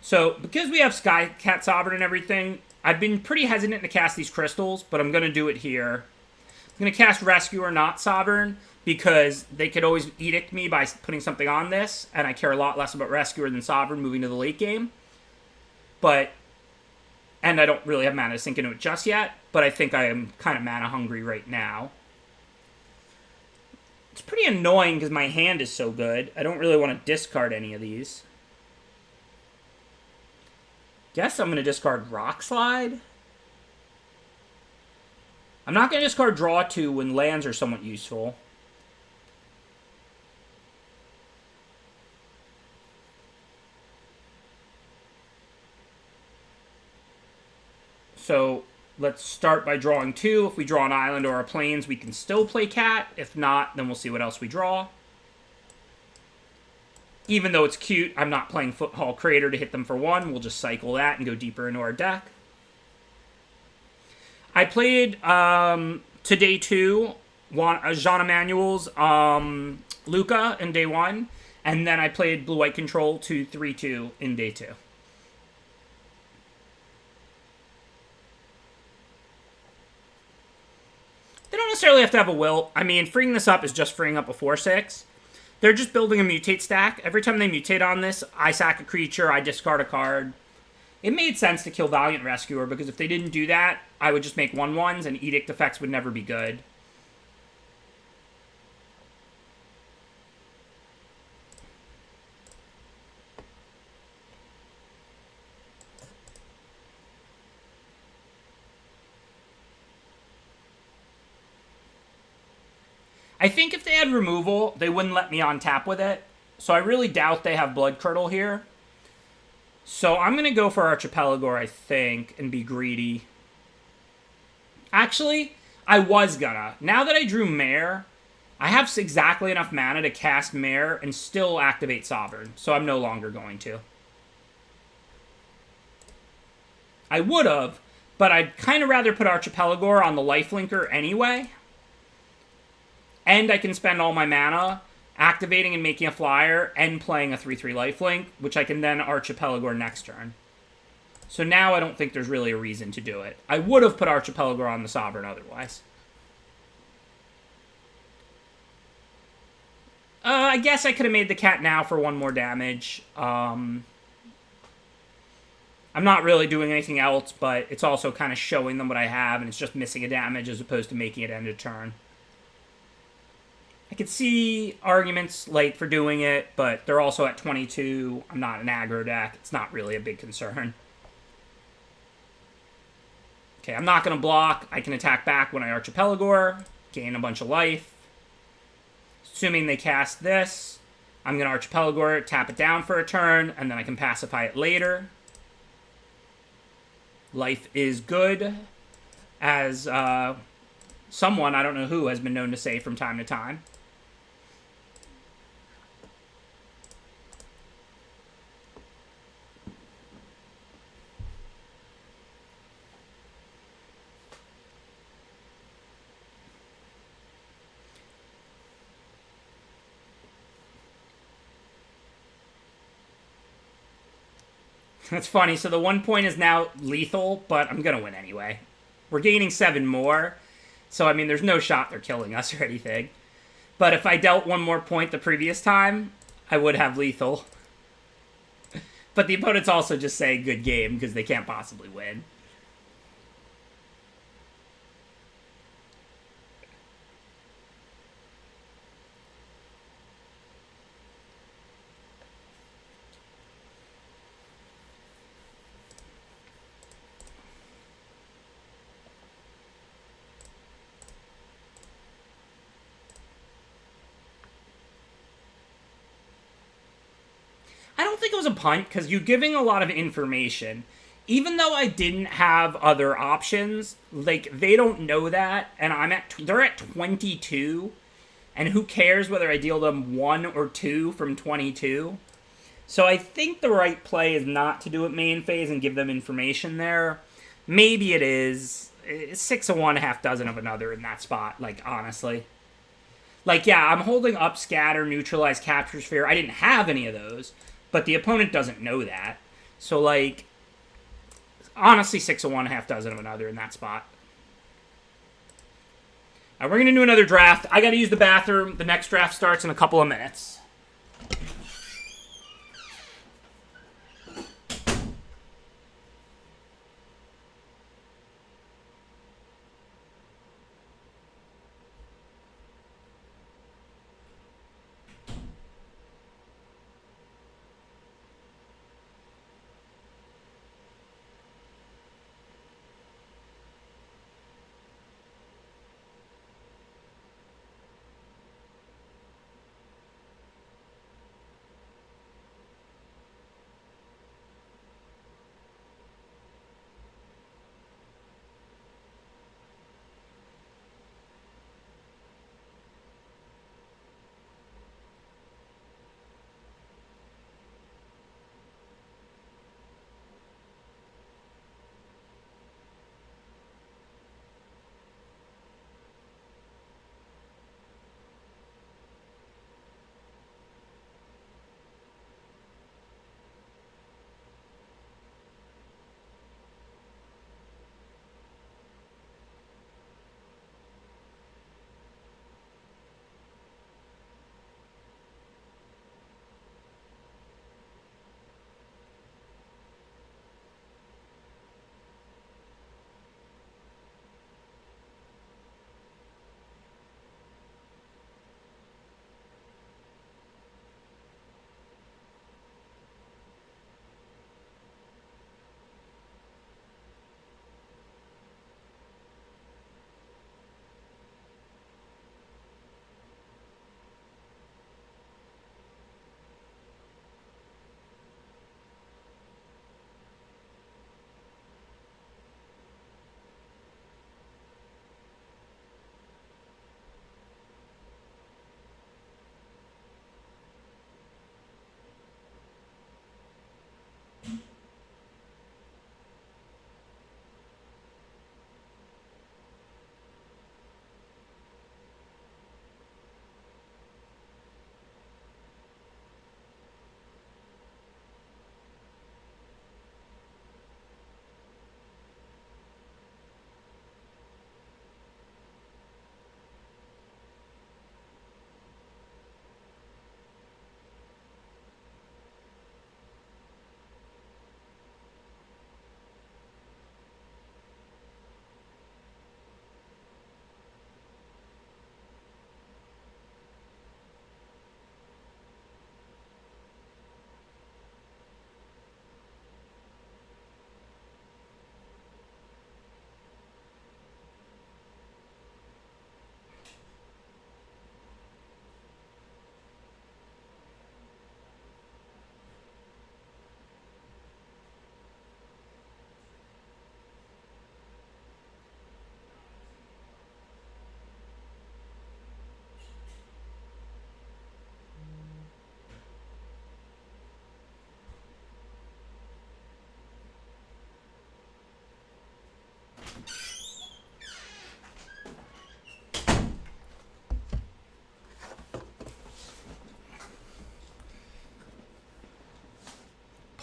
So, because we have Skycat Sovereign and everything, I've been pretty hesitant to cast these crystals, but I'm going to do it here. I'm going to cast Rescuer, not Sovereign, because they could always edict me by putting something on this, and I care a lot less about Rescuer than Sovereign moving to the late game. And I don't really have mana to sink into it just yet, but I think I am kind of mana hungry right now. It's pretty annoying because my hand is so good. I don't really want to discard any of these. Guess I'm going to discard Rock Slide. I'm not going to discard Draw 2 when lands are somewhat useful. So let's start by drawing 2. If we draw an island or a plains, we can still play Cat. If not, then we'll see what else we draw. Even though it's cute, I'm not playing Foothold Crater to hit them for 1. We'll just cycle that and go deeper into our deck. I played, to day 2, Jean Emmanuel's Luca in day 1. And then I played Blue-White Control to 3-2 in day 2. They don't necessarily have to have a Wilt. I mean, freeing this up is just freeing up a 4/6. They're just building a mutate stack. Every time they mutate on this, I sack a creature, I discard a card. It made sense to kill Valiant Rescuer, because if they didn't do that, I would just make 1/1s, and Edict effects would never be good. I think if they had removal, they wouldn't let me on tap with it. So I really doubt they have Blood Curdle here. So I'm going to go for Archipelago, I think, and be greedy. Actually, I was gonna. Now that I drew Mare, I have exactly enough mana to cast Mare and still activate Sovereign. So I'm no longer going to. I would have, but I'd kind of rather put Archipelago on the lifelinker anyway. And I can spend all my mana activating and making a flyer and playing a 3/3 lifelink, which I can then Archipelago next turn. So now I don't think there's really a reason to do it. I would have put Archipelago on the Sovereign otherwise. I guess I could have made the cat now for 1 more damage. I'm not really doing anything else, but it's also kind of showing them what I have, and it's just missing a damage as opposed to making it end of turn. I could see arguments late for doing it, but they're also at 22. I'm not an aggro deck. It's not really a big concern. Okay, I'm not going to block. I can attack back when I Archipelago, gain a bunch of life. Assuming they cast this, I'm going to Archipelago, tap it down for a turn, and then I can pacify it later. Life is good, as someone, I don't know who, has been known to say from time to time. That's funny. So the 1 point is now lethal, but I'm going to win anyway. We're gaining 7 more. So, I mean, there's no shot they're killing us or anything. But if I dealt 1 more point the previous time, I would have lethal. But the opponent's also just saying good game because they can't possibly win. I don't think it was a punt, because you're giving a lot of information. Even though I didn't have other options, like, they don't know that, and they're at 22, and who cares whether I deal them 1 or 2 from 22? So I think the right play is not to do it main phase and give them information there. Maybe it is. It's 6 of one, half dozen of another in that spot, like, honestly. Like, yeah, I'm holding up Scatter, Neutralize, Capture Sphere. I didn't have any of those, but the opponent doesn't know that. So, like, honestly, 6 of one, half dozen of another in that spot. We're going to do another draft. I got to use the bathroom. The next draft starts in a couple of minutes.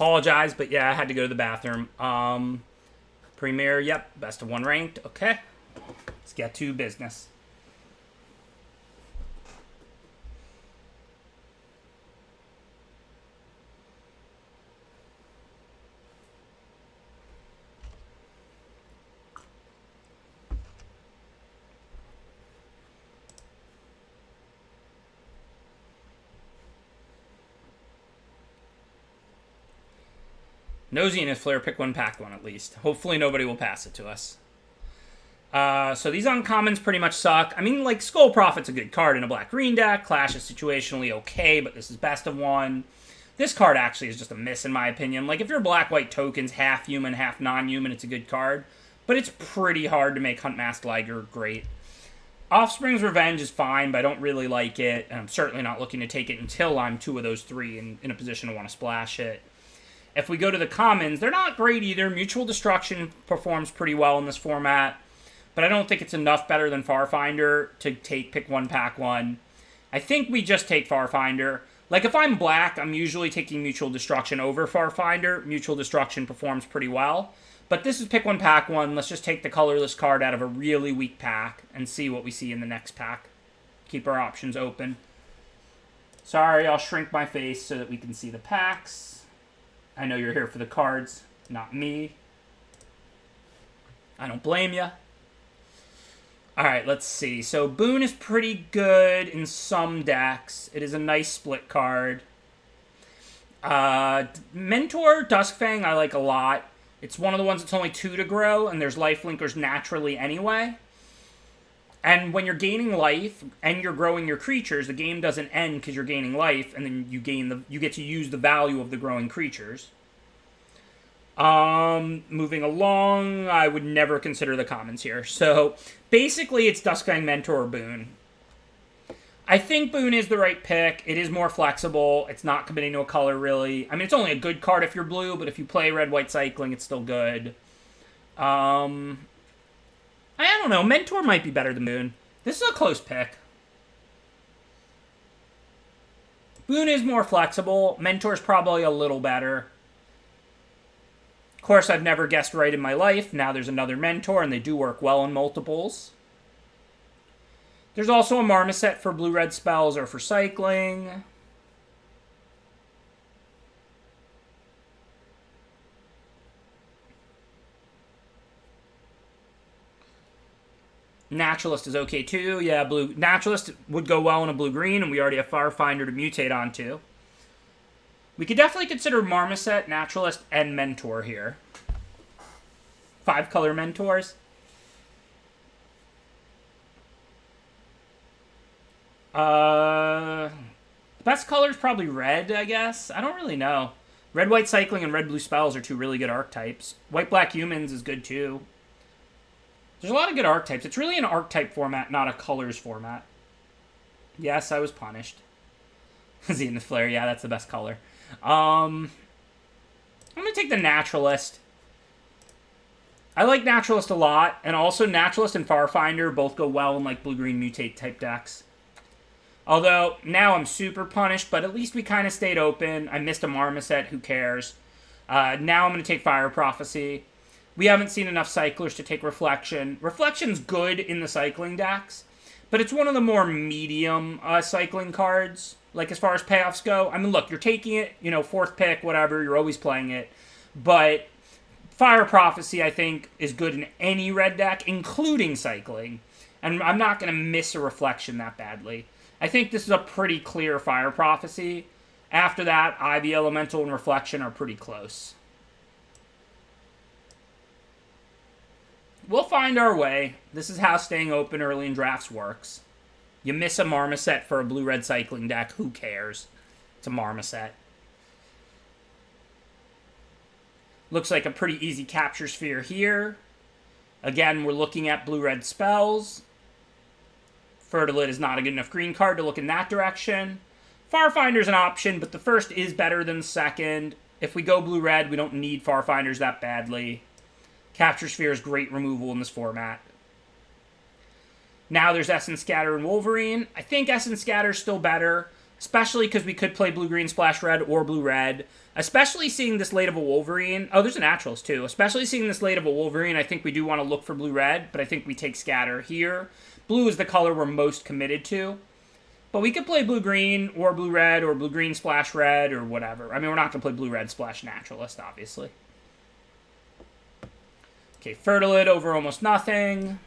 Apologize, but yeah, I had to go to the bathroom. Premier, yep, best of one ranked. Okay, let's get to business. Nosy and his Flare, pick one, pack one at least. Hopefully nobody will pass it to us. So these uncommons pretty much suck. I mean, like, Skull Prophet's a good card in a black-green deck. Clash is situationally okay, but this is best of one. This card actually is just a miss, in my opinion. Like, if your black-white tokens half human, half non-human, it's a good card. But it's pretty hard to make Huntmask Liger great. Offspring's Revenge is fine, but I don't really like it. And I'm certainly not looking to take it until I'm two of those three in a position to want to splash it. If we go to the commons, they're not great either. Mutual Destruction performs pretty well in this format, but I don't think it's enough better than Farfinder to pick one, pack one. I think we just take Farfinder. Like, if I'm black, I'm usually taking Mutual Destruction over Farfinder. Mutual Destruction performs pretty well. But this is pick one, pack one. Let's just take the colorless card out of a really weak pack and see what we see in the next pack. Keep our options open. Sorry, I'll shrink my face so that we can see the packs. I know you're here for the cards, not me. I don't blame you. Alright, let's see. So, Boon is pretty good in some decks. It is a nice split card. Mentor, Duskfang, I like a lot. It's one of the ones that's only 2 to grow, and there's lifelinkers naturally anyway. And when you're gaining life and you're growing your creatures, the game doesn't end because you're gaining life, and then you get to use the value of the growing creatures. Moving along, I would never consider the commons here. So basically, it's Duskfang, Mentor, or Boon. I think Boon is the right pick. It is more flexible. It's not committing to a color, really. I mean, it's only a good card if you're blue, but if you play red-white cycling, it's still good. I don't know. Mentor might be better than Boon. This is a close pick. Boon is more flexible. Mentor's probably a little better. Of course, I've never guessed right in my life. Now there's another Mentor, and they do work well in multiples. There's also a Marmoset for blue-red spells or for cycling. Naturalist is okay too. Yeah, blue Naturalist would go well in a blue-green, and we already have Farfinder to mutate onto. We could definitely consider Marmoset, Naturalist, and Mentor here. 5-color Mentors. Best color is probably red, I guess. I don't really know. Red-white cycling and red-blue spells are 2 really good archetypes. White-black humans is good too. There's a lot of good archetypes. It's really an archetype format, not a colors format. Yes, I was punished. Zenith Flare, yeah, that's the best color. I'm going to take the Naturalist. I like Naturalist a lot, and also Naturalist and Farfinder both go well in like blue-green mutate type decks. Although, now I'm super punished, but at least we kind of stayed open. I missed a Marmoset, who cares? Now I'm going to take Fire Prophecy. We haven't seen enough cyclers to take Reflection. Reflection's good in the cycling decks, but it's one of the more medium cycling cards, like as far as payoffs go. I mean, look, you're taking it, you know, 4th pick, whatever, you're always playing it, but Fire Prophecy, I think, is good in any red deck, including cycling, and I'm not going to miss a Reflection that badly. I think this is a pretty clear Fire Prophecy. After that, Ivy Elemental and Reflection are pretty close. We'll find our way. This is how staying open early in drafts works. You miss a Marmoset for a blue-red cycling deck, who cares? It's a Marmoset. Looks like a pretty easy Capture Sphere here. Again, we're looking at blue-red spells. Fertilid is not a good enough green card to look in that direction. Farfinder's an option, but the first is better than the second. If we go blue-red, we don't need Farfinders that badly. Capture Sphere is great removal in this format. Now there's Essence Scatter and Wolverine. I think Essence Scatter is still better, especially because we could play blue-green splash red or blue-red. Especially seeing this late of a Wolverine. Oh, there's a Naturalist too. Especially seeing this late of a Wolverine, I think we do want to look for blue-red, but I think we take Scatter here. Blue is the color we're most committed to. But we could play blue-green or blue-red or blue-green splash red or whatever. I mean, we're not going to play blue-red splash Naturalist, obviously. Okay, Fertilid over almost nothing.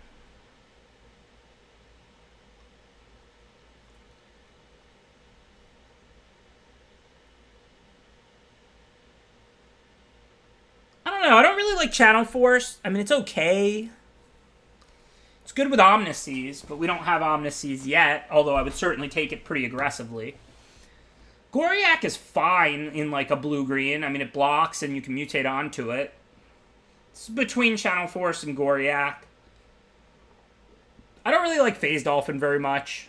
I don't know. I don't really like Channel Force. I mean, it's okay. It's good with Omniseas, but we don't have Omniseas yet, although I would certainly take it pretty aggressively. Goriak is fine in, like, a blue-green. I mean, it blocks and you can mutate onto it. It's between Channel Force and Goriak. I don't really like Phase Dolphin very much.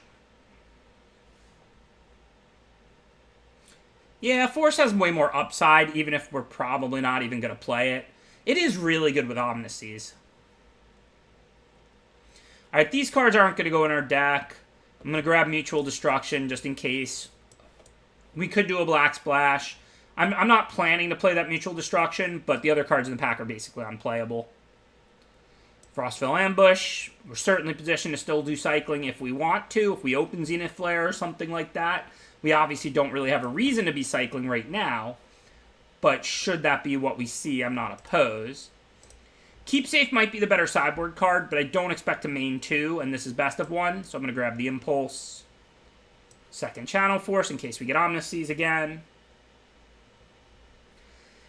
Yeah, Force has way more upside, even if we're probably not even going to play it. It is really good with Omnises. Alright, these cards aren't going to go in our deck. I'm going to grab Mutual Destruction just in case. We could do a Black Splash. I'm not planning to play that Mutual Destruction, but the other cards in the pack are basically unplayable. Frostville Ambush. We're certainly positioned to still do cycling if we want to. If we open Zenith Flare or something like that. We obviously don't really have a reason to be cycling right now. But should that be what we see, I'm not opposed. Keepsafe might be the better sideboard card, but I don't expect to main 2, and this is best of 1. So I'm going to grab the Impulse. Second Channel Force in case we get Omnises again.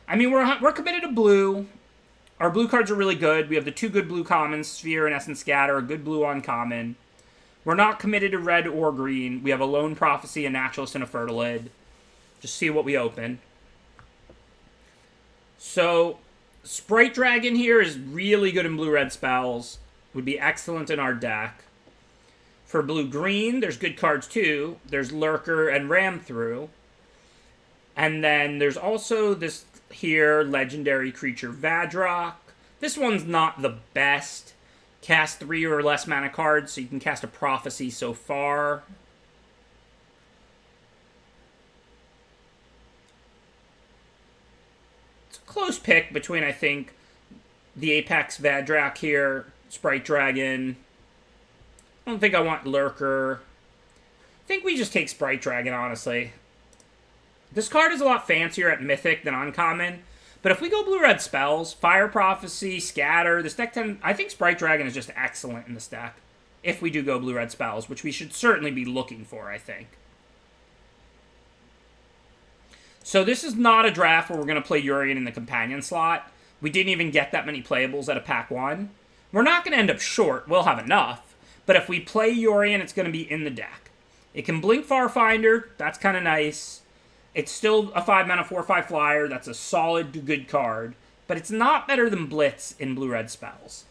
I mean, we're committed to blue. Our blue cards are really good. We have the 2 good blue commons, Sphere and Essence Scatter, a good blue uncommon. We're not committed to red or green. We have a Lone Prophecy, a Naturalist, and a Fertilid. Just see what we open. So, Sprite Dragon here is really good in blue-red spells. Would be excellent in our deck. For blue-green, there's good cards too. There's Lurker and Ram Through. And then there's also this here, legendary creature Vadrock. This one's not the best. Cast 3 or less mana cards, so you can cast a Prophecy so far. It's a close pick between, I think, the Apex Vadrock here, Sprite Dragon. I don't think I want Lurker. I think we just take Sprite Dragon, honestly. This card is a lot fancier at Mythic than Uncommon. But if we go blue-red spells, Fire Prophecy, Scatter, this deck I think Sprite Dragon is just excellent in this deck. If we do go blue-red spells, which we should certainly be looking for, I think. So this is not a draft where we're going to play Urian in the companion slot. We didn't even get that many playables out of pack 1. We're not going to end up short. We'll have enough. But if we play Urian, it's going to be in the deck. It can blink Farfinder. That's kind of nice. It's still a 5-mana 4/5 flyer. That's a solid, good card. But it's not better than Blitz in blue-red spells.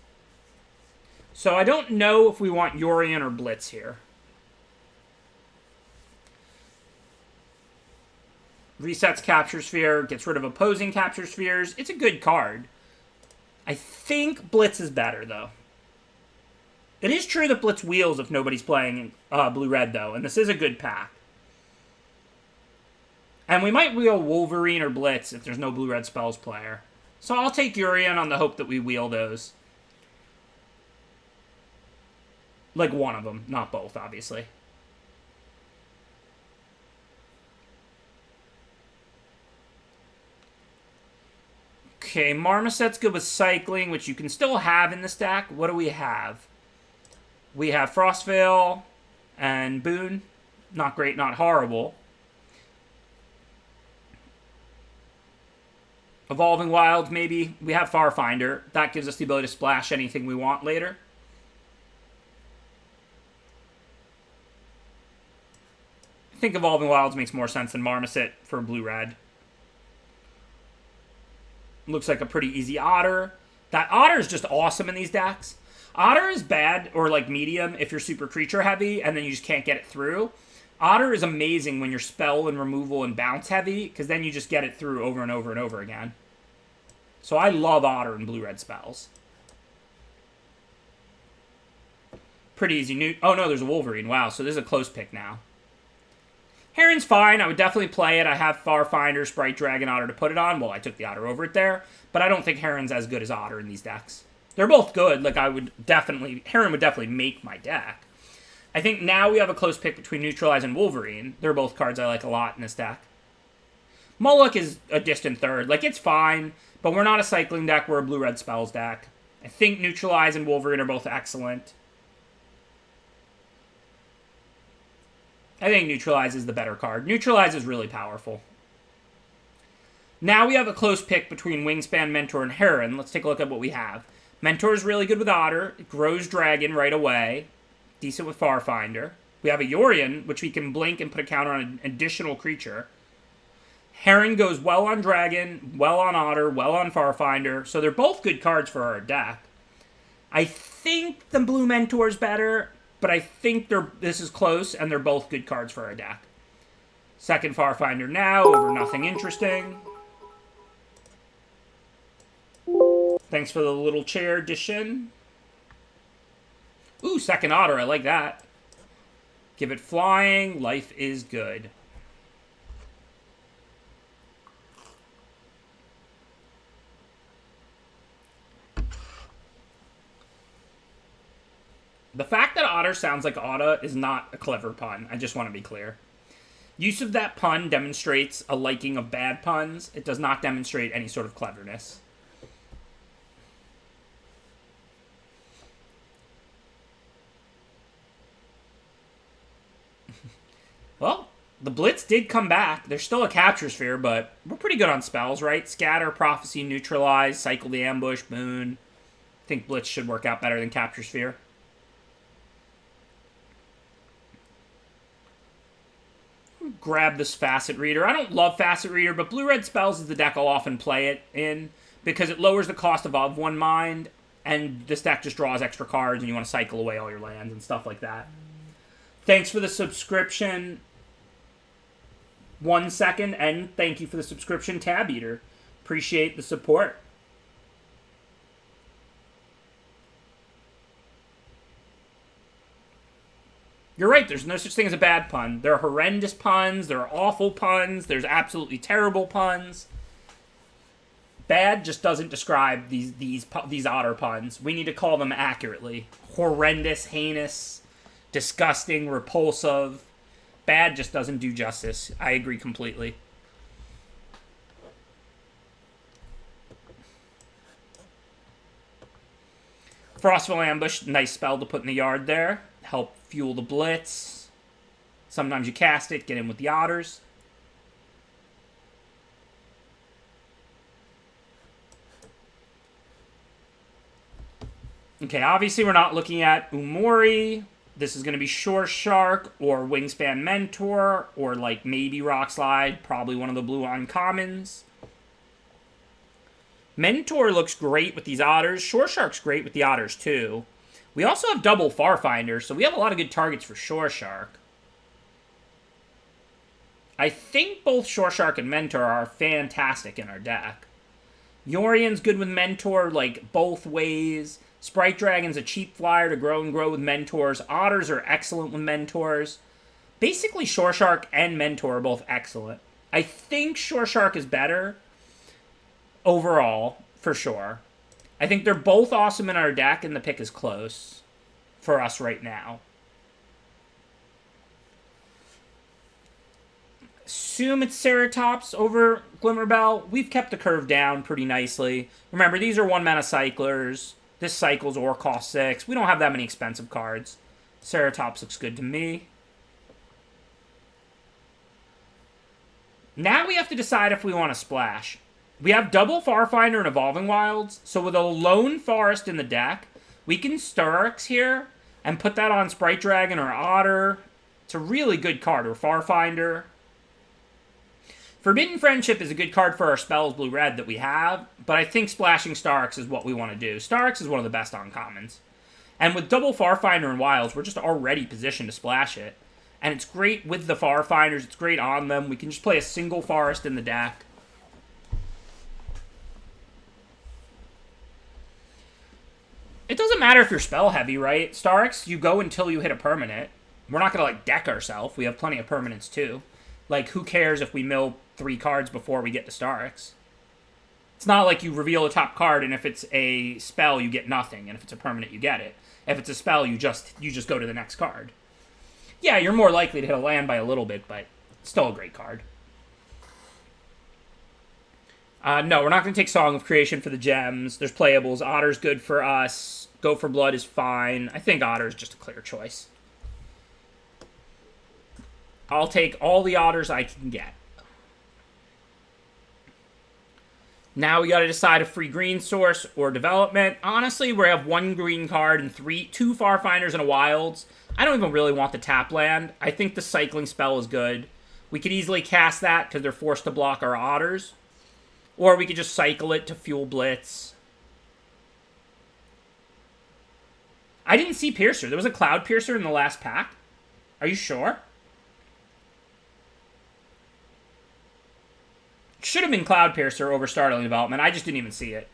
So I don't know if we want Urian or Blitz here. Resets Capture Sphere. Gets rid of opposing Capture Spheres. It's a good card. I think Blitz is better, though. It is true that Blitz wheels if nobody's playing blue-red, though. And this is a good pack. And we might wheel Wolverine or Blitz if there's no blue-red spells player. So I'll take Urian on the hope that we wheel those. Like one of them, not both, obviously. Okay, Marmoset's good with cycling, which you can still have in the stack. What do we have? We have Frostvale and Boone. Not great, not horrible. Evolving Wilds, maybe. We have Farfinder. That gives us the ability to splash anything we want later. I think Evolving Wilds makes more sense than Marmoset for blue-red. Looks like a pretty easy Otter. That Otter is just awesome in these decks. Otter is bad, or like medium, if you're super creature heavy, and then you just can't get it through. Otter is amazing when you're spell and removal and bounce heavy, because then you just get it through over and over and over again. So I love Otter in blue-red spells. Pretty easy. Oh no, there's a Wolverine. Wow, so this is a close pick now. Heron's fine. I would definitely play it. I have Farfinder, Sprite Dragon, Otter to put it on. Well, I took the Otter over it there. But I don't think Heron's as good as Otter in these decks. They're both good. Like, Heron would definitely make my deck. I think now we have a close pick between Neutralize and Wolverine. They're both cards I like a lot in this deck. Moloch is a distant third. Like, it's fine, but we're not a cycling deck. We're a blue-red spells deck. I think Neutralize and Wolverine are both excellent. I think Neutralize is the better card. Neutralize is really powerful. Now we have a close pick between Wingspan, Mentor, and Heron. Let's take a look at what we have. Mentor is really good with Otter. It grows Dragon right away. Decent with Farfinder. We have a Yorion, which we can blink and put a counter on an additional creature. Heron goes well on Dragon, well on Otter, well on Farfinder. So they're both good cards for our deck. I think the Blue Mentor's better, but I think this is close, and they're both good cards for our deck. Second Farfinder now over nothing interesting. Thanks for the little chair addition. Ooh, second otter. I like that. Give it flying. Life is good. The fact that otter sounds like otta is not a clever pun. I just want to be clear. Use of that pun demonstrates a liking of bad puns. It does not demonstrate any sort of cleverness. Well, the Blitz did come back. There's still a Capture Sphere, but we're pretty good on spells, right? Scatter, Prophecy, Neutralize, Cycle the Ambush, Boon. I think Blitz should work out better than Capture Sphere. Grab this Facet Reader. I don't love Facet Reader, but blue-red spells is the deck I'll often play it in because it lowers the cost of one mind, and this deck just draws extra cards, and you want to cycle away all your lands and stuff like that. Thanks for the subscription. 1 second, and thank you for the subscription, Tab Eater. Appreciate the support. You're right, there's no such thing as a bad pun. There are horrendous puns, there are awful puns, there's absolutely terrible puns. Bad just doesn't describe these otter puns. We need to call them accurately. Horrendous, heinous, disgusting, repulsive. Bad just doesn't do justice. I agree completely. Frostful Ambush, nice spell to put in the yard there. Help fuel the Blitz. Sometimes you cast it, get in with the otters. Okay, obviously we're not looking at Umori. This is going to be Shore Shark or Wingspan Mentor or like maybe Rock Slide, probably one of the blue uncommons. Mentor looks great with these otters. Shore Shark's great with the otters too. We also have double Farfinder, so we have a lot of good targets for Shore Shark. I think both Shore Shark and Mentor are fantastic in our deck. Yorian's good with Mentor, like, both ways. Sprite Dragon's a cheap flyer to grow and grow with Mentors. Otters are excellent with Mentors. Basically, Shore Shark and Mentor are both excellent. I think Shore Shark is better overall, for sure. I think they're both awesome in our deck, and the pick is close for us right now. Assume it's Ceratops over Glimmerbell. We've kept the curve down pretty nicely. Remember, these are 1-mana cyclers. This cycles or costs 6. We don't have that many expensive cards. Ceratops looks good to me. Now we have to decide if we want to splash. We have double Farfinder and Evolving Wilds, so with a lone forest in the deck, we can Sturix here and put that on Sprite Dragon or Otter. It's a really good card, or Farfinder. Forbidden Friendship is a good card for our spells blue-red that we have, but I think splashing Starix is what we want to do. Starix is one of the best uncommons. And with double Farfinder and Wilds, we're just already positioned to splash it. And it's great with the Farfinders, it's great on them. We can just play a single forest in the deck. It doesn't matter if you're spell heavy, right? Starix, you go until you hit a permanent. We're not going to, like, deck ourselves. We have plenty of permanents, too. Like, who cares if we mill 3 cards before we get to Starix? It's not like you reveal a top card, and if it's a spell, you get nothing, and if it's a permanent, you get it. If it's a spell, you just go to the next card. Yeah, you're more likely to hit a land by a little bit, but still a great card. No, we're not going to take Song of Creation for the gems. There's playables. Otter's good for us. Go for Blood is fine. I think Otter's just a clear choice. I'll take all the Otters I can get. Now we got to decide a free green source or development. Honestly, we have 1 green card and 2 Farfinders and a Wilds. I don't even really want the tap land. I think the cycling spell is good. We could easily cast that because they're forced to block our Otters. Or we could just cycle it to fuel Blitz. I didn't see Piercer. There was a Cloud Piercer in the last pack. Are you sure? should have been Cloudpiercer over Startling Development. I just didn't even see it.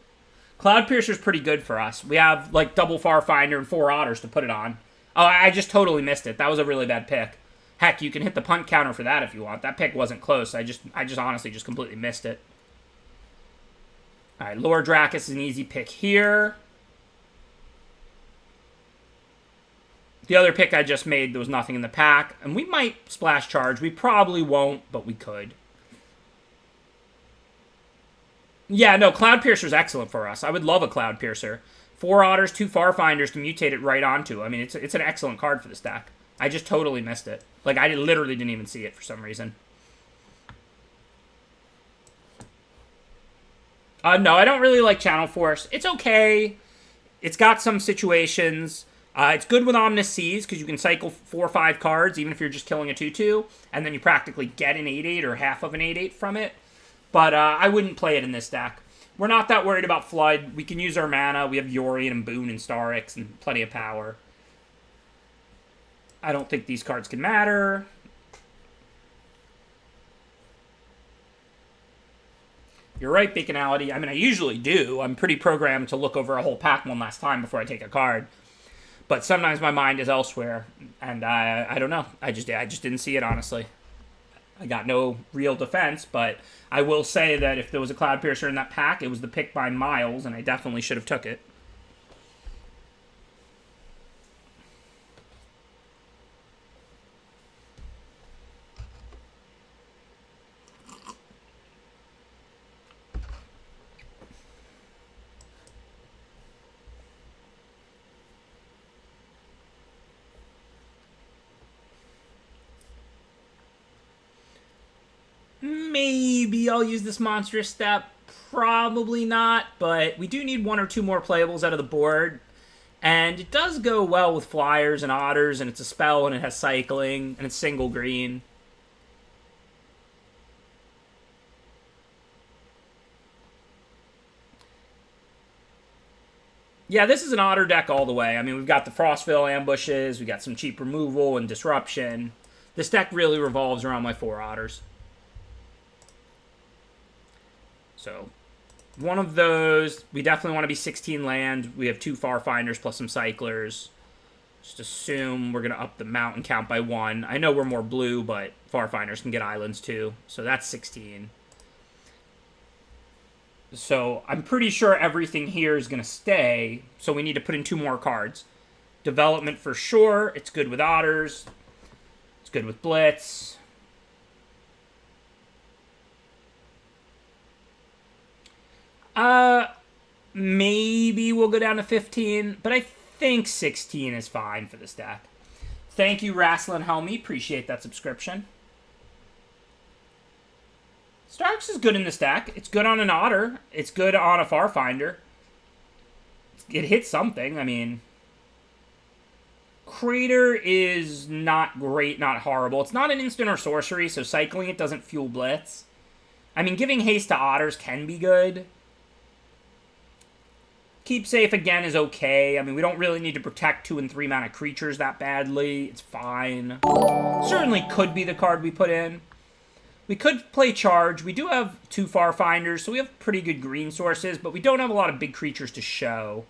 Cloudpiercer's pretty good for us. We have, like, double Farfinder and 4 Otters to put it on. Oh, I just totally missed it. That was a really bad pick. Heck, you can hit the punt counter for that if you want. That pick wasn't close. I just honestly just completely missed it. All right, Lord Dracus is an easy pick here. The other pick I just made, there was nothing in the pack. And we might Splash Charge. We probably won't, but we could. Yeah, no, Cloudpiercer's excellent for us. I would love a Cloudpiercer. 4 Otters, 2 Farfinders to mutate it right onto. I mean, it's an excellent card for this deck. I just totally missed it. Like, I literally didn't even see it for some reason. No, I don't really like Channel Force. It's okay. It's got some situations. It's good with Omniscience because you can cycle 4 or 5 cards even if you're just killing a 2/2. And then you practically get an 8/8 or half of an 8/8 from it. But I wouldn't play it in this deck. We're not that worried about Flood. We can use our mana. We have Yorion and Boon and Starix and plenty of power. I don't think these cards can matter. You're right, Baconality. I mean, I usually do. I'm pretty programmed to look over a whole pack one last time before I take a card. But sometimes my mind is elsewhere. And I don't know. I just didn't see it, honestly. I got no real defense, but I will say that if there was a Cloudpiercer in that pack, it was the pick by miles, and I definitely should have took it. Maybe I'll use this monstrous step. Probably not, but we do need 1 or 2 more playables out of the board. And it does go well with Flyers and Otters, and it's a spell, and it has cycling, and it's single green. Yeah, this is an Otter deck all the way. I mean, we've got the Frostville ambushes, we got some cheap removal and disruption. This deck really revolves around my 4 Otters. So, one of those, we definitely want to be 16 land. We have 2 Farfinders plus some Cyclers. Just assume we're going to up the mountain count by 1. I know we're more blue, but Farfinders can get islands too. So that's 16. So I'm pretty sure everything here is going to stay. So we need to put in 2 more cards. Development for sure. It's good with Otters. It's good with Blitz. Maybe we'll go down to 15, but I think 16 is fine for this deck. Thank you, Rasslin Helmy. Appreciate that subscription. Starks is good in this deck. It's good on an Otter. It's good on a Farfinder. It hits something. I mean, Crater is not great, not horrible. It's not an instant or sorcery, so cycling it doesn't fuel Blitz. I mean, giving haste to Otters can be good. Keep Safe, again, is okay. I mean, we don't really need to protect 2 and 3 mana creatures that badly. It's fine. Certainly could be the card we put in. We could play Charge. We do have 2 Farfinders, so we have pretty good green sources, but we don't have a lot of big creatures to show.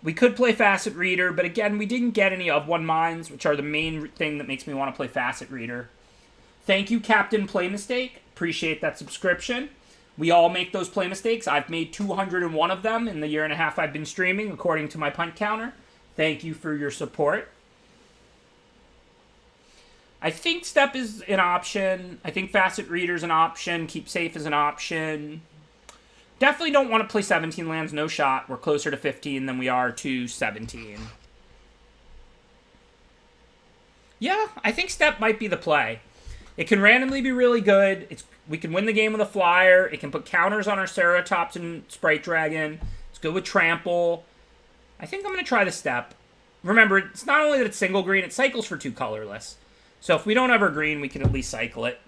We could play Facet Reader, but again, we didn't get any of 1 Mines, which are the main thing that makes me want to play Facet Reader. Thank you, Captain Play Mistake. Appreciate that subscription. We all make those play mistakes. I've made 201 of them in the year and a half I've been streaming, according to my punt counter. Thank you for your support. I think Step is an option. I think Facet Reader is an option. Keep Safe is an option. Definitely don't want to play 17 lands, no shot. We're closer to 15 than we are to 17. Yeah, I think Step might be the play. It can randomly be really good. We can win the game with a Flyer. It can put counters on our Ceratops and Sprite Dragon. It's good with Trample. I think I'm going to try the Step. Remember, it's not only that it's single green, it cycles for 2 colorless. So if we don't ever green, we can at least cycle it.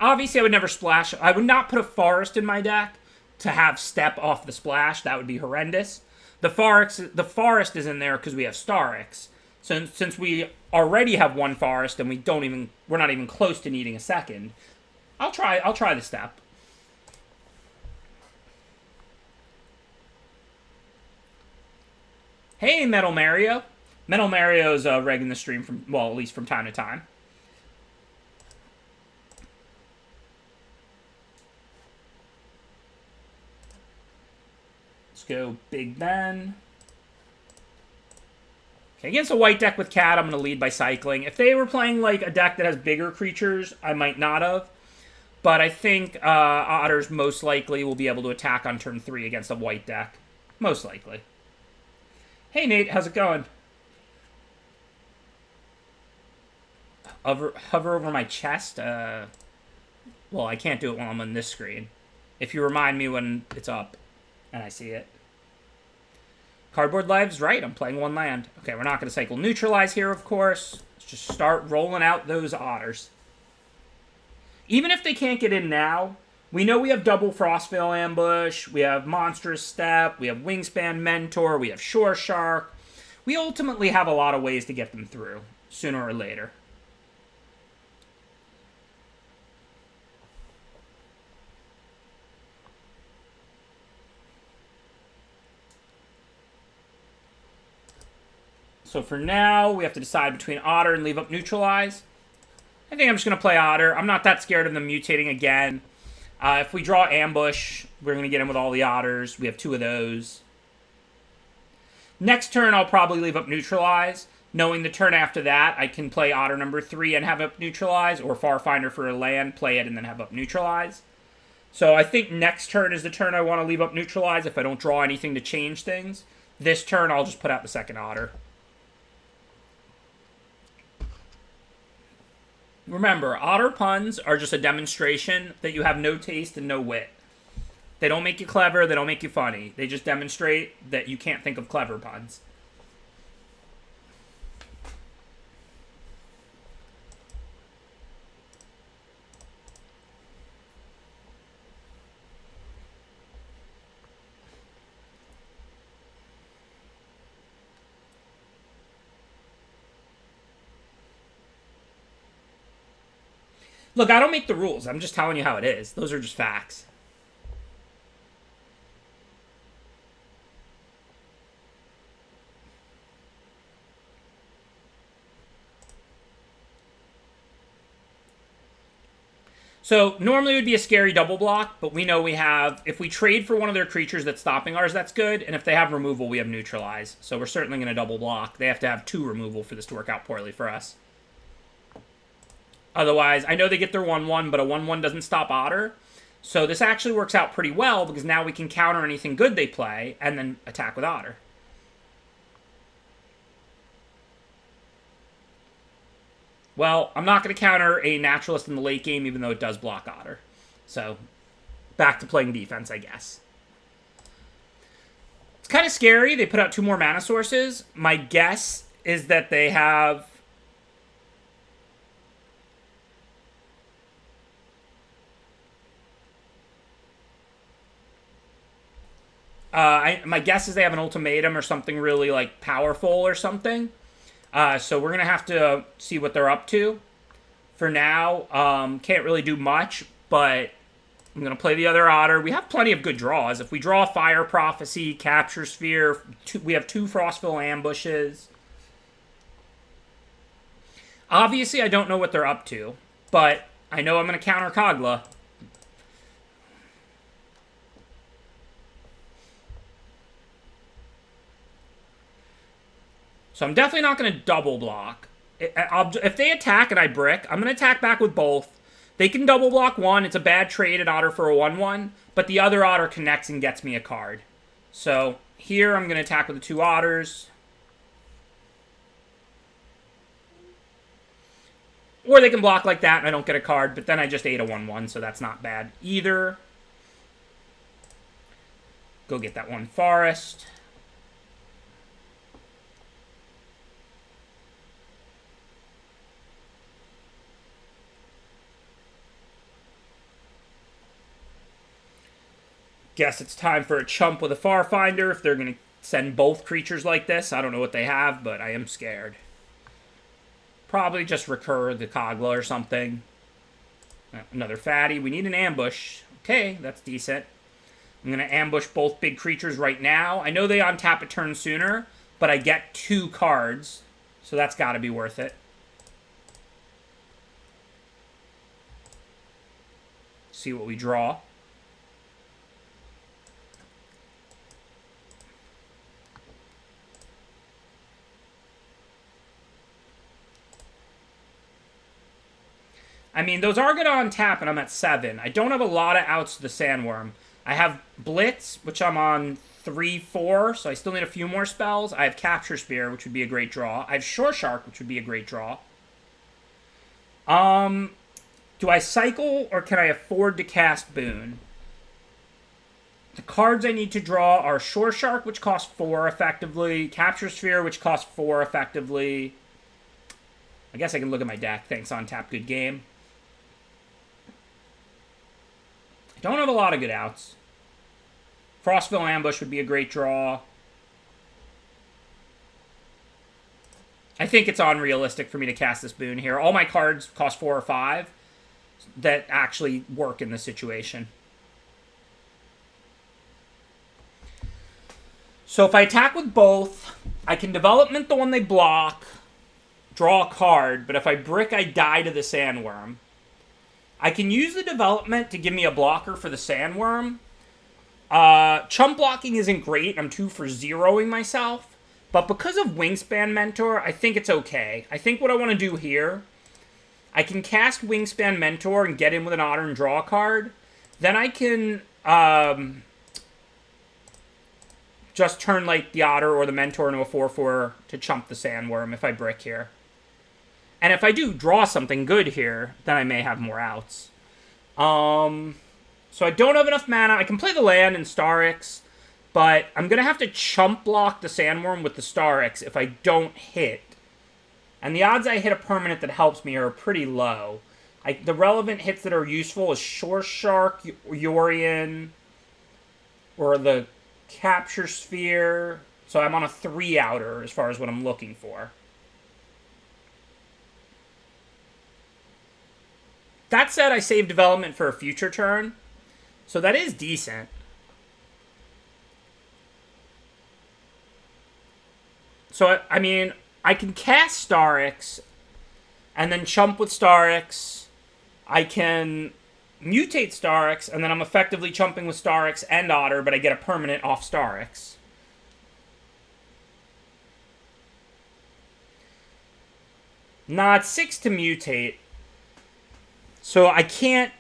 Obviously, I would never splash. I would not put a Forest in my deck to have Step off the splash. That would be horrendous. The Forest is in there because we have Starix. Since we already have one forest and we're not even close to needing a second, I'll try the step. Hey, Metal Mario. Metal Mario's regging the stream from, well, at least from time to time. Let's go Big Ben. Okay, against a white deck with Cat, I'm going to lead by cycling. If they were playing like a deck that has bigger creatures, I might not have. But I think Otters most likely will be able to attack on turn 3 against a white deck. Most likely. Hey, Nate, how's it going? Hover over my chest? Well, I can't do it while I'm on this screen. If you remind me when it's up and I see it. Cardboard Lives, right, I'm playing one land. Okay, we're not going to cycle Neutralize here, of course. Let's just start rolling out those Otters. Even if they can't get in now, we know we have double Frostveil Ambush, we have Monstrous Step, we have Wingspan Mentor, we have Shore Shark. We ultimately have a lot of ways to get them through, sooner or later. So for now, we have to decide between Otter and leave up Neutralize. I think I'm just going to play Otter. I'm not that scared of them mutating again. If we draw Ambush, we're going to get in with all the Otters. We have 2 of those. Next turn, I'll probably leave up Neutralize. Knowing the turn after that, I can play Otter number 3 and have up Neutralize, or Farfinder for a land, play it, and then have up Neutralize. So I think next turn is the turn I want to leave up Neutralize if I don't draw anything to change things. This turn, I'll just put out the second Otter. Remember, Otter puns are just a demonstration that you have no taste and no wit. They don't make you clever, they don't make you funny. They just demonstrate that you can't think of clever puns. Look, I don't make the rules. I'm just telling you how it is. Those are just facts. So normally it would be a scary double block, but we know we have, if we trade for one of their creatures that's stopping ours, that's good. And if they have removal, we have Neutralize. So we're certainly going to double block. They have to have 2 removal for this to work out poorly for us. Otherwise, I know they get their 1/1, but a 1/1 doesn't stop Otter. So this actually works out pretty well, because now we can counter anything good they play, and then attack with Otter. Well, I'm not going to counter a Naturalist in the late game, even though it does block Otter. So, back to playing defense, I guess. It's kind of scary. They put out 2 more mana sources. My guess is that they have... my guess is they have an ultimatum or something really, like, powerful or something. So we're going to have to see what they're up to. For now, can't really do much, but I'm going to play the other Otter. We have plenty of good draws. If we draw Fire Prophecy, Capture Sphere, we have 2 Frostville Ambushes. Obviously, I don't know what they're up to, but I know I'm going to counter Kogla. So I'm definitely not going to double block. If they attack and I brick, I'm going to attack back with both. They can double block one. It's a bad trade at Otter for a 1/1. But the other Otter connects and gets me a card. So here I'm going to attack with the 2 Otters. Or they can block like that and I don't get a card. But then I just ate a 1/1, so that's not bad either. Go get that 1 Forest. Guess it's time for a chump with a Farfinder if they're going to send both creatures like this. I don't know what they have, but I am scared. Probably just recur the Kogla or something. Another fatty. We need an ambush. Okay, that's decent. I'm going to ambush both big creatures right now. I know they untap a turn sooner, but I get 2 cards, so that's got to be worth it. See what we draw. I mean, those are going to untap, and I'm at 7. I don't have a lot of outs to the Sandworm. I have Blitz, which I'm on 3-4, so I still need a few more spells. I have Capture Spear, which would be a great draw. I have Shore Shark, which would be a great draw. Do I cycle, or can I afford to cast Boon? The cards I need to draw are Shore Shark, which costs 4 effectively. Capture Sphere, which costs 4 effectively. I guess I can look at my deck. Thanks, on tap. Good game. I don't have a lot of good outs. Frostville Ambush would be a great draw. I think it's unrealistic for me to cast this boon here. All my cards cost 4 or 5 that actually work in this situation. So if I attack with both, I can development the one they block, draw a card, but if I brick, I die to the Sandworm. I can use the development to give me a blocker for the Sandworm. Chump blocking isn't great. I'm 2 for 0ing myself. But because of Wingspan Mentor, I think it's okay. I think what I want to do here, I can cast Wingspan Mentor and get in with an Otter and draw a card. Then I can just turn like the Otter or the Mentor into a 4/4 to chump the Sandworm if I brick here. And if I do draw something good here, then I may have more outs. So I don't have enough mana. I can play the land and Starix, but I'm going to have to chump block the Sandworm with the Starix if I don't hit. And the odds I hit a permanent that helps me are pretty low. The relevant hits that are useful is Shore Shark, Yorion, or the Capture Sphere. So I'm on a 3-outer as far as what I'm looking for. That said, I save development for a future turn, so that is decent. So, I mean, I can cast Starix, and then chump with Starix. I can mutate Starix, and then I'm effectively chumping with Starix and Otter, but I get a permanent off Starix. Nah, it's 6 to mutate. So I can't...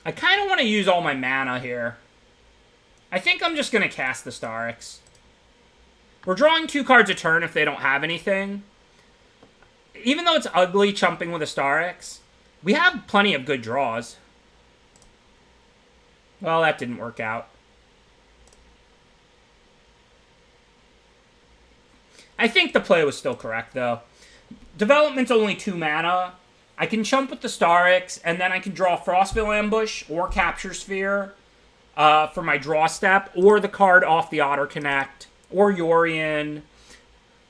I kind of want to use all my mana here. I think I'm just going to cast the Starix. We're drawing 2 cards a turn if they don't have anything. Even though it's ugly chumping with a Starix, we have plenty of good draws. Well, that didn't work out. I think the play was still correct, though. Development's only 2 mana. I can chump with the Starix, and then I can draw Frostville Ambush or Capture Sphere for my draw step, or the card off the Otter Connect, or Yorion.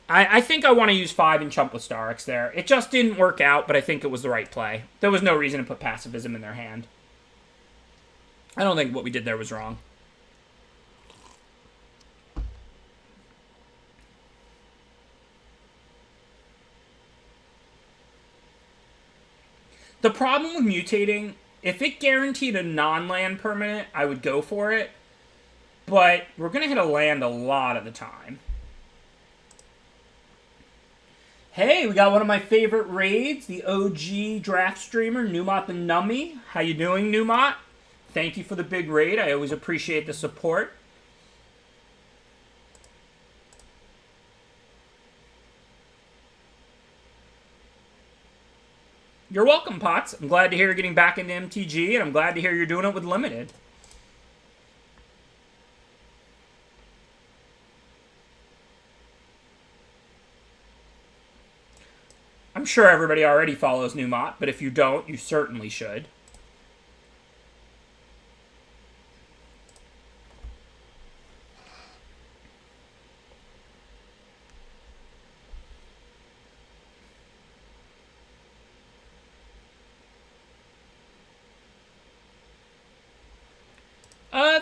I think I want to use 5 and chump with Starix there. It just didn't work out, but I think it was the right play. There was no reason to put Pacifism in their hand. I don't think what we did there was wrong. The problem with mutating, if it guaranteed a non-land permanent, I would go for it. But we're going to hit a land a lot of the time. Hey, we got one of my favorite raids, the OG draft streamer, Numot the Nummy. How you doing, Numot? Thank you for the big raid. I always appreciate the support. You're welcome, Potts. I'm glad to hear you're getting back into MTG, and I'm glad to hear you're doing it with Limited. I'm sure everybody already follows Numot, but if you don't, you certainly should.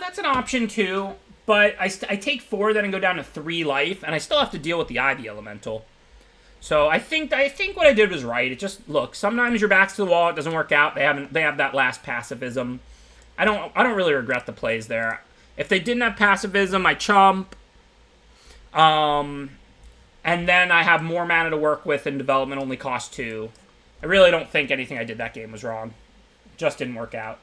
That's an option too, but I take 4 then and go down to 3 life, and I still have to deal with the Ivy Elemental. So I think what I did was right. It just, look, sometimes your back's to the wall, it doesn't work out. They have that last pacifism. I don't really regret the plays there. If they didn't have pacifism, I chump. And then I have more mana to work with, and development only costs 2. I really don't think anything I did that game was wrong. It just didn't work out.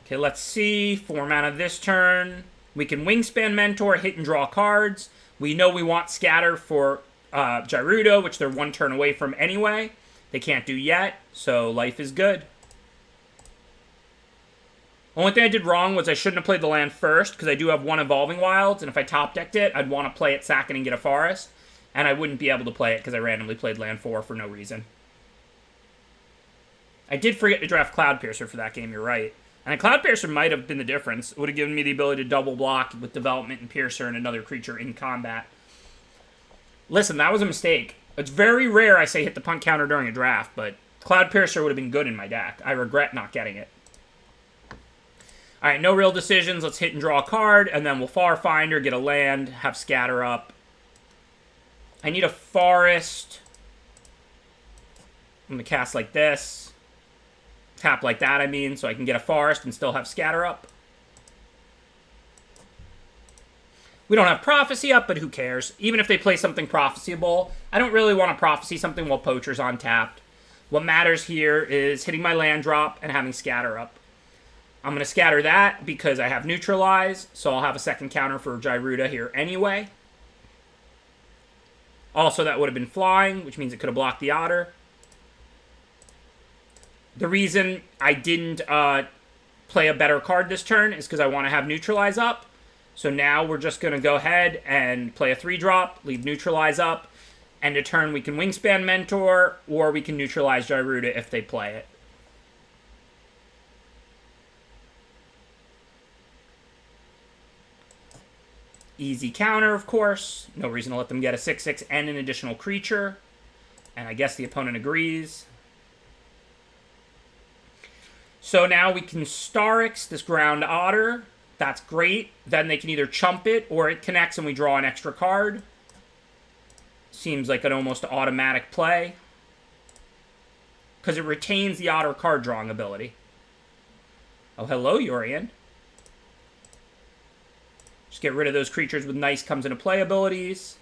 Okay, let's see. 4 mana this turn. We can Wingspan Mentor, hit and draw cards. We know we want Scatter for Gyruda, which they're 1 turn away from anyway. They can't do yet, so life is good. Only thing I did wrong was I shouldn't have played the land first, because I do have 1 Evolving Wilds, and if I top decked it, I'd want to play it, sack it, and get a forest. And I wouldn't be able to play it because I randomly played land 4 for no reason. I did forget to draft Cloudpiercer for that game, you're right. And a Cloudpiercer might have been the difference. It would have given me the ability to double block with development and Piercer and another creature in combat. Listen, that was a mistake. It's very rare I say hit the punt counter during a draft, but Cloudpiercer would have been good in my deck. I regret not getting it. Alright, no real decisions. Let's hit and draw a card, and then we'll Far Finder, get a land, have Scatter up. I need a forest. I'm going to cast like this. Tap like that, I mean, so I can get a forest and still have Scatter up. We don't have Prophecy up, but who cares? Even if they play something Prophecyable, I don't really want to Prophecy something while Poacher's untapped. What matters here is hitting my land drop and having Scatter up. I'm going to Scatter that because I have Neutralize, so I'll have a second counter for Gyruda here anyway. Also, that would have been flying, which means it could have blocked the Otter. The reason I didn't play a better card this turn is because I want to have Neutralize up. So now we're just going to go ahead and play a 3-drop, leave Neutralize up, and a turn we can Wingspan Mentor, or we can Neutralize Gyruda if they play it. Easy counter, of course. No reason to let them get a 6/6 and an additional creature. And I guess the opponent agrees. So now we can Starix this Ground Otter. That's great. Then they can either chump it, or it connects and we draw an extra card. Seems like an almost automatic play. Because it retains the Otter card drawing ability. Oh, hello, Yorian. Just get rid of those creatures with nice comes into play abilities.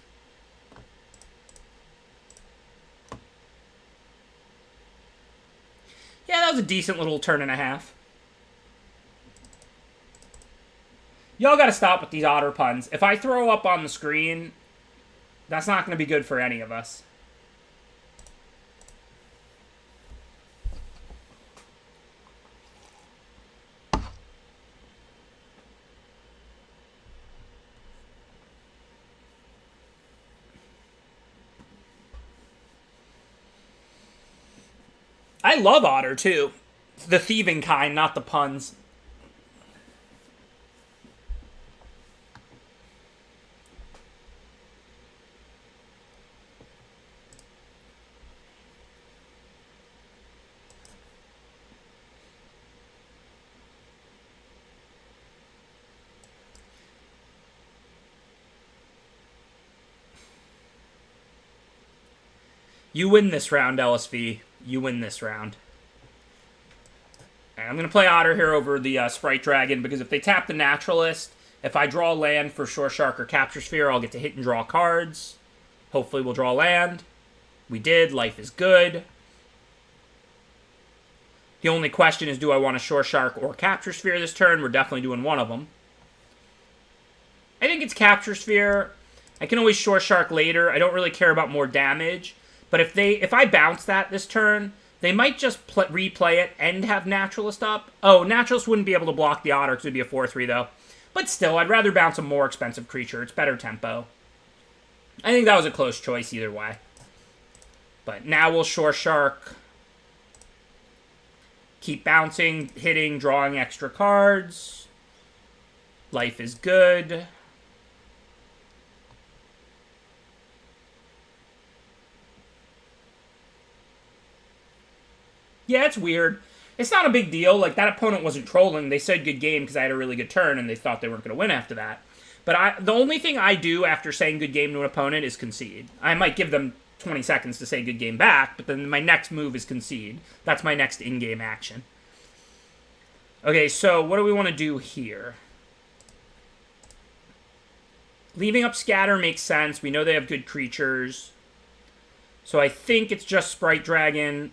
Yeah, that was a decent little turn and a half. Y'all gotta stop with these Otter puns. If I throw up on the screen, that's not gonna be good for any of us. I love Otter, too. The thieving kind, not the puns. You win this round, LSV. You win this round. And I'm going to play Otter here over the Sprite Dragon, because if they tap the Naturalist, if I draw land for Shore Shark or Capture Sphere, I'll get to hit and draw cards. Hopefully we'll draw land. We did. Life is good. The only question is, do I want a Shore Shark or Capture Sphere this turn? We're definitely doing one of them. I think it's Capture Sphere. I can always Shore Shark later. I don't really care about more damage. But if I bounce that this turn, they might just replay it and have Naturalist up. Oh, Naturalist wouldn't be able to block the Otter because it would be a 4/3 though. But still, I'd rather bounce a more expensive creature. It's better tempo. I think that was a close choice either way. But now we'll Shore Shark. Keep bouncing, hitting, drawing extra cards. Life is good. Yeah, it's weird. It's not a big deal. Like, that opponent wasn't trolling. They said good game because I had a really good turn, and they thought they weren't going to win after that. But the only thing I do after saying good game to an opponent is concede. I might give them 20 seconds to say good game back, but then my next move is concede. That's my next in-game action. Okay, so what do we want to do here? Leaving up Scatter makes sense. We know they have good creatures. So I think it's just Sprite Dragon.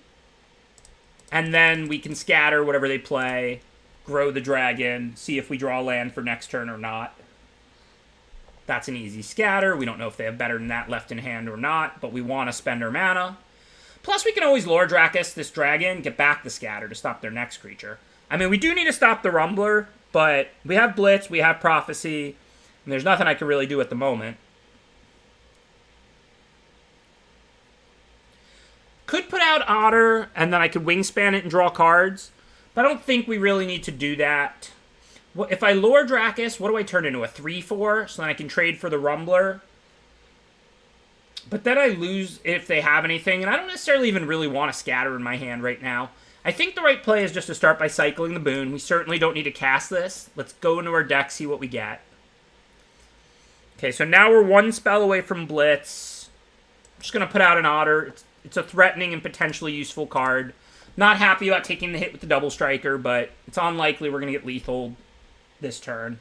And then we can scatter whatever they play, grow the dragon, see if we draw land for next turn or not. That's an easy scatter. We don't know if they have better than that left in hand or not, but we want to spend our mana. Plus, we can always Lore Drakus this dragon, get back the scatter to stop their next creature. I mean, we do need to stop the Rumbler, but we have Blitz, we have Prophecy, and there's nothing I can really do at the moment. Could put out Otter, and then I could Wingspan it and draw cards. But I don't think we really need to do that. If I Lore Drakus, what do I turn into? A 3/4? So then I can trade for the Rumbler. But then I lose if they have anything. And I don't necessarily even really want to scatter in my hand right now. I think the right play is just to start by cycling the boon. We certainly don't need to cast this. Let's go into our deck, see what we get. Okay, so now we're one spell away from Blitz. I'm just going to put out an Otter. It's a threatening and potentially useful card. Not happy about taking the hit with the Double Striker, but it's unlikely we're going to get lethal this turn.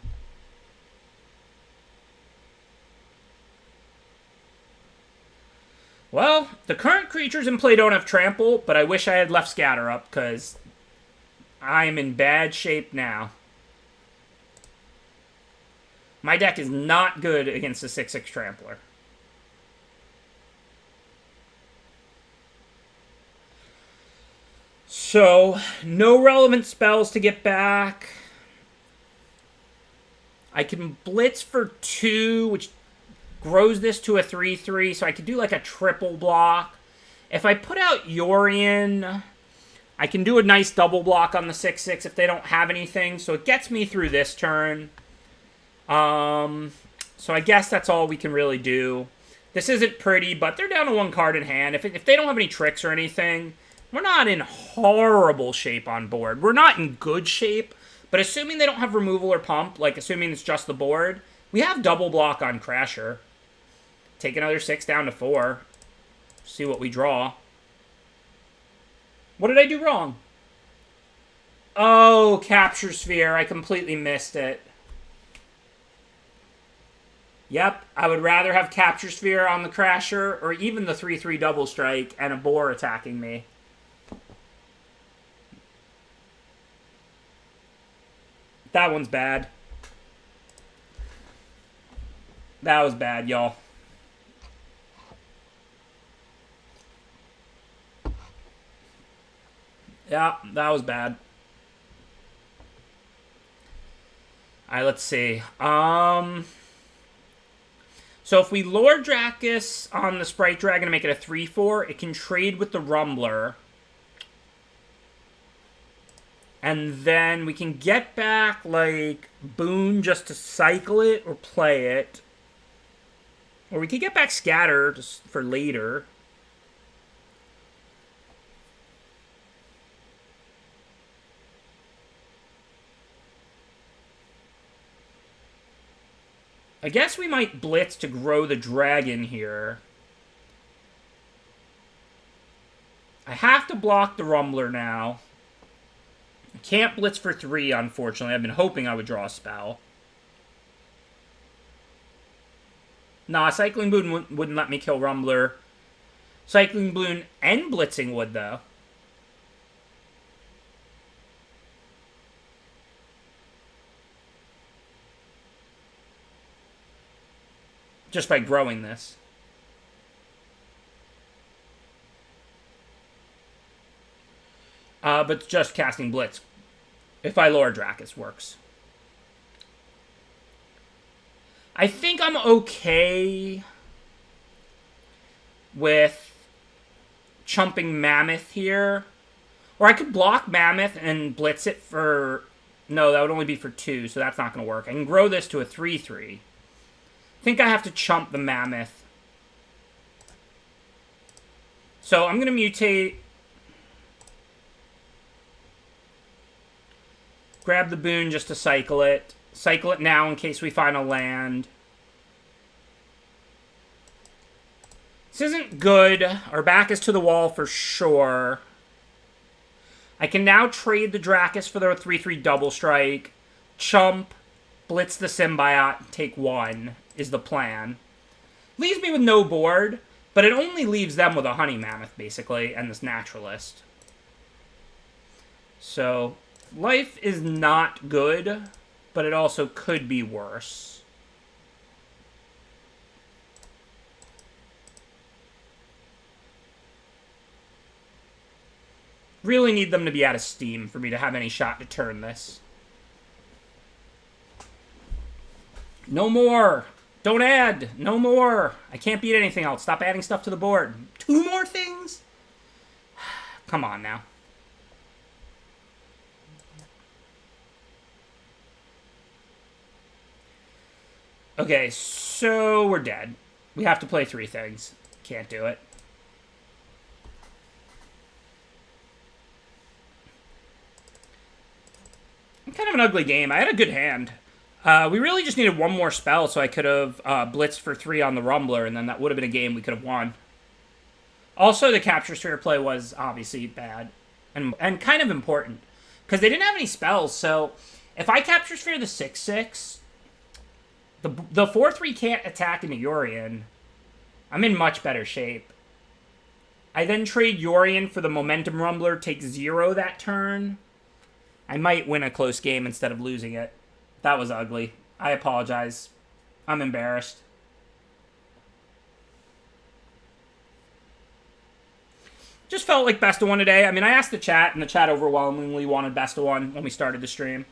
Well, the current creatures in play don't have Trample, but I wish I had left Scatter up, because I am in bad shape now. My deck is not good against a 6/6 Trampler. So, no relevant spells to get back. I can Blitz for 2, which grows this to a 3/3, so I could do like a triple block. If I put out Yorion, I can do a nice double block on the 6/6 if they don't have anything, so it gets me through this turn. So I guess that's all we can really do. This isn't pretty, but they're down to 1 card in hand. If they don't have any tricks or anything, we're not in horrible shape on board. We're not in good shape, but assuming they don't have removal or pump, like assuming it's just the board, we have double block on Crasher. Take another 6 down to 4. See what we draw. What did I do wrong? Oh, Capture Sphere. I completely missed it. Yep, I would rather have Capture Sphere on the Crasher, or even the 3/3 Double Strike, and a Boar attacking me. That one's bad. That was bad, y'all. Yeah, that was bad. Alright, let's see. So if we Lore Drakus on the Sprite Dragon to make it a 3/4, it can trade with the Rumbler. And then we can get back, like, Boon just to cycle it or play it. Or we could get back Scatter just for later. I guess we might Blitz to grow the dragon here. I have to block the Rumbler now. I can't Blitz for 3, unfortunately. I've been hoping I would draw a spell. Nah, Cycling Boon wouldn't let me kill Rumbler. Cycling Boon and Blitzing would, though. Just by growing this. But just casting Blitz. If I Lore Drakus works. I think I'm okay with chumping Mammoth here. Or I could block Mammoth and Blitz it for... No, that would only be for 2, so that's not going to work. I can grow this to a 3/3. I think I have to chump the Mammoth. So I'm going to mutate. Grab the boon just to cycle it. Cycle it now in case we find a land. This isn't good. Our back is to the wall for sure. I can now trade the Dracus for the 3/3 double strike. Chump, blitz the Symbiote, take 1 is the plan. Leaves me with no board, but it only leaves them with a Honey Mammoth, basically, and this Naturalist. So, life is not good, but it also could be worse. Really need them to be out of steam for me to have any shot to turn this. No more! Don't add! No more! I can't beat anything else. Stop adding stuff to the board. 2 more things? Come on now. Okay, so we're dead. We have to play 3 things. Can't do it. Kind of an ugly game. I had a good hand. We really just needed 1 more spell, so I could have blitzed for 3 on the Rumbler, and then that would have been a game we could have won. Also, the Capture Sphere play was obviously bad and kind of important, because they didn't have any spells, so if I Capture Sphere the 6/6, the 4/3 can't attack into Yorion. I'm in much better shape. I then trade Yorion for the Momentum Rumbler, take 0 that turn. I might win a close game instead of losing it. That was ugly. I apologize. I'm embarrassed. Just felt like best of 1 today. I mean, I asked the chat, and the chat overwhelmingly wanted best of 1 when we started the stream.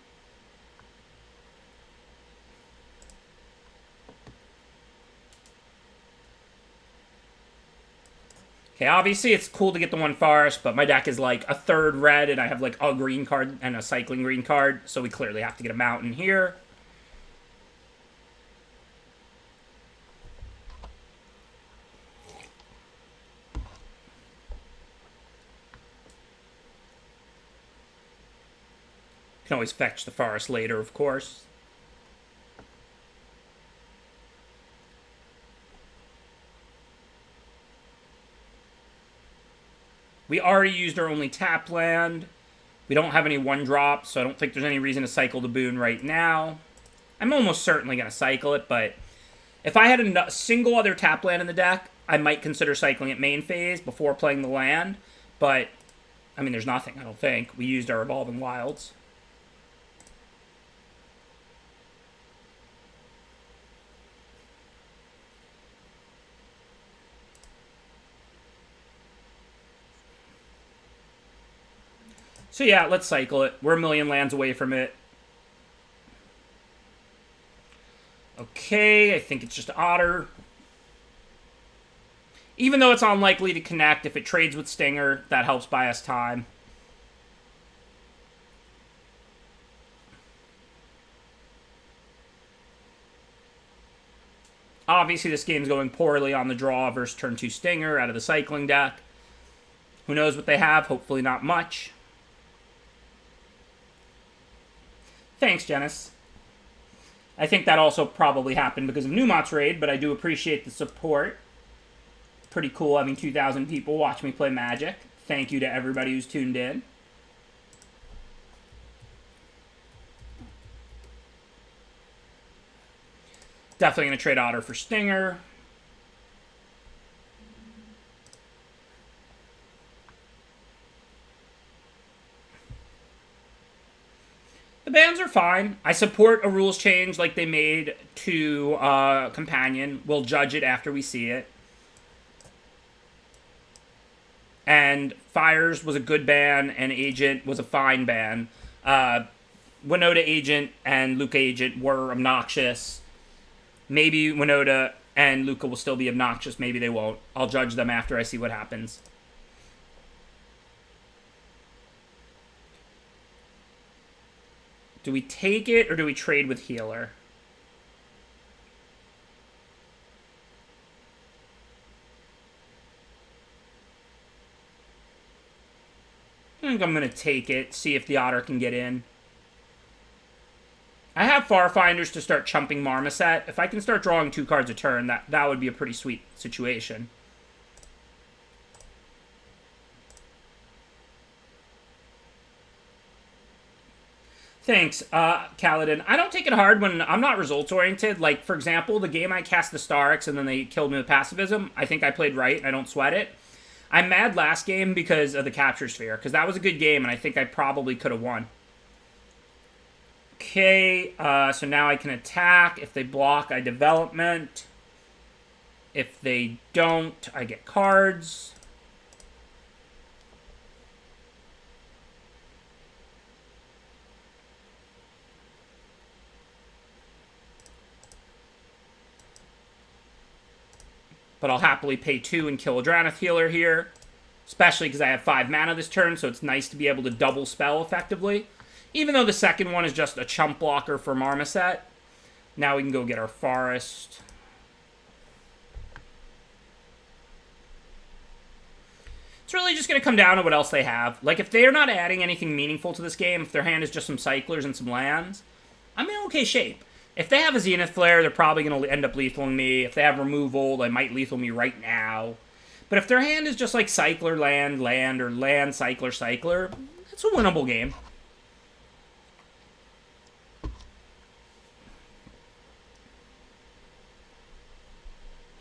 Okay, obviously it's cool to get the 1 forest, but my deck is like a 3rd red, and I have like a green card and a cycling green card, so we clearly have to get a mountain here. Can always fetch the forest later, of course. We already used our only tap land. We don't have any 1-drop, so I don't think there's any reason to cycle the boon right now. I'm almost certainly going to cycle it, but if I had a single other tap land in the deck, I might consider cycling it main phase before playing the land. But, I mean, there's nothing, I don't think. We used our Evolving Wilds. So yeah, let's cycle it. We're a million lands away from it. Okay, I think it's just Otter. Even though it's unlikely to connect, if it trades with Stinger, that helps buy us time. Obviously, this game's going poorly on the draw versus turn 2 Stinger out of the cycling deck. Who knows what they have? Hopefully not much. Thanks, Janice. I think that also probably happened because of Newmont's raid, but I do appreciate the support. Pretty cool having 2,000 people watch me play Magic. Thank you to everybody who's tuned in. Definitely going to trade Otter for Stinger. The bans are fine. I support a rules change like they made to Companion. We'll judge it after we see it. And Fires was a good ban, and Agent was a fine ban. Winota Agent and Luca Agent were obnoxious. Maybe Winota and Luca will still be obnoxious. Maybe they won't. I'll judge them after I see what happens. Do we take it, or do we trade with Healer? I think I'm going to take it, see if the Otter can get in. I have Farfinders to start chumping Marmoset. If I can start drawing 2 cards a turn, that would be a pretty sweet situation. Thanks, Kaladin. I don't take it hard when I'm not results-oriented. Like, for example, the game I cast the Starks and then they killed me with Pacifism, I think I played right and I don't sweat it. I'm mad last game because of the Capture Sphere, because that was a good game and I think I probably could have won. Okay, so now I can attack. If they block, I development. If they don't, I get cards. But I'll happily pay 2 and kill a Drannith Healer here. Especially because I have 5 mana this turn, so it's nice to be able to double spell effectively. Even though the second one is just a chump blocker for Marmoset. Now we can go get our Forest. It's really just going to come down to what else they have. Like, if they're not adding anything meaningful to this game, if their hand is just some Cyclers and some lands, I'm in okay shape. If they have a Zenith Flare, they're probably going to end up lethaling me. If they have removal, they might lethal me right now. But if their hand is just like Cycler, land, land, or land, Cycler, Cycler, it's a winnable game.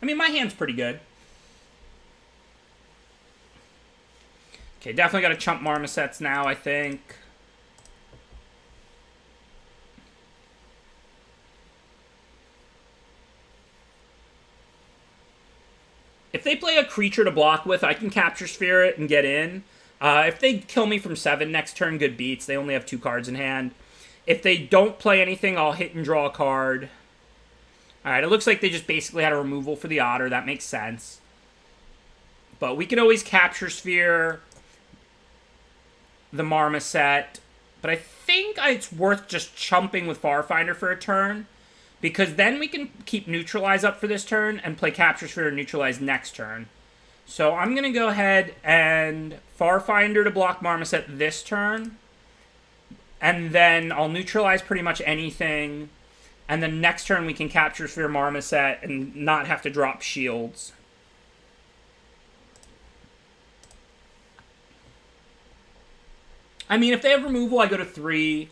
I mean, my hand's pretty good. Okay, definitely got to chump Marmosets now, I think. If they play a creature to block with, I can Capture Sphere it and get in. If they kill me from 7 next turn, good beats. They only have 2 cards in hand. If they don't play anything, I'll hit and draw a card. Alright, it looks like they just basically had a removal for the Otter. That makes sense. But we can always Capture Sphere the Marmoset. But I think it's worth just chumping with Farfinder for a turn. Because then we can keep Neutralize up for this turn and play Capture Sphere and Neutralize next turn. So I'm going to go ahead and Farfinder to block Marmoset this turn. And then I'll Neutralize pretty much anything. And then next turn we can Capture Sphere Marmoset and not have to drop shields. I mean, if they have removal, I go to 3.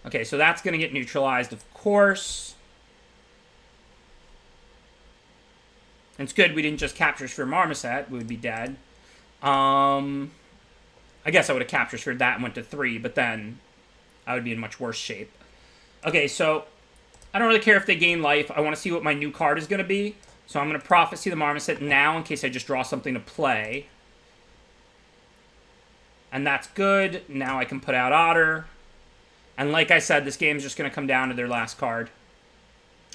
Okay, so that's going to get neutralized, of course. It's good we didn't just Capture Sphere Marmoset. We would be dead. I guess I would have Capture Sphered that and went to 3, but then I would be in much worse shape. Okay, so I don't really care if they gain life. I want to see what my new card is going to be. So I'm going to Prophecy the Marmoset now in case I just draw something to play. And that's good. Now I can put out Otter. And like I said, this game is just going to come down to their last card.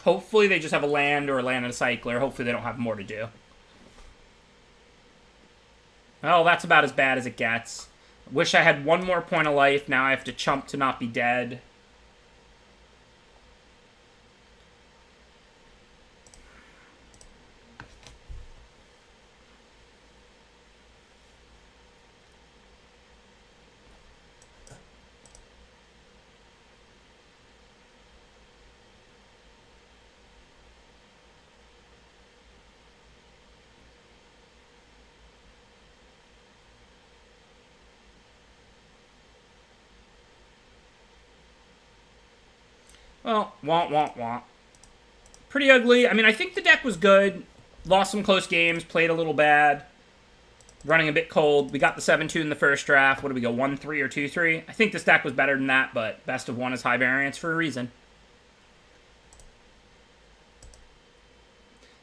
Hopefully they just have a land or a land and a Cycler. Hopefully they don't have more to do. Well, that's about as bad as it gets. Wish I had 1 more point of life. Now I have to chump to not be dead. Well, wah. Pretty ugly. I mean, I think the deck was good. Lost some close games. Played a little bad. Running a bit cold. We got the 7-2 in the first draft. What do we go, 1-3 or 2-3? I think this deck was better than that, but best of 1 is high variance for a reason.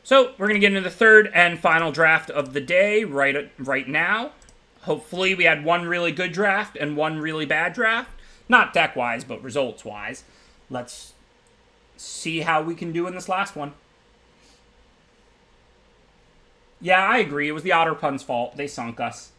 So, we're going to get into the third and final draft of the day right now. Hopefully, we had 1 really good draft and 1 really bad draft. Not deck-wise, but results-wise. Let's see how we can do in this last one. Yeah, I agree. It was the Otter Pun's fault. They sunk us.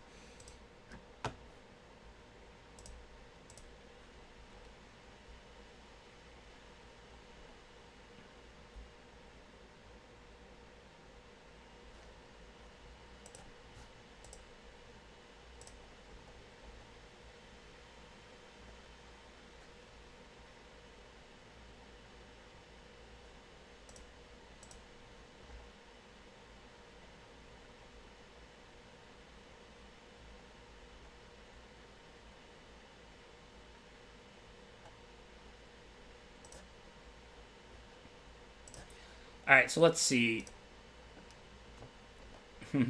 Alright, so let's see.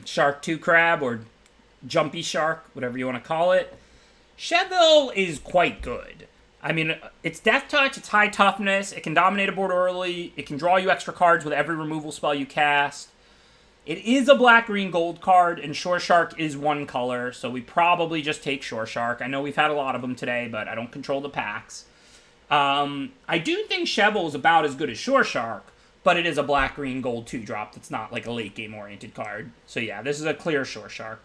Shark 2 Crab, or Jumpy Shark, whatever you want to call it. Cheville is quite good. I mean, it's Death Touch, it's high toughness, it can dominate a board early, it can draw you extra cards with every removal spell you cast. It is a black, green, gold card, and Shore Shark is one color, so we probably just take Shore Shark. I know we've had a lot of them today, but I don't control the packs. I do think Cheville is about as good as Shore Shark, but it is a black, green, gold 2-drop that's not like a late game oriented card. So yeah, this is a clear Shore Shark.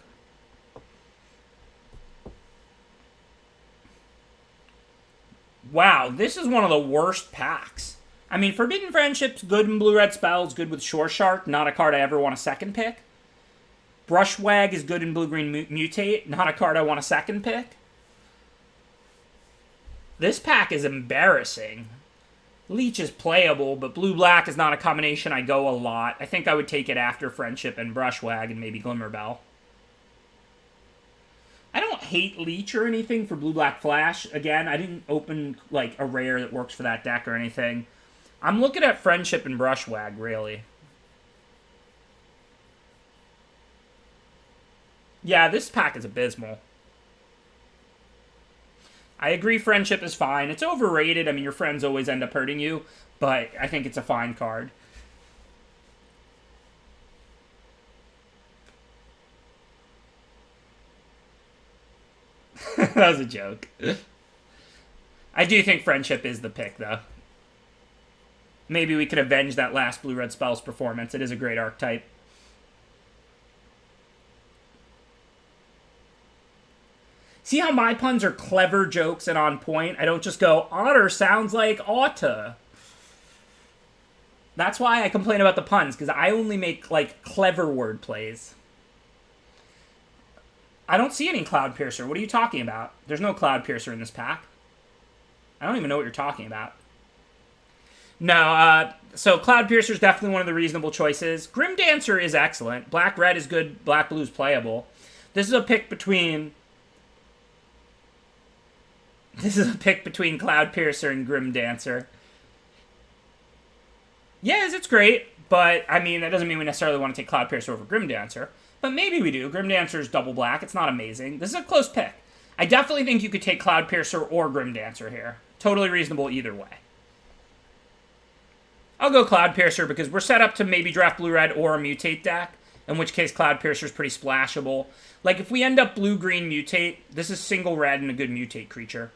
Wow, this is one of the worst packs. I mean, Forbidden Friendship's good in blue-red spells, good with Shore Shark, not a card I ever want a second pick. Brushwag is good in blue-green Mutate, not a card I want a second pick. This pack is embarrassing. Leech is playable, but blue-black is not a combination I go a lot. I think I would take it after Friendship and Brushwag and maybe Glimmerbell. I don't hate Leech or anything for blue-black Flash. Again, I didn't open like a rare that works for that deck or anything. I'm looking at Friendship and Brushwag, really. Yeah, this pack is abysmal. I agree Friendship is fine. It's overrated. I mean, your friends always end up hurting you, but I think it's a fine card. That was a joke. I do think Friendship is the pick, though. Maybe we could avenge that last blue-red spells performance. It is a great archetype. See how my puns are clever jokes and on point? I don't just go, otter sounds like oughta. That's why I complain about the puns, because I only make, like, clever word plays. I don't see any Cloud Piercer. What are you talking about? There's no Cloud Piercer in this pack. I don't even know what you're talking about. No, so Cloud Piercer is definitely one of the reasonable choices. Grim Dancer is excellent. Black-red is good. Black-blue is playable. This is a pick between Cloud Piercer and Grim Dancer. Yes, it's great, but, I mean, that doesn't mean we necessarily want to take Cloud Piercer over Grim Dancer. But maybe we do. Grim Dancer is double black. It's not amazing. This is a close pick. I definitely think you could take Cloud Piercer or Grim Dancer here. Totally reasonable either way. I'll go Cloud Piercer because we're set up to maybe draft blue-red or a Mutate deck, in which case Cloud Piercer is pretty splashable. Like, if we end up blue-green Mutate, this is single red and a good Mutate creature.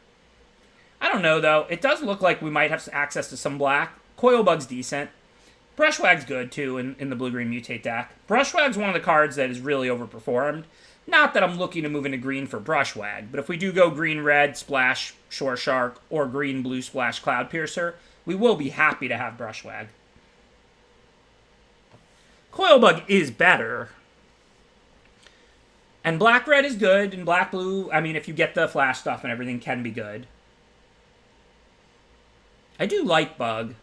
I don't know, though. It does look like we might have access to some black. Coilbug's decent. Brushwag's good, too, in the blue-green Mutate deck. Brushwag's one of the cards that is really overperformed. Not that I'm looking to move into green for Brushwag, but if we do go green-red, splash, Shore Shark, or green-blue, splash, Cloud Piercer, we will be happy to have Brushwag. Coilbug is better. And black-red is good, and black-blue, I mean, if you get the flash stuff and everything, can be good. I do like Bug.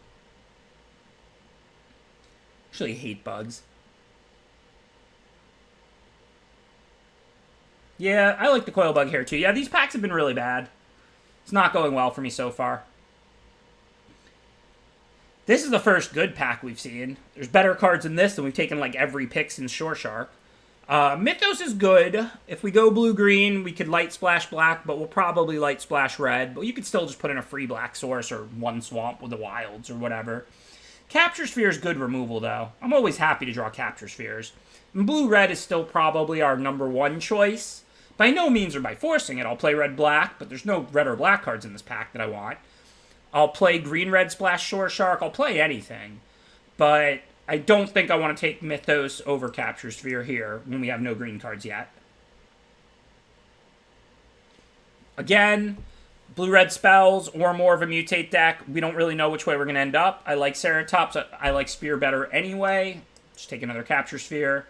Actually hate bugs. Yeah, I like the Coilbug here too. Yeah, these packs have been really bad. It's not going well for me so far. This is the first good pack we've seen. There's better cards in this than we've taken like every pick since Shore Shark. Mythos is good. If we go blue-green, we could light splash black, but we'll probably light splash red. But you could still just put in a free black source or one swamp with the wilds or whatever. Capture Sphere is good removal, though. I'm always happy to draw Capture Spheres. And blue-red is still probably our #1 choice. By no means or by forcing it. I'll play red-black, but there's no red or black cards in this pack that I want. I'll play green-red splash Shore Shark. I'll play anything. But I don't think I want to take Mythos over Capture Sphere here when we have no green cards yet. Again, blue-red spells or more of a Mutate deck. We don't really know which way we're going to end up. I like Ceratops. I like Spear better anyway. Just take another Capture Sphere.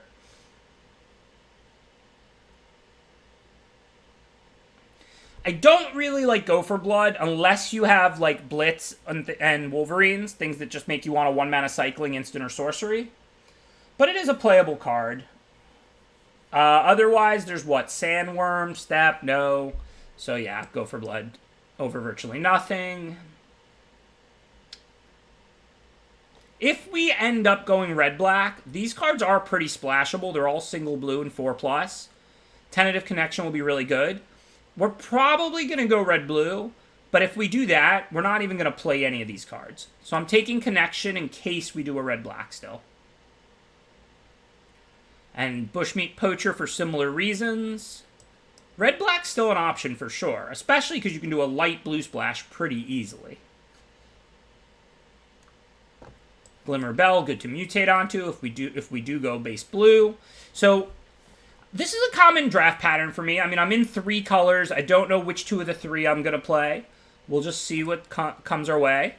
I don't really like Gopher Blood unless you have like Blitz and Wolverines, things that just make you want a 1-mana cycling instant or sorcery. But it is a playable card. Otherwise, there's what? Sandworm, Step, no. So yeah, Gopher Blood over virtually nothing. If we end up going red-black, these cards are pretty splashable. They're all single blue and 4+. Tentative Connection will be really good. We're probably going to go red-blue, but if we do that, we're not even going to play any of these cards. So I'm taking Connection in case we do a red-black still. And Bushmeat Poacher for similar reasons. Red-black's still an option for sure, especially because you can do a light blue splash pretty easily. Glimmer Bell, good to mutate onto if we do go base blue. So this is a common draft pattern for me. I mean, I'm in 3 colors. I don't know which 2 of the 3 I'm going to play. We'll just see what comes our way.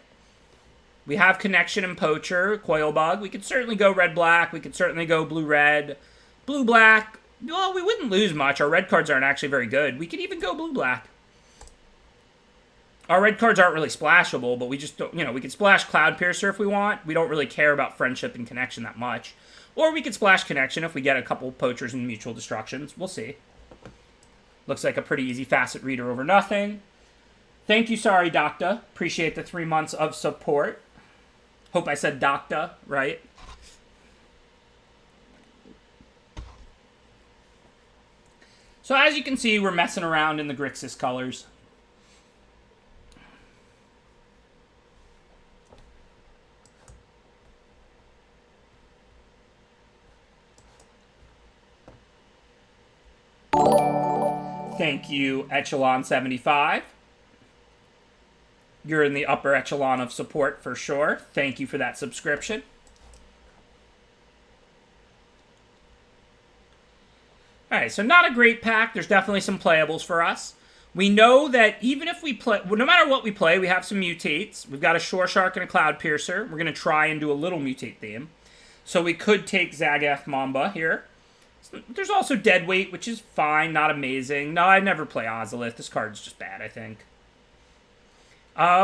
We have Connection and Poacher, Coilbug. We could certainly go red-black. We could certainly go blue-red. Blue-black, well, we wouldn't lose much. Our red cards aren't actually very good. We could even go blue-black. Our red cards aren't really splashable, but we just don't, we could splash Cloudpiercer if we want. We don't really care about Friendship and Connection that much. Or we could splash Connection if we get a couple Poachers and Mutual Destructions. We'll see. Looks like a pretty easy facet reader over nothing. Thank you, sorry, Docta. Appreciate the 3 months of support. Hope I said Docta right. So as you can see, we're messing around in the Grixis colors. Thank you, Echelon75. You're in the upper echelon of support for sure. Thank you for that subscription. Alright, so not a great pack. There's definitely some playables for us. We know that even if we play, well, no matter what we play, we have some mutates. We've got a Shore Shark and a Cloudpiercer. We're going to try and do a little mutate theme. So we could take Zagaf Mamba here. There's also Deadweight, which is fine, not amazing. No, I'd never play Ozolith. This card's just bad, I think.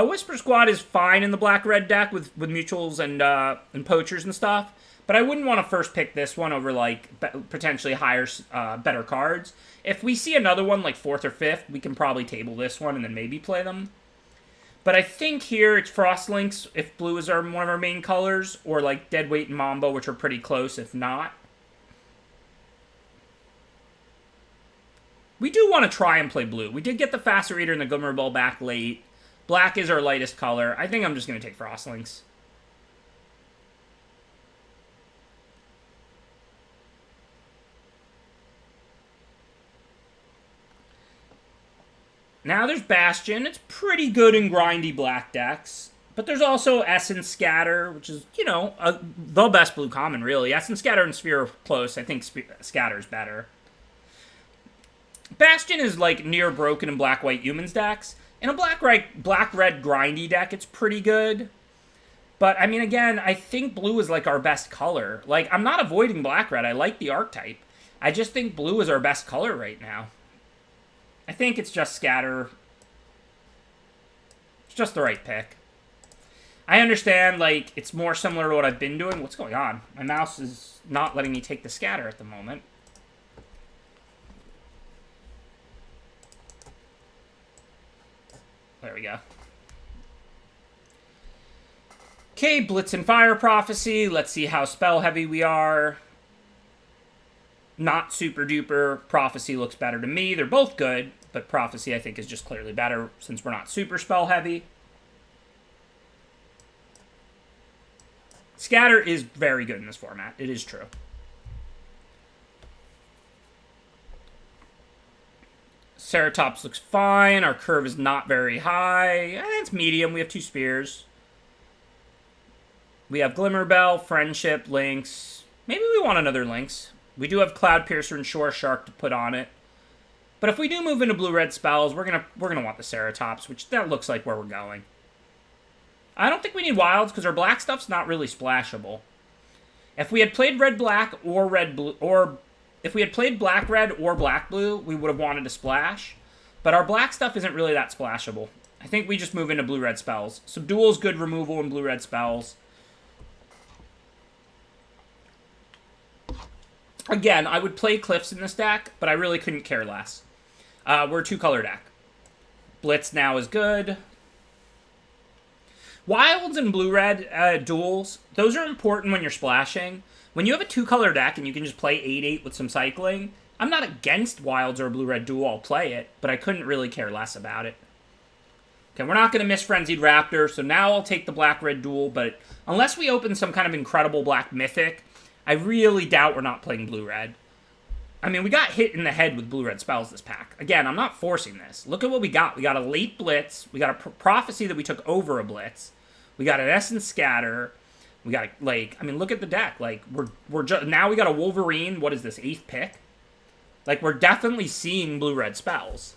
Whisper Squad is fine in the black-red deck with mutuals and poachers and stuff. But I wouldn't want to first pick this one over, like, potentially higher, better cards. If we see another one, like 4th or 5th, we can probably table this one and then maybe play them. But I think here it's Frostlinks if blue is one of our main colors, or, like, Deadweight and Mamba, which are pretty close if not. We do want to try and play blue. We did get the Facet Reader and the Glimmer Ball back late. Black is our lightest color. I think I'm just going to take Frostlinks. Now there's Bastion. It's pretty good in grindy black decks. But there's also Essence Scatter, which is, the best blue common, really. Essence Scatter and Sphere are close. I think Scatter's better. Bastion is, like, near broken in black-white humans decks. In a black-red grindy deck, it's pretty good. But, I mean, again, I think blue is, like, our best color. Like, I'm not avoiding black-red. I like the archetype. I just think blue is our best color right now. I think it's just Scatter. It's just the right pick. I understand, like, it's more similar to what I've been doing. What's going on? My mouse is not letting me take the Scatter at the moment. There we go. Okay, Blitz and Fire Prophecy. Let's see how spell heavy we are. Not super duper. Prophecy looks better to me. They're both good, but Prophecy I think is just clearly better since we're not super spell heavy. Scatter is very good in this format. It is true. Ceratops looks fine. Our curve is not very high. It's medium. We have 2 spears. We have Glimmer Bell, Friendship, Lynx. Maybe we want another Lynx. We do have Cloudpiercer and Shore Shark to put on it. But if we do move into blue-red spells, we're gonna want the Ceratops, which that looks like where we're going. I don't think we need wilds because our black stuff's not really splashable. If we had played red-black or red-blue, or if we had played black-red or black-blue, we would have wanted to splash. But our black stuff isn't really that splashable. I think we just move into blue-red spells. Subdual's good removal in blue-red spells. Again, I would play Cliffs in this deck, but I really couldn't care less. We're a 2-color deck. Blitz now is good. Wilds and blue-red duels, those are important when you're splashing. When you have a two-color deck and you can just play 8/8 with some cycling, I'm not against Wilds or a blue-red duel, I'll play it, but I couldn't really care less about it. Okay, we're not going to miss Frenzied Raptor, so now I'll take the black-red duel, but unless we open some kind of incredible black mythic, I really doubt we're not playing blue-red. I mean, we got hit in the head with blue-red spells this pack. Again, I'm not forcing this. Look at what we got. We got a late Blitz. We got a Prophecy that we took over a Blitz. We got an Essence Scatter. We got, like, I mean, look at the deck. Like, we're just, now we got a Wolverine. What is this, 8th pick? Like, we're definitely seeing blue-red spells.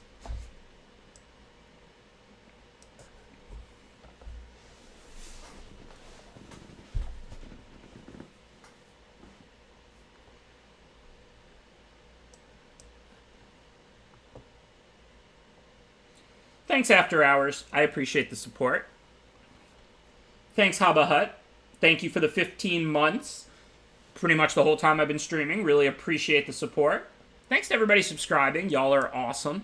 Thanks, After Hours. I appreciate the support. Thanks, Haba Hut. Thank you for the 15 months. Pretty much the whole time I've been streaming. Really appreciate the support. Thanks to everybody subscribing. Y'all are awesome.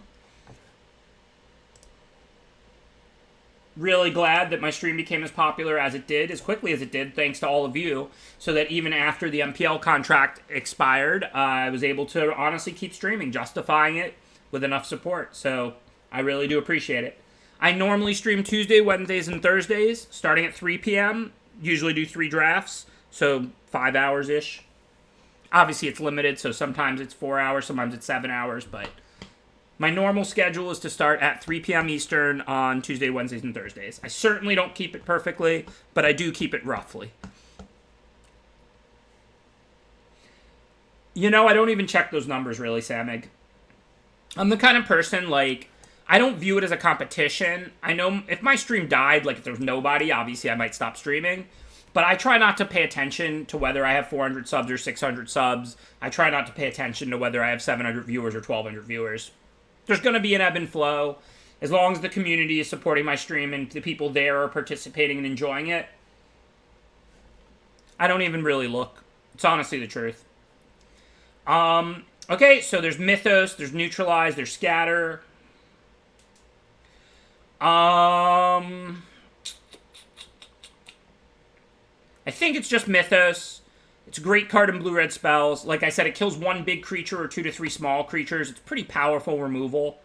Really glad that my stream became as popular as it did, as quickly as it did, thanks to all of you, so that even after the MPL contract expired, I was able to honestly keep streaming, justifying it with enough support. So I really do appreciate it. I normally stream Tuesday, Wednesdays, and Thursdays, starting at 3 p.m. Usually do 3 drafts, so 5 hours-ish. Obviously, it's limited, so sometimes it's 4 hours, sometimes it's 7 hours, but my normal schedule is to start at 3 p.m. Eastern on Tuesday, Wednesdays, and Thursdays. I certainly don't keep it perfectly, but I do keep it roughly. You know, I don't even check those numbers, really, Samig. I'm the kind of person, like, I don't view it as a competition. I know if my stream died, like if there was nobody, obviously I might stop streaming. But I try not to pay attention to whether I have 400 subs or 600 subs. I try not to pay attention to whether I have 700 viewers or 1,200 viewers. There's going to be an ebb and flow. As long as the community is supporting my stream and the people there are participating and enjoying it, I don't even really look. It's honestly the truth. Okay, so there's Mythos, there's Neutralize, there's Scatter. I think it's just Mythos. It's a great card in blue-red spells. Like I said, it kills 1 big creature or 2 to 3 small creatures. It's pretty powerful removal.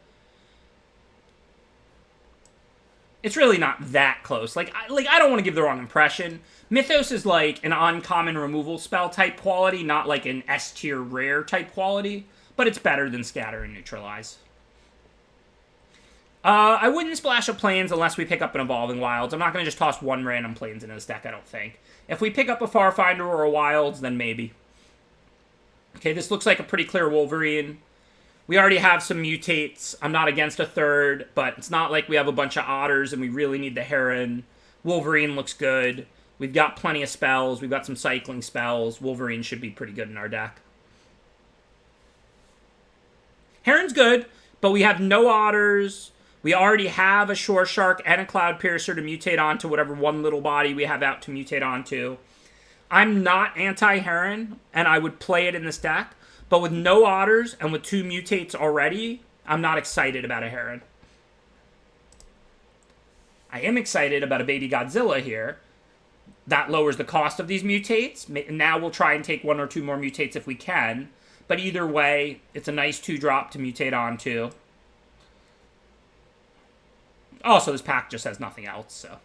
It's really not that close. Like I don't want to give the wrong impression. Mythos is like an uncommon removal spell type quality, not like an S-tier rare type quality. But it's better than Scatter and Neutralize. I wouldn't splash a Plains unless we pick up an Evolving Wilds. I'm not going to just toss 1 random Plains into this deck, I don't think. If we pick up a Farfinder or a Wilds, then maybe. Okay, this looks like a pretty clear Wolverine. We already have some Mutates. I'm not against a third, but it's not like we have a bunch of Otters and we really need the Heron. Wolverine looks good. We've got plenty of spells. We've got some cycling spells. Wolverine should be pretty good in our deck. Heron's good, but we have no Otters. We already have a Shore Shark and a Cloud Piercer to mutate onto whatever one little body we have out to mutate onto. I'm not anti-Heron, and I would play it in this deck. But with no Otters and with 2 mutates already, I'm not excited about a Heron. I am excited about a Baby Godzilla here. That lowers the cost of these mutates. Now we'll try and take 1 or 2 more mutates if we can. But either way, it's a nice 2-drop to mutate onto. Also, this pack just has nothing else, so.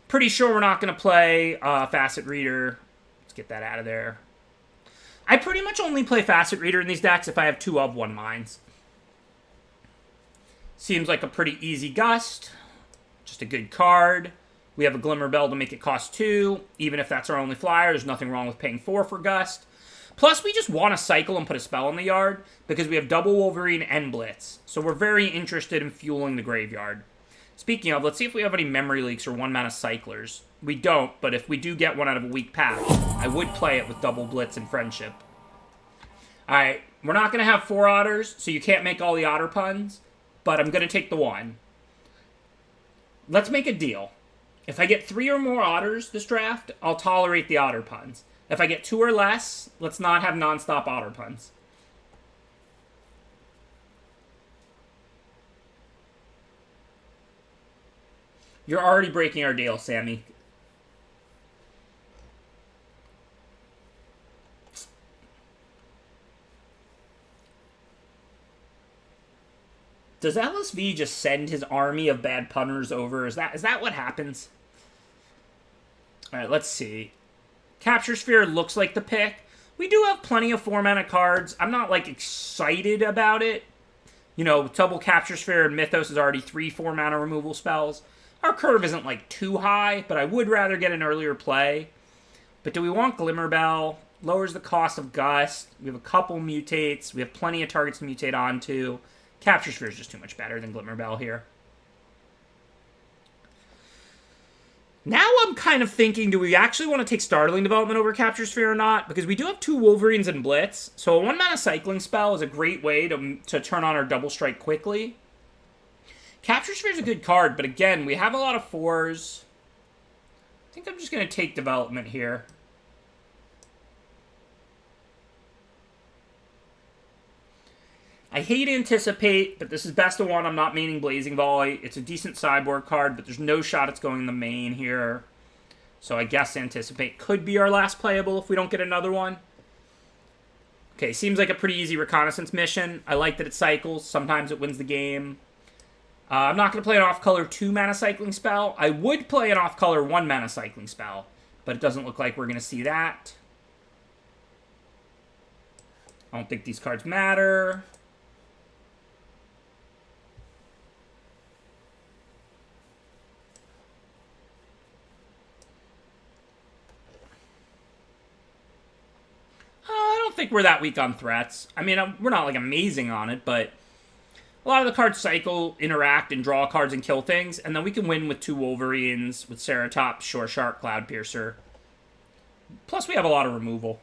Pretty sure we're not going to play Facet Reader. Let's get that out of there. I pretty much only play Facet Reader in these decks if I have 2 of 1 mines. Seems like a pretty easy Gust. Just a good card. We have a Glimmer Bell to make it cost 2. Even if that's our only flyer, there's nothing wrong with paying 4 for Gust. Plus, we just want to cycle and put a spell in the yard because we have double Wolverine and Blitz. So we're very interested in fueling the graveyard. Speaking of, let's see if we have any Memory Leaks or 1-mana Cyclers. We don't, but if we do get one out of a weak pack, I would play it with double Blitz and Friendship. Alright, we're not going to have 4 Otters, so you can't make all the Otter puns, but I'm going to take the 1. Let's make a deal. If I get 3 or more Otters this draft, I'll tolerate the Otter puns. If I get 2 or less, let's not have non-stop Otter puns. You're already breaking our deal, Sammy. Does LSV just send his army of bad punters over? Is that what happens? Alright, let's see. Capture Sphere looks like the pick. We do have plenty of 4-mana cards. I'm not, like, excited about it. You know, double Capture Sphere and Mythos is already 3 4-mana removal spells. Our curve isn't, like, too high, but I would rather get an earlier play. But do we want Glimmerbell? Lowers the cost of Gust. We have a couple mutates. We have plenty of targets to mutate onto. Capture Sphere is just too much better than Glimmerbell here. Now I'm kind of thinking, do we actually want to take Startling Development over Capture Sphere or not? Because we do have 2 Wolverines and Blitz, so a 1-mana cycling spell is a great way to turn on our Double Strike quickly. Capture Sphere is a good card, but again, we have a lot of 4s. I think I'm just going to take Development here. I hate Anticipate, but this is best of 1. I'm not maining Blazing Volley. It's a decent sideboard card, but there's no shot it's going in the main here. So I guess Anticipate could be our last playable if we don't get another one. Okay, seems like a pretty easy reconnaissance mission. I like that it cycles. Sometimes it wins the game. I'm not going to play an off-color 2-mana cycling spell. I would play an off-color 1-mana cycling spell, but it doesn't look like we're going to see that. I don't think these cards matter. I don't think we're that weak on threats. I mean, we're not, like, amazing on it, but a lot of the cards cycle, interact, and draw cards and kill things, and then we can win with 2 Wolverines, with Ceratops, Shore Shark, Cloudpiercer. Plus, we have a lot of removal.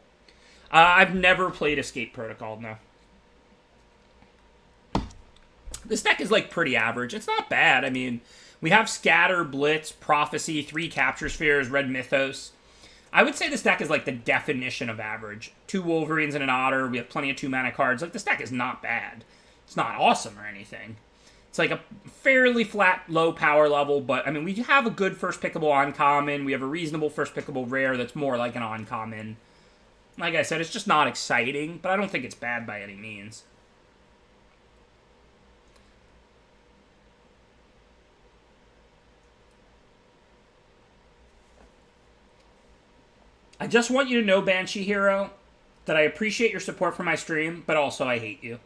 I've never played Escape Protocol, no. This deck is, like, pretty average. It's not bad. I mean, we have Scatter, Blitz, Prophecy, 3 Capture Spheres, Red Mythos. I would say this deck is, like, the definition of average. 2 Wolverines and an Otter. We have plenty of 2-mana cards. Like, this deck is not bad. It's not awesome or anything. It's, like, a fairly flat, low power level, but, I mean, we have a good first pickable uncommon. We have a reasonable first pickable rare that's more like an uncommon. Like I said, it's just not exciting, but I don't think it's bad by any means. I just want you to know, Banshee Hero, that I appreciate your support for my stream, but also I hate you.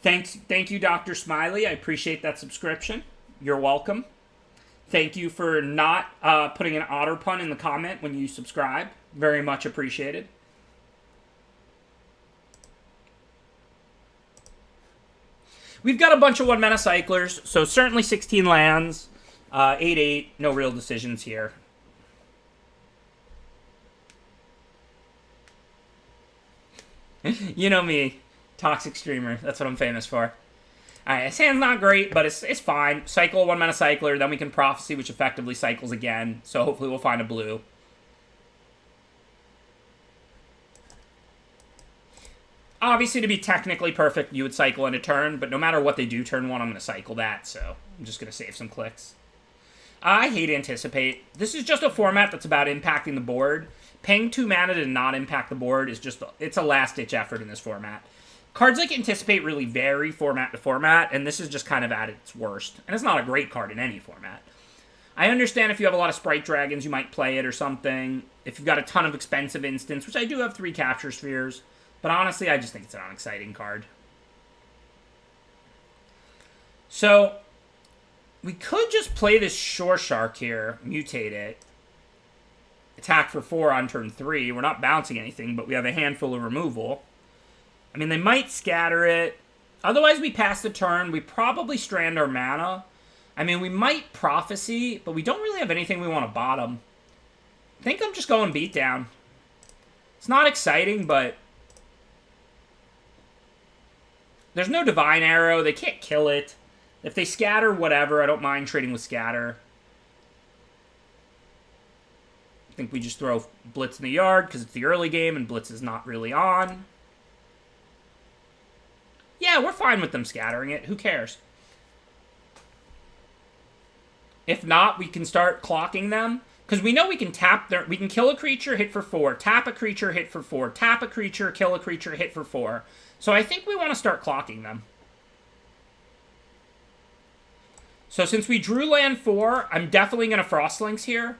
Thank you, Dr. Smiley. I appreciate that subscription. You're welcome. Thank you for not putting an otter pun in the comment when you subscribe. Very much appreciated. We've got a bunch of 1-mana cyclers, so certainly 16 lands, 8/8, no real decisions here. You know me, toxic streamer. That's what I'm famous for. Alright, his hand's not great, but it's fine. Cycle a 1-mana cycler, then we can Prophecy, which effectively cycles again. So hopefully we'll find a blue. Obviously, to be technically perfect, you would cycle in a turn, but no matter what they do turn 1, I'm going to cycle that, so I'm just going to save some clicks. I hate Anticipate. This is just a format that's about impacting the board. Paying 2 mana to not impact the board is just, it's a last-ditch effort in this format. Cards like Anticipate really vary format to format, and this is just kind of at its worst. And it's not a great card in any format. I understand if you have a lot of Sprite Dragons, you might play it or something. If you've got a ton of expensive instants, which I do have 3 Capture Spheres, but honestly, I just think it's an unexciting card. So, we could just play this Shore Shark here, mutate it. Attack for 4 on turn 3. We're not bouncing anything, but we have a handful of removal. I mean, they might scatter it. Otherwise, we pass the turn. We probably strand our mana. I mean, we might Prophecy, but we don't really have anything we want to bottom. I think I'm just going Beatdown. It's not exciting, but there's no Divine Arrow. They can't kill it. If they scatter, whatever. I don't mind trading with Scatter. I think we just throw Blitz in the yard because it's the early game and Blitz is not really on. Yeah, we're fine with them scattering it. Who cares? If not, we can start clocking them. Because we know we can tap their... We can kill a creature, hit for 4. Tap a creature, hit for 4. Tap a creature, kill a creature, hit for 4. So I think we want to start clocking them. So since we drew land 4, I'm definitely going to Frostlinks here.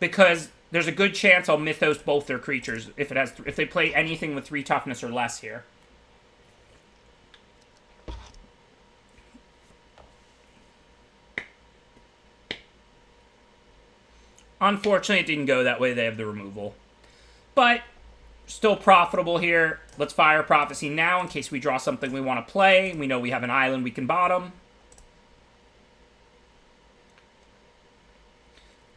Because there's a good chance I'll Mythos both their creatures if they play anything with 3 toughness or less here. Unfortunately, it didn't go that way. They have the removal. But still profitable here. Let's fire Prophecy now in case we draw something we want to play. We know we have an island we can bottom.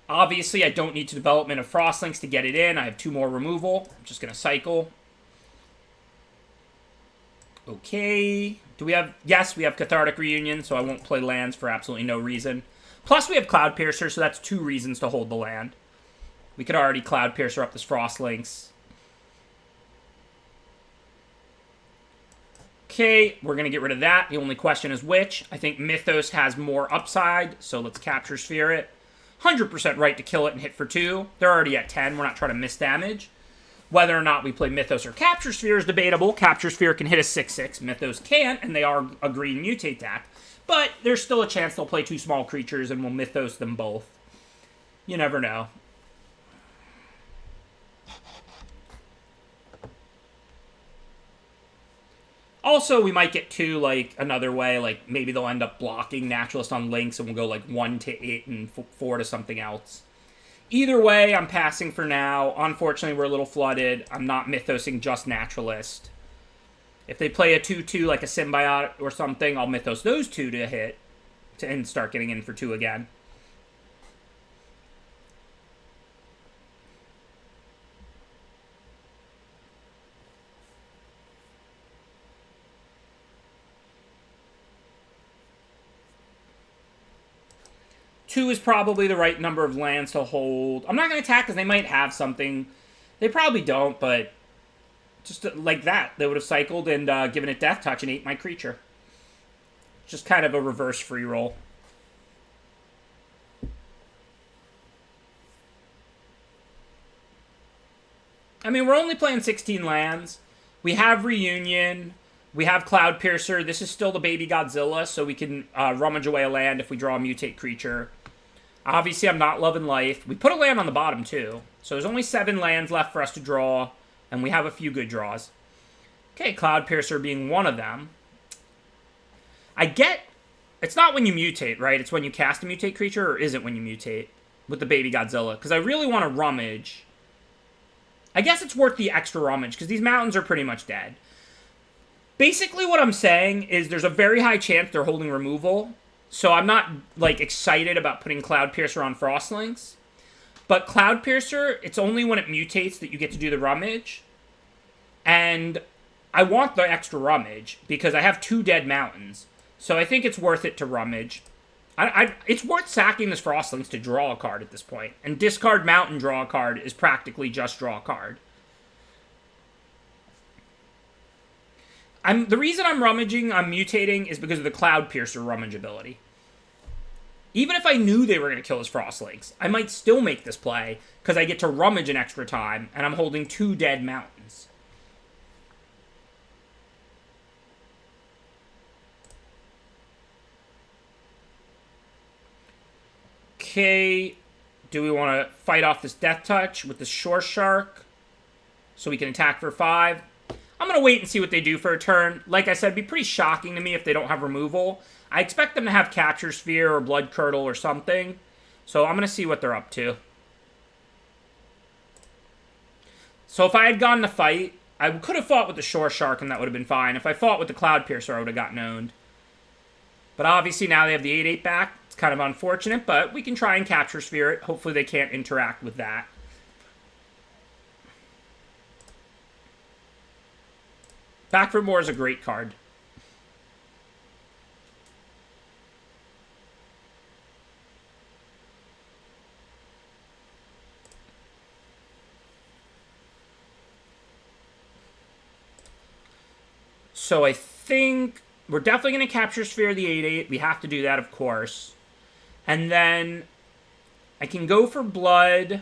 Obviously, I don't need to development of Frostlinks to get it in. I have 2 more removal. I'm just going to cycle. Okay. Do we have... Yes, we have Cathartic Reunion, so I won't play lands for absolutely no reason. Plus, we have Cloud Piercer, so that's 2 reasons to hold the land. We could already Cloud Piercer up this Frostlinks. Okay, we're going to get rid of that. The only question is which. I think Mythos has more upside, so let's Capture Sphere it. 100% right to kill it and hit for 2. They're already at 10. We're not trying to miss damage. Whether or not we play Mythos or Capture Sphere is debatable. Capture Sphere can hit a 6/6. Mythos can't, and they are a green mutate deck. But there's still a chance they'll play 2 small creatures and we'll Mythos them both. You never know. Also, we might get 2, like, another way. Like, maybe they'll end up blocking Naturalist on Lynx and we'll go, like, 1 to 8 and 4 to something else. Either way, I'm passing for now. Unfortunately, we're a little flooded. I'm not Mythosing just Naturalist. If they play a 2/2, like a Symbiote or something, I'll Mythos those 2 to hit and start getting in for 2 again. Two is probably the right number of lands to hold. I'm not going to attack because they might have something. They probably don't, but just like that. They would have cycled and given it Death Touch and ate my creature. Just kind of a reverse free roll. I mean, we're only playing 16 lands. We have Reunion. We have Cloud Piercer. This is still the baby Godzilla, so we can rummage away a land if we draw a mutate creature. Obviously, I'm not loving life. We put a land on the bottom, too. So there's only 7 lands left for us to draw, and we have a few good draws. Okay, Cloud Piercer being one of them. I get... It's not when you mutate, right? It's when you cast a mutate creature, or is it when you mutate with the baby Godzilla? Because I really want to rummage. I guess it's worth the extra rummage, because these mountains are pretty much dead. Basically, what I'm saying is there's a very high chance they're holding removal. So I'm not, like, excited about putting Cloud Piercer on Frostlinks. But Cloud Piercer, it's only when it mutates that you get to do the rummage. And I want the extra rummage because I have 2 dead mountains. So I think it's worth it to rummage. It's worth sacking this Frostlinks to draw a card at this point. And discard mountain, draw a card is practically just draw a card. The reason I'm mutating, is because of the Cloud Piercer rummage ability. Even if I knew they were going to kill his Frostlinks, I might still make this play, because I get to rummage an extra time, and I'm holding 2 dead mountains. Okay, do we want to fight off this Death Touch with the Shore Shark, so we can attack for 5? I'm going to wait and see what they do for a turn. Like I said, it'd be pretty shocking to me if they don't have removal. I expect them to have Capture Sphere or Blood Curdle or something. So I'm going to see what they're up to. So if I had gone to fight, I could have fought with the Shore Shark and that would have been fine. If I fought with the Cloud Piercer, I would have gotten owned. But obviously now they have the 8/8 back. It's kind of unfortunate, but we can try and Capture Sphere it. Hopefully they can't interact with that. Back for More is a great card. So I think we're definitely going to Capture Sphere the 8/8. We have to do that, of course. And then I can go for blood,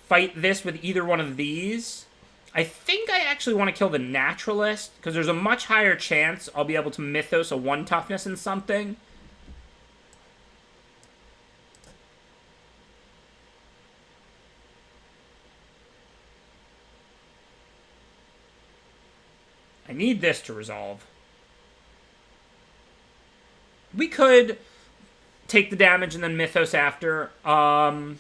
fight this with either one of these. I think I actually want to kill the Naturalist, because there's a much higher chance I'll be able to Mythos a 1 toughness in something. I need this to resolve. We could take the damage and then Mythos after. And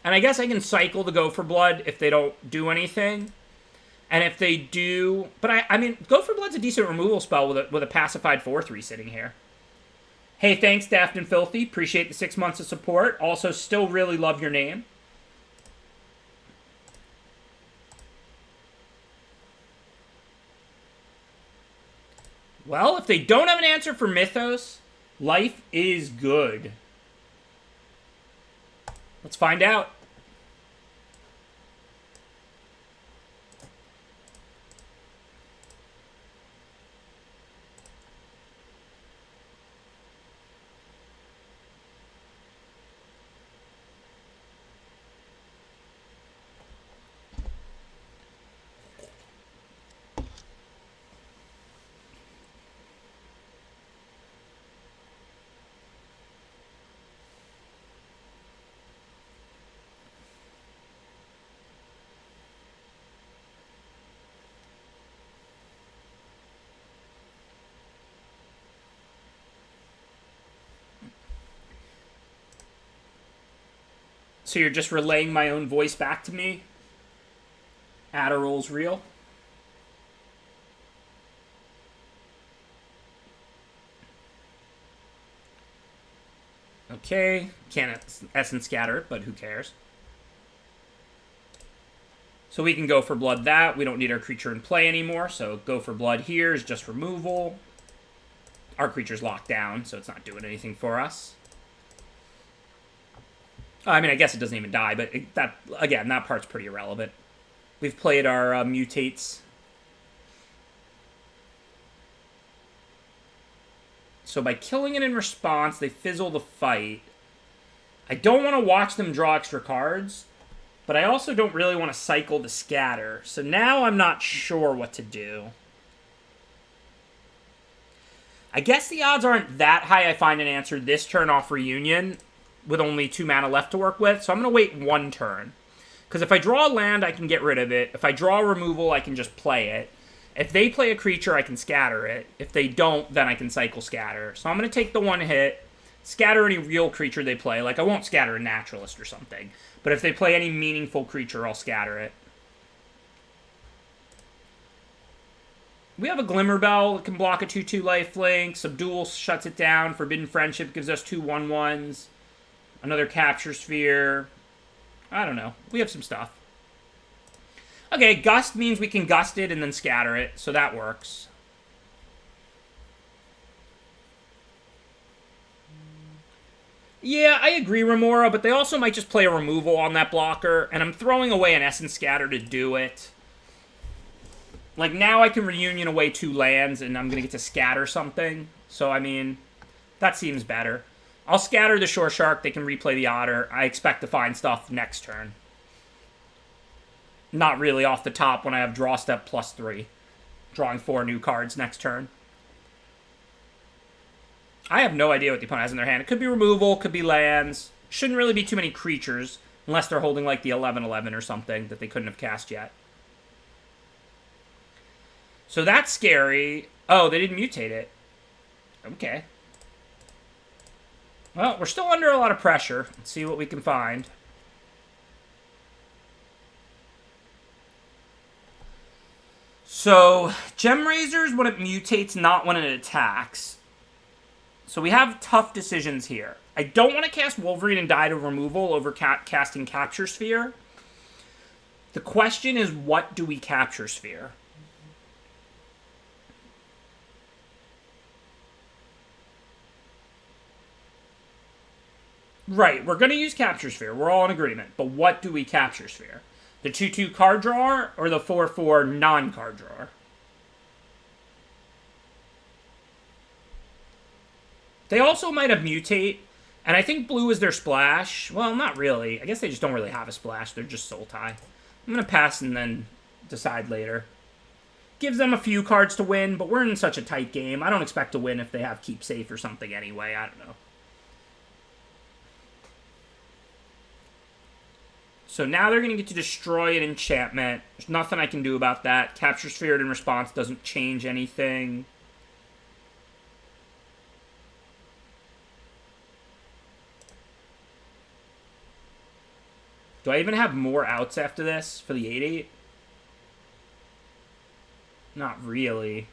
I guess I can cycle the Go for Blood if they don't do anything. And if they do... But I mean, Go for Blood's a decent removal spell with a pacified 4/3 sitting here. Hey, thanks, Daft and Filthy. Appreciate the 6 months of support. Also, still really love your name. Well, if they don't have an answer for Mythos, life is good. Let's find out. So you're just relaying my own voice back to me? Adderall's real? Okay. Can't Essence Scatter, but who cares? So we can go for blood that. We don't need our creature in play anymore, so go for blood here is just removal. Our creature's locked down, so it's not doing anything for us. I mean, I guess it doesn't even die, but that part's pretty irrelevant. We've played our mutates. So by killing it in response, they fizzle the fight. I don't want to watch them draw extra cards, but I also don't really want to cycle the scatter. So now I'm not sure what to do. I guess the odds aren't that high I find an answer this turn off Reunion with only 2 mana left to work with. So I'm going to wait 1 turn. Because if I draw a land, I can get rid of it. If I draw a removal, I can just play it. If they play a creature, I can scatter it. If they don't, then I can cycle scatter. So I'm going to take the 1 hit, scatter any real creature they play. Like, I won't scatter a Naturalist or something. But if they play any meaningful creature, I'll scatter it. We have a Glimmerbell that can block a 2/2 lifelink. Subdual shuts it down. Forbidden Friendship gives us 2 1/1s. Another Capture Sphere. I don't know. We have some stuff. Okay, Gust means we can Gust it and then scatter it, so that works. Yeah, I agree, Remora, but they also might just play a removal on that blocker, and I'm throwing away an Essence Scatter to do it. Like, now I can Reunion away 2 lands, and I'm going to get to scatter something. So, I mean, that seems better. I'll scatter the Shore Shark. They can replay the Otter. I expect to find stuff next turn. Not really off the top when I have Draw Step +3. Drawing 4 new cards next turn. I have no idea what the opponent has in their hand. It could be removal, could be lands. Shouldn't really be too many creatures, unless they're holding like the 11/11 or something that they couldn't have cast yet. So that's scary. Oh, they didn't mutate it. Okay. Well, we're still under a lot of pressure. Let's see what we can find. So, Gem Razors when it mutates, not when it attacks. So we have tough decisions here. I don't want to cast Wolverine and die to removal over casting Capture Sphere. The question is, what do we Capture Sphere? Right, we're going to use Capture Sphere. We're all in agreement. But what do we Capture Sphere? The 2/2 card drawer or the 4/4 non-card drawer? They also might have mutate, and I think blue is their splash. Well, not really. I guess they just don't really have a splash. They're just soul tie. I'm going to pass and then decide later. Gives them a few cards to win, but we're in such a tight game. I don't expect to win if they have keep safe or something anyway. I don't know. So now they're going to get to destroy an enchantment. There's nothing I can do about that. Capture Spirit in response doesn't change anything. Do I even have more outs after this for the 8-8? Not really.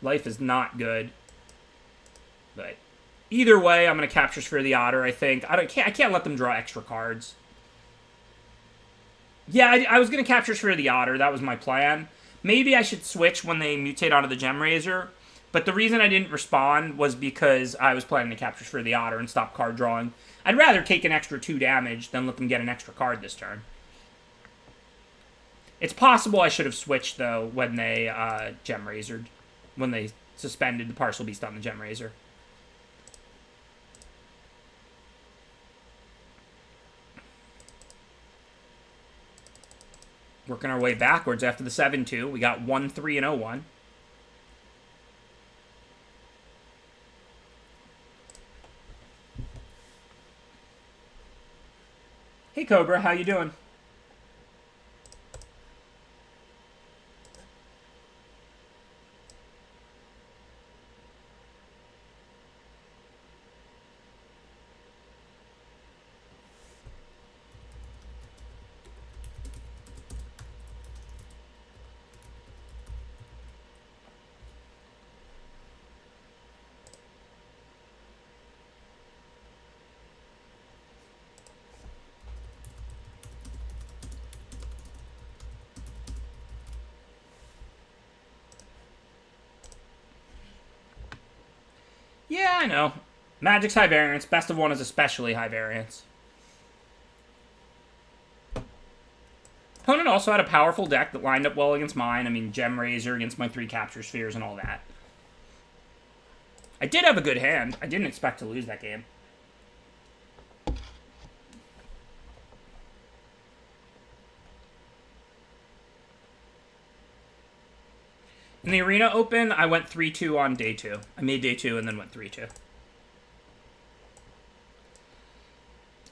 Life is not good. But either way, I'm going to Capture Sphere the Otter, I think. I can't let them draw extra cards. Yeah, I was going to Capture Sphere the Otter. That was my plan. Maybe I should switch when they mutate onto the Gem Raiser. But the reason I didn't respond was because I was planning to Capture Sphere the Otter and stop card drawing. I'd rather take an extra 2 damage than let them get an extra card this turn. It's possible I should have switched, though, when they Gem Raisered. When they suspended the Parcel Beast on the Gem Raiser. Working our way backwards after the 7-2. We got 1-3 and 0-1. Hey Cobra, how you doing? Yeah, I know. Magic's high variance. Best of one is especially high variance. Opponent also had a powerful deck that lined up well against mine. I mean, Gem Raiser against my 3 Capture Spheres and all that. I did have a good hand. I didn't expect to lose that game. In the Arena Open, I went 3-2 on day 2. I made day 2 and then went 3-2.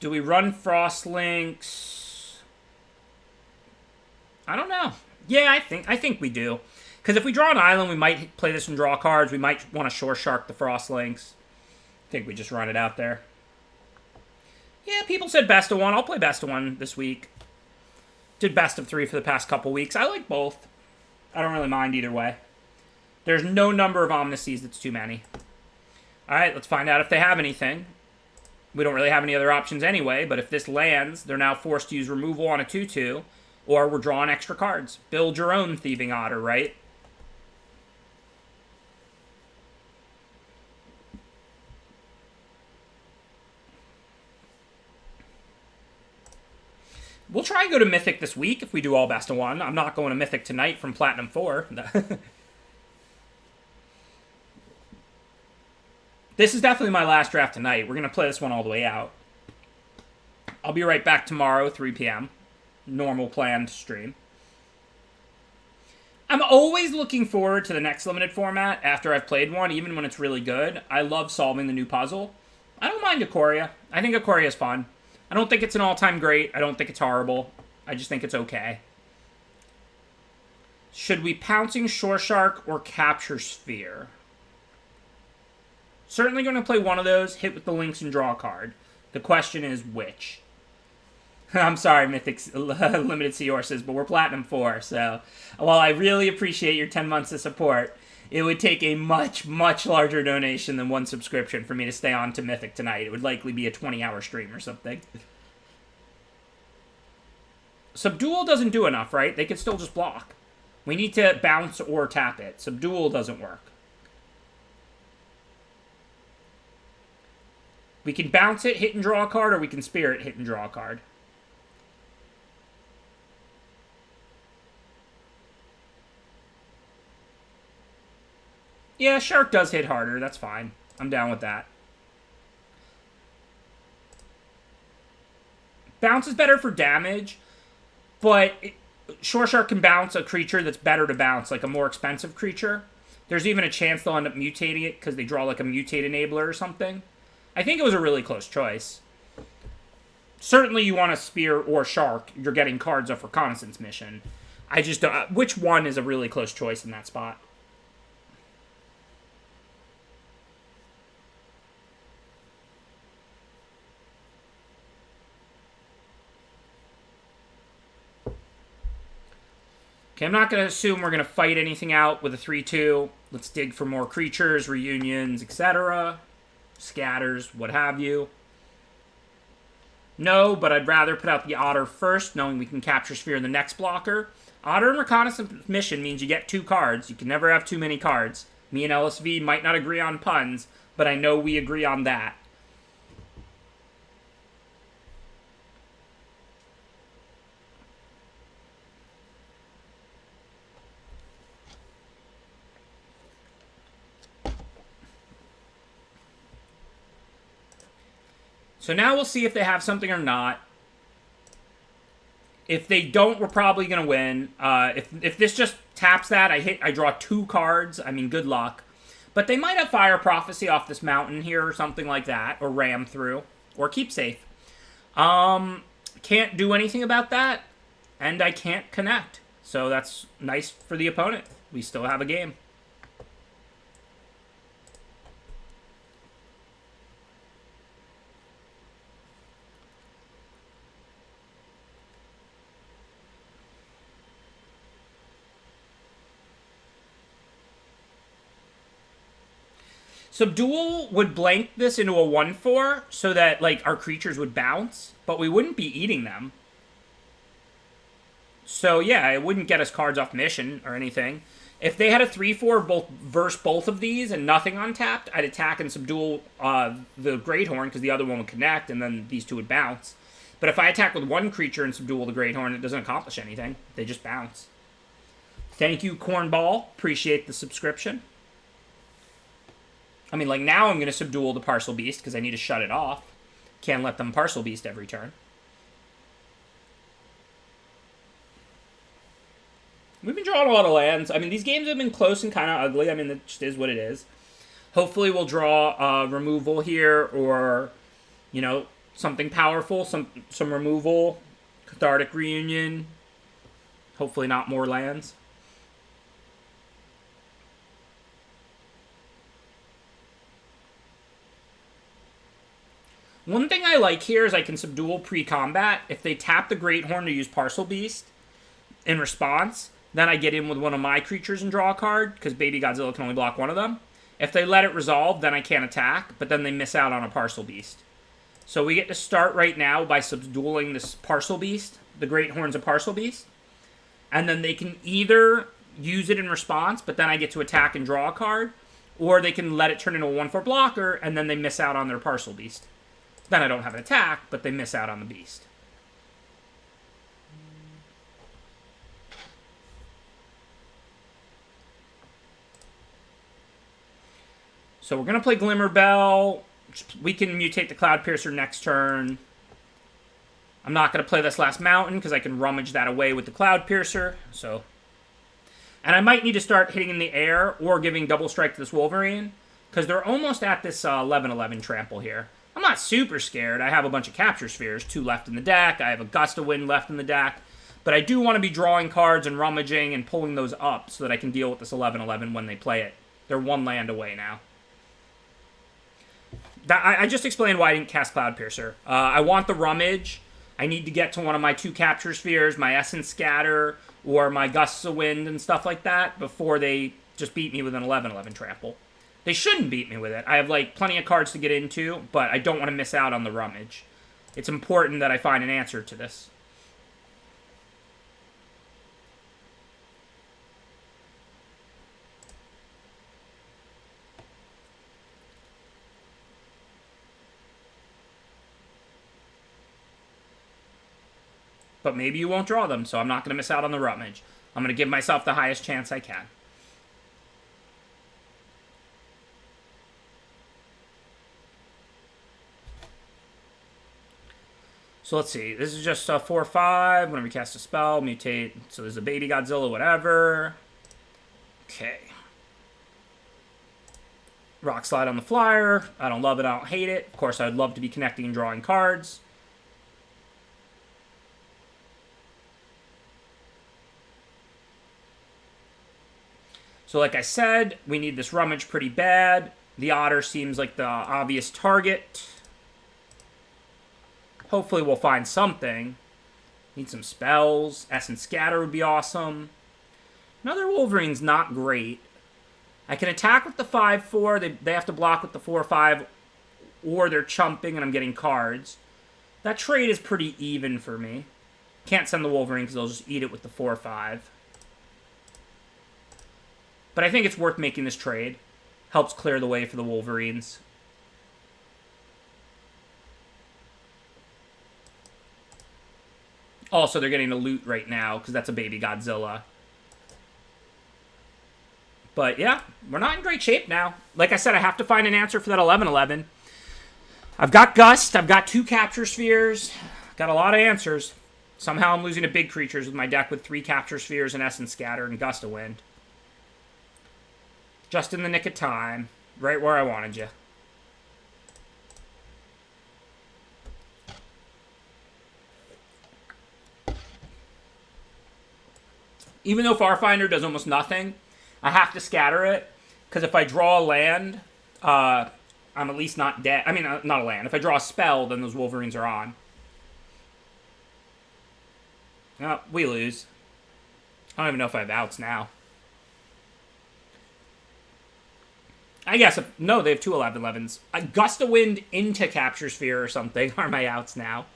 Do we run Frostlinks? I don't know. Yeah, I think we do. Because if we draw an island, we might play this and draw cards. We might want to Shore Shark the Frostlinks. I think we just run it out there. Yeah, people said best of one. I'll play best of one this week. Did best of 3 for the past couple weeks. I like both. I don't really mind either way. There's no number of Omniseas that's too many. Alright, let's find out if they have anything. We don't really have any other options anyway, but if this lands, they're now forced to use removal on a 2-2, or we're drawing extra cards. Build your own Thieving Otter, right? We'll try and go to Mythic this week if we do all best of one. I'm not going to Mythic tonight from Platinum 4. This is definitely my last draft tonight. We're going to play this one all the way out. I'll be right back tomorrow, 3 p.m. Normal planned stream. I'm always looking forward to the next limited format after I've played one, even when it's really good. I love solving the new puzzle. I don't mind Ikoria. I think Ikoria is fun. I don't think it's an all-time great. I don't think it's horrible. I just think it's okay. Should we Pouncing Shore Shark or Capture Sphere? Certainly going to play one of those, hit with the links and draw a card. The question is which. I'm sorry, Mythic Limited Seahorses, but we're Platinum 4, so while I really appreciate your 10 months of support, it would take a much, much larger donation than one subscription for me to stay on to Mythic tonight. It would likely be a 20-hour stream or something. Subdual doesn't do enough, right? They could still just block. We need to bounce or tap it. Subdual doesn't work. We can bounce it, hit and draw a card, or we can Spirit, hit and draw a card. Yeah, Shark does hit harder. That's fine. I'm down with that. Bounce is better for damage, but Shore Shark can bounce a creature that's better to bounce, like a more expensive creature. There's even a chance they'll end up mutating it because they draw like a mutate enabler or something. I think it was a really close choice. Certainly you want a Spear or Shark. You're getting cards off Reconnaissance Mission. I just don't... Which one is a really close choice in that spot? Okay, I'm not going to assume we're going to fight anything out with a 3-2. Let's dig for more creatures, reunions, etc. Scatters, what have you. No, but I'd rather put out the Otter first, knowing we can capture Sphere in the next blocker. Otter and Reconnaissance Mission means you get 2 cards. You can never have too many cards. Me and LSV might not agree on puns, but I know we agree on that. So now we'll see if they have something or not. If they don't, we're probably going to win. If this just taps that, I draw 2 cards. I mean, good luck. But they might have Fire Prophecy off this mountain here or something like that. Or Ram through. Or Keep Safe. Can't do anything about that. And I can't connect. So that's nice for the opponent. We still have a game. Subdual would blank this into a 1/4 so that, like, our creatures would bounce, but we wouldn't be eating them. So, yeah, it wouldn't get us cards off mission or anything. If they had a 3/4 verse both of these and nothing untapped, I'd attack and subdual the Greathorn because the other one would connect and then these 2 would bounce. But if I attack with 1 creature and subdual the Greathorn, it doesn't accomplish anything. They just bounce. Thank you, Cornball. Appreciate the subscription. I mean, like, now I'm going to subdual the Parcel Beast because I need to shut it off. Can't let them Parcel Beast every turn. We've been drawing a lot of lands. I mean, these games have been close and kind of ugly. I mean, it just is what it is. Hopefully we'll draw removal here or, you know, something powerful. Some removal. Cathartic Reunion. Hopefully not more lands. One thing I like here is I can subdual pre-combat. If they tap the Greathorn to use Parcel Beast in response, then I get in with one of my creatures and draw a card, because Baby Godzilla can only block one of them. If they let it resolve, then I can't attack, but then they miss out on a Parcel Beast. So we get to start right now by subdueling this Parcel Beast. The Greathorn's a Parcel Beast. And then they can either use it in response, but then I get to attack and draw a card, or they can let it turn into a 1/4 blocker, and then they miss out on their Parcel Beast. Then I don't have an attack, but they miss out on the beast. So we're going to play Glimmerbell. We can mutate the Cloudpiercer next turn. I'm not going to play this last mountain because I can rummage that away with the Cloudpiercer. So, and I might need to start hitting in the air or giving double strike to this Wolverine because they're almost at this 11/11 trample here. I'm not super scared. I have a bunch of Capture Spheres, 2 left in the deck. I have a Gust of Wind left in the deck. But I do want to be drawing cards and rummaging and pulling those up so that I can deal with this 11/11 when they play it. They're 1 land away now. I just explained why I didn't cast Cloudpiercer. I want the rummage. I need to get to one of my 2 Capture Spheres, my Essence Scatter, or my Gusts of Wind and stuff like that before they just beat me with an 11/11 trample. They shouldn't beat me with it. I have, like, plenty of cards to get into, but I don't want to miss out on the rummage. It's important that I find an answer to this. But maybe you won't draw them, so I'm not going to miss out on the rummage. I'm going to give myself the highest chance I can. So let's see. This is just a 4/5. Whenever you cast a spell, mutate. So there's a baby Godzilla, whatever. Okay. Rock Slide on the flyer. I don't love it. I don't hate it. Of course, I'd love to be connecting and drawing cards. So like I said, we need this Rummage pretty bad. The Otter seems like the obvious target. Hopefully we'll find something. Need some spells. Essence Scatter would be awesome. Another Wolverine's not great. I can attack with the 5/4. They have to block with the 4/5, or they're chumping and I'm getting cards. That trade is pretty even for me. Can't send the Wolverine because they'll just eat it with the 4/5. But I think it's worth making this trade. Helps clear the way for the Wolverines. Also, they're getting a loot right now because that's a baby Godzilla. But yeah, we're not in great shape now. Like I said, I have to find an answer for that 11/11. I've got Gust. I've got 2 Capture Spheres. Got a lot of answers. Somehow I'm losing to big creatures with my deck with 3 Capture Spheres and Essence Scatter and Gust of Wind. Just in the nick of time. Right where I wanted you. Even though Farfinder does almost nothing, I have to scatter it, because if I draw a land, I'm at least not dead. I mean, not a land. If I draw a spell, then those Wolverines are on. Oh, we lose. I don't even know if I have outs now. I guess, no, they have 2 11/11s. A Gust of Wind into Capture Sphere or something are my outs now.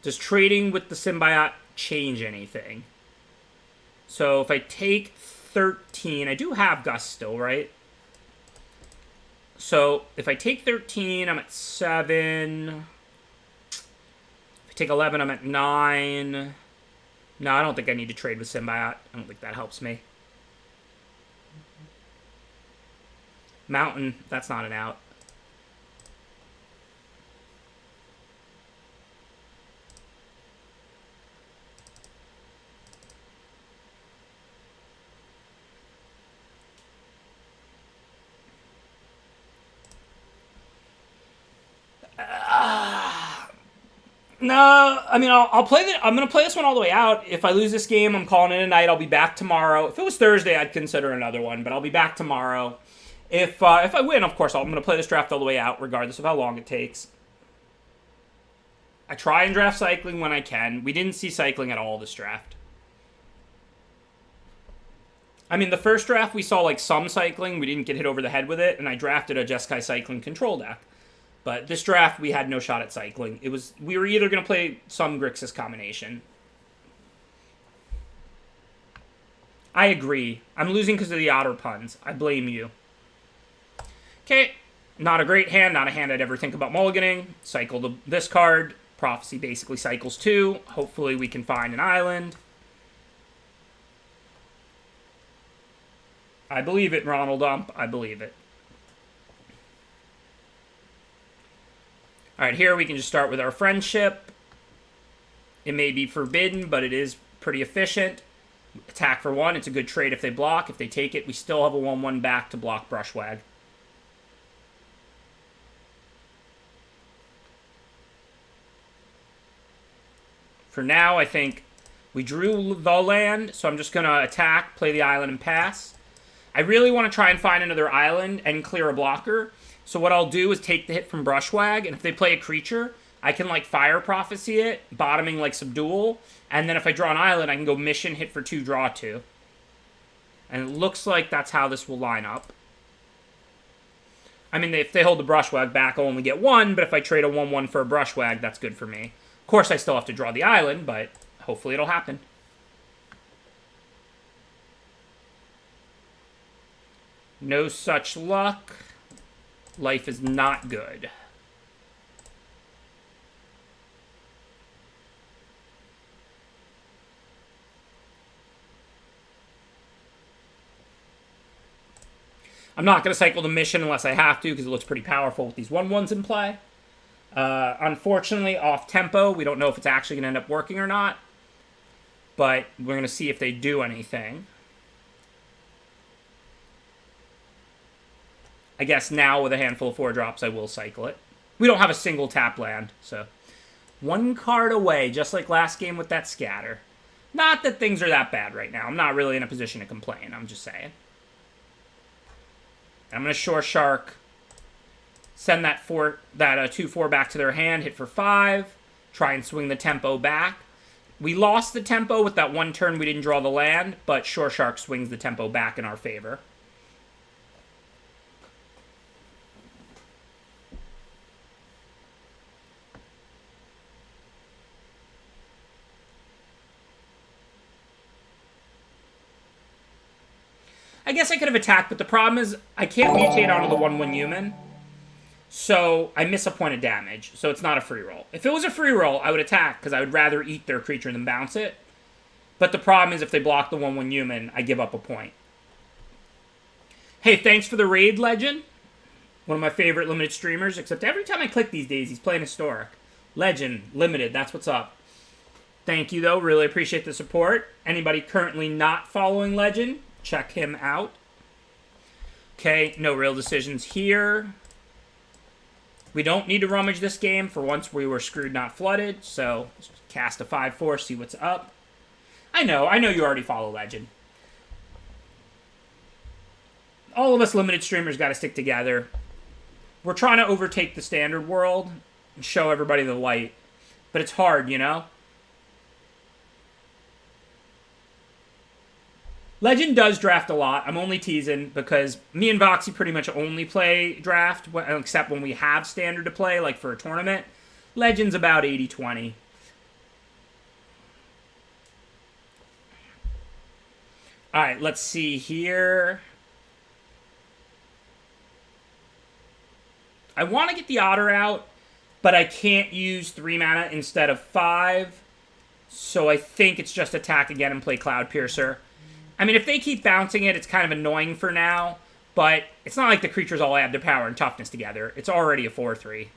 Does trading with the Symbiote change anything? So if I take 13, I do have Gust still, right? So if I take 13, I'm at 7. If I take 11, I'm at 9. No, I don't think I need to trade with Symbiote. I don't think that helps me. Mountain, that's not an out. No, I mean, I'll play that. I'm going to play this one all the way out. If I lose this game, I'm calling it a night. I'll be back tomorrow. If it was Thursday, I'd consider another one, but I'll be back tomorrow. If I win, of course, I'm going to play this draft all the way out, regardless of how long it takes. I try and draft cycling when I can. We didn't see cycling at all this draft. I mean, the first draft, we saw, like, some cycling. We didn't get hit over the head with it, and I drafted a Jeskai cycling control deck. But this draft, we had no shot at cycling. We were either going to play some Grixis combination. I agree. I'm losing because of the Otter puns. I blame you. Okay, not a great hand. Not a hand I'd ever think about mulliganing. Cycle this card. Prophecy basically cycles 2. Hopefully we can find an island. I believe it, Ronald Ump. I believe it. Alright, here we can just start with our friendship. It may be forbidden, but it is pretty efficient. Attack for 1. It's a good trade if they block. If they take it, we still have a 1/1 back to block Brushwag. For now, I think we drew the land, so I'm just going to attack, play the island, and pass. I really want to try and find another island and clear a blocker. So what I'll do is take the hit from Brushwag, and if they play a creature, I can, like, Fire Prophecy it, bottoming, like, Subdual, and then if I draw an island, I can go Mission, hit for 2, draw 2. And it looks like that's how this will line up. I mean, if they hold the Brushwag back, I'll only get 1, but if I trade a 1/1 for a Brushwag, that's good for me. Of course, I still have to draw the island, but hopefully it'll happen. No such luck. Life is not good. I'm not going to cycle the mission unless I have to, because it looks pretty powerful with these 1/1s in play. Unfortunately, off tempo. We don't know if it's actually going to end up working or not. But we're going to see if they do anything. I guess now with a handful of 4-drops, I will cycle it. We don't have a single tap land, so... One card away, just like last game with that scatter. Not that things are that bad right now. I'm not really in a position to complain. I'm just saying. I'm going to Shore Shark. Send that 2/4 back to their hand. Hit for 5. Try and swing the tempo back. We lost the tempo with that one turn we didn't draw the land, but Shore Shark swings the tempo back in our favor. I guess I could have attacked, but the problem is I can't mutate onto the 1/1 human. So I miss a point of damage. So it's not a free roll. If it was a free roll, I would attack because I would rather eat their creature than bounce it. But the problem is if they block the 1/1 human, I give up a point. Hey, thanks for the raid, Legend. One of my favorite limited streamers, except every time I click these days, he's playing Historic. Legend, limited, that's what's up. Thank you, though. Really appreciate the support. Anybody currently not following Legend, check him out. Okay, no real decisions here. We don't need to rummage this game. For once, we were screwed, not flooded. So, cast a 5/4, see what's up. I know you already follow Legend. All of us limited streamers got to stick together. We're trying to overtake the standard world and show everybody the light. But it's hard, you know? Legend does draft a lot. I'm only teasing because me and Voxy pretty much only play draft, except when we have standard to play, like for a tournament. Legend's about 80-20. All right, let's see here. I want to get the Otter out, but I can't use 3 mana instead of 5. So I think it's just attack again and play Cloud Piercer. I mean, if they keep bouncing it, it's kind of annoying for now, but it's not like the creatures all add their power and toughness together. It's already a 4/3.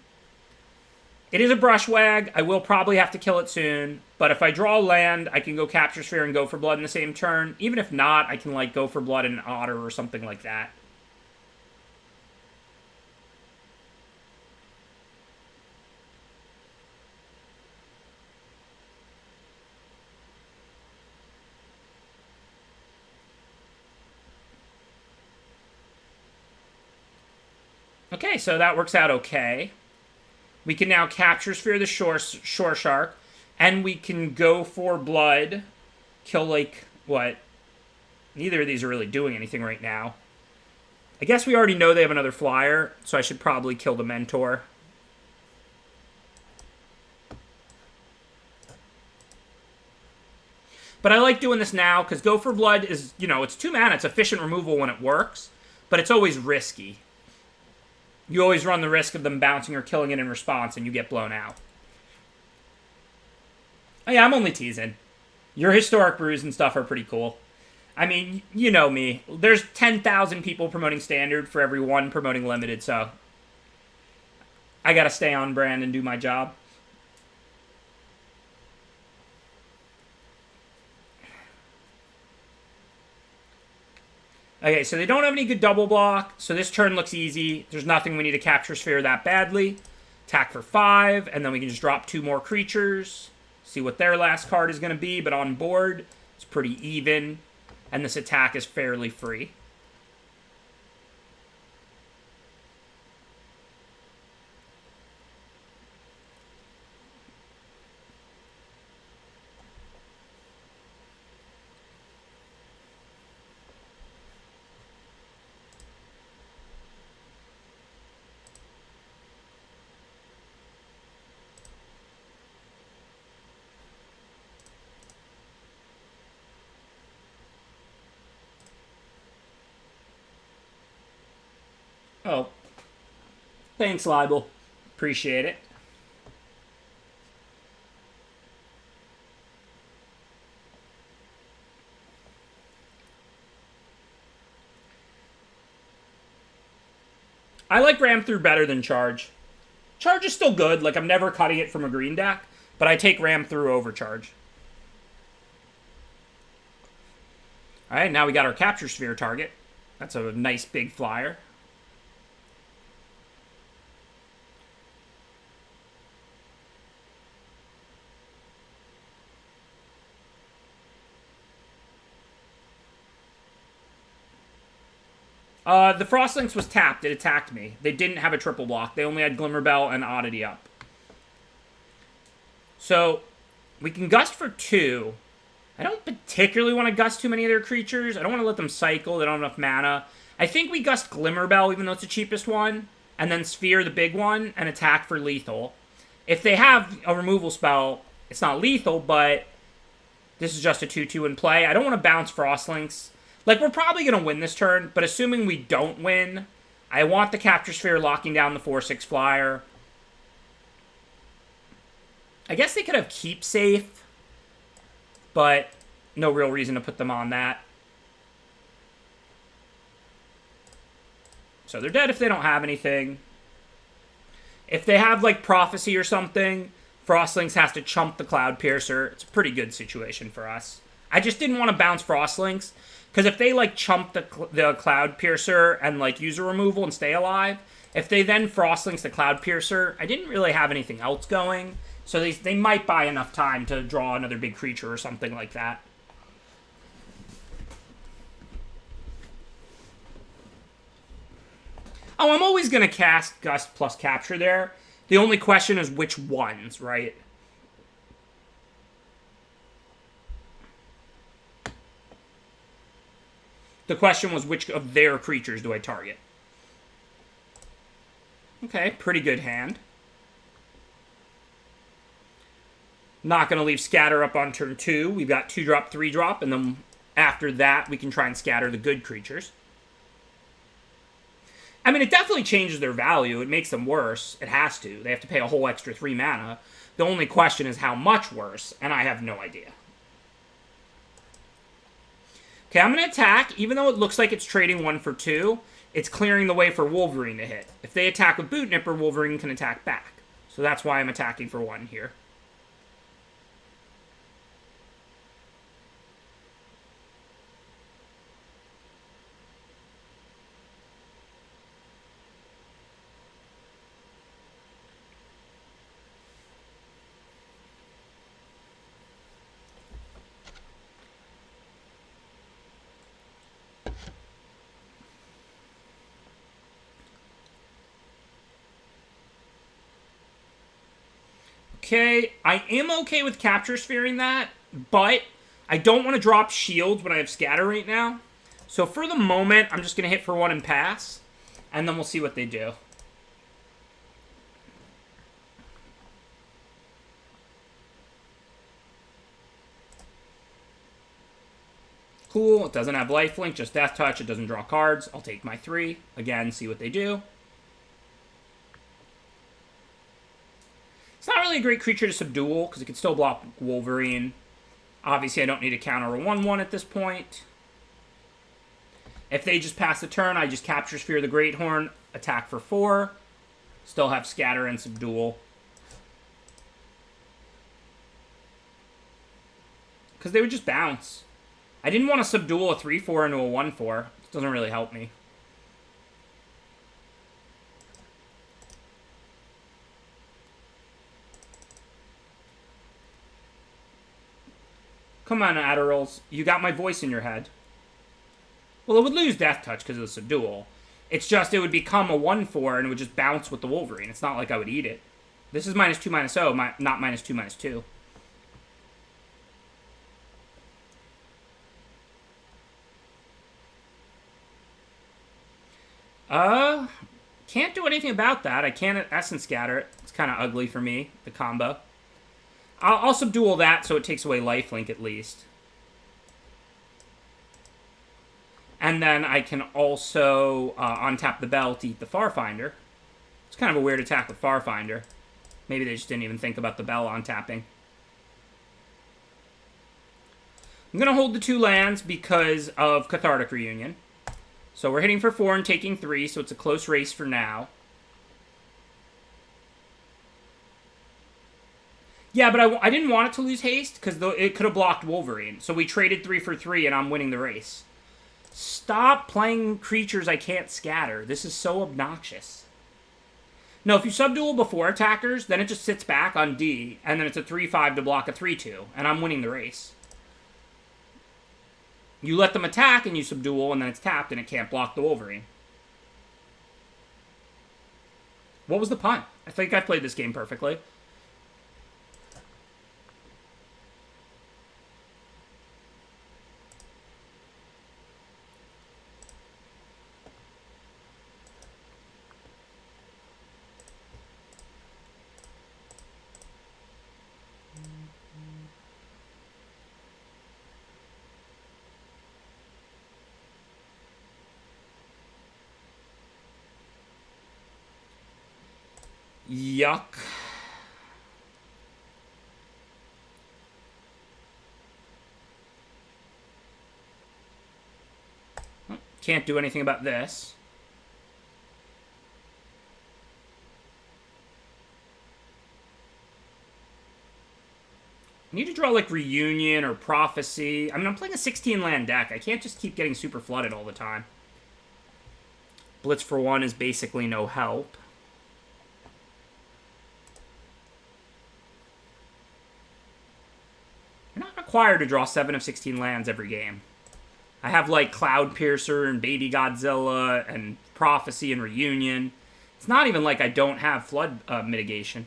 It is a Brushwag. I will probably have to kill it soon, but if I draw land, I can go Capture Sphere and go for blood in the same turn. Even if not, I can, like, go for blood in an Otter or something like that. Okay, so that works out okay. We can now Capture Sphere the Shore Shark, and we can go for blood, kill, like, what? Neither of these are really doing anything right now. I guess we already know they have another flyer, so I should probably kill the Mentor. But I like doing this now, because Go for Blood is, you know, it's 2 mana. It's efficient removal when it works, but it's always risky. You always run the risk of them bouncing or killing it in response, and you get blown out. Oh yeah, I'm only teasing. Your Historic Brews and stuff are pretty cool. I mean, you know me. There's 10,000 people promoting Standard for every one promoting Limited, so... I gotta stay on brand and do my job. Okay, so they don't have any good double block, so this turn looks easy. There's nothing we need to Capture Sphere that badly. Attack for 5, and then we can just drop 2 more creatures. See what their last card is going to be, but on board, it's pretty even. And this attack is fairly free. Oh. Thanks, Libel. Appreciate it. I like Ram Through better than Charge. Charge is still good. Like, I'm never cutting it from a green deck, but I take Ram through Overcharge. All right, now we got our Capture Sphere target. That's a nice big flyer. The Frostlings was tapped. It attacked me. They didn't have a triple block. They only had Glimmerbell and Oddity up. So, we can Gust for 2. I don't particularly want to Gust too many of their creatures. I don't want to let them cycle. They don't have enough mana. I think we Gust Glimmerbell, even though it's the cheapest one. And then Sphere, the big one, and attack for lethal. If they have a removal spell, it's not lethal, but this is just a 2-2 in play. I don't want to bounce Frostlings. Like, we're probably going to win this turn, but assuming we don't win, I want the Capture Sphere locking down the 4-6 flyer. I guess they could have Keep Safe, but no real reason to put them on that. So they're dead if they don't have anything. If they have, like, Prophecy or something, Frostlings has to chump the Cloud Piercer. It's a pretty good situation for us. I just didn't want to bounce Frostlings. Because if they, like, chump the Cloud Piercer and, like, use a removal and stay alive, if they then Frostlings the Cloud Piercer, I didn't really have anything else going. So they might buy enough time to draw another big creature or something like that. Oh, I'm always going to cast Gust plus Capture there. The only question is which ones, right? The question was, which of their creatures do I target? Okay, pretty good hand. Not going to leave Scatter up on turn 2. We've got 2-drop, 3-drop, and then after that, we can try and scatter the good creatures. I mean, it definitely changes their value. It makes them worse. It has to. They have to pay a whole extra 3 mana. The only question is how much worse, and I have no idea. Okay, I'm going to attack. Even though it looks like it's trading 1 for 2, it's clearing the way for Wolverine to hit. If they attack with Boot Nipper, Wolverine can attack back. So that's why I'm attacking for 1 here. Okay, I am okay with Capture Sphering that, but I don't want to drop shields when I have Scatter right now. So for the moment, I'm just going to hit for 1 and pass, and then we'll see what they do. Cool, it doesn't have lifelink, just Death Touch, it doesn't draw cards. I'll take my 3. Again, see what they do. It's not really a great creature to subdual, because it can still block Wolverine. Obviously, I don't need to counter a 1-1 at this point. If they just pass the turn, I just Capture Sphere the Greathorn, attack for 4. Still have Scatter and Subdual. Because they would just bounce. I didn't want to subdual a 3-4 into a 1-4. It doesn't really help me. Come on, Adderalls. You got my voice in your head. Well, it would lose Death Touch because of the Subdual. It's just it would become a 1-4 and it would just bounce with the Wolverine. It's not like I would eat it. This is -2/-0, not -2/-2. Can't do anything about that. I can't Essence Scatter it. It's kind of ugly for me, the combo. I'll subdual that so it takes away lifelink at least. And then I can also untap the Bell to eat the Farfinder. It's kind of a weird attack with Farfinder. Maybe they just didn't even think about the Bell untapping. I'm going to hold the 2 lands because of Cathartic Reunion. So we're hitting for 4 and taking 3, so it's a close race for now. Yeah, but I didn't want it to lose haste because it could have blocked Wolverine. So we traded 3 for 3 and I'm winning the race. Stop playing creatures I can't scatter. This is so obnoxious. No, if you subdual before attackers, then it just sits back on D, and then it's a 3-5 to block a 3-2, and I'm winning the race. You let them attack, and you subdual, and then it's tapped, and it can't block the Wolverine. What was the punt? I think I played this game perfectly. Yuck. Can't do anything about this. I need to draw like Reunion or Prophecy. I mean, I'm playing a 16-land deck. I can't just keep getting super flooded all the time. Blitz for 1 is basically no help. You're not required to draw 7 of 16 lands every game. I have like Cloud Piercer and Baby Godzilla and Prophecy and Reunion. It's not even like I don't have flood mitigation.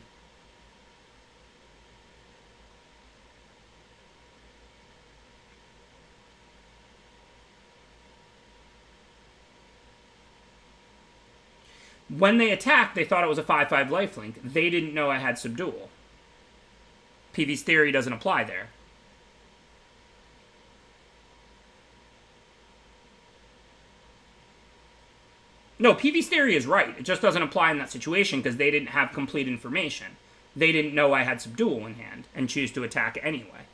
When they attacked, they thought it was a 5/5 lifelink. They didn't know I had Subdual. PV's theory doesn't apply there. No, PV's theory is right. It just doesn't apply in that situation because they didn't have complete information. They didn't know I had Subdual in hand and choose to attack anyway.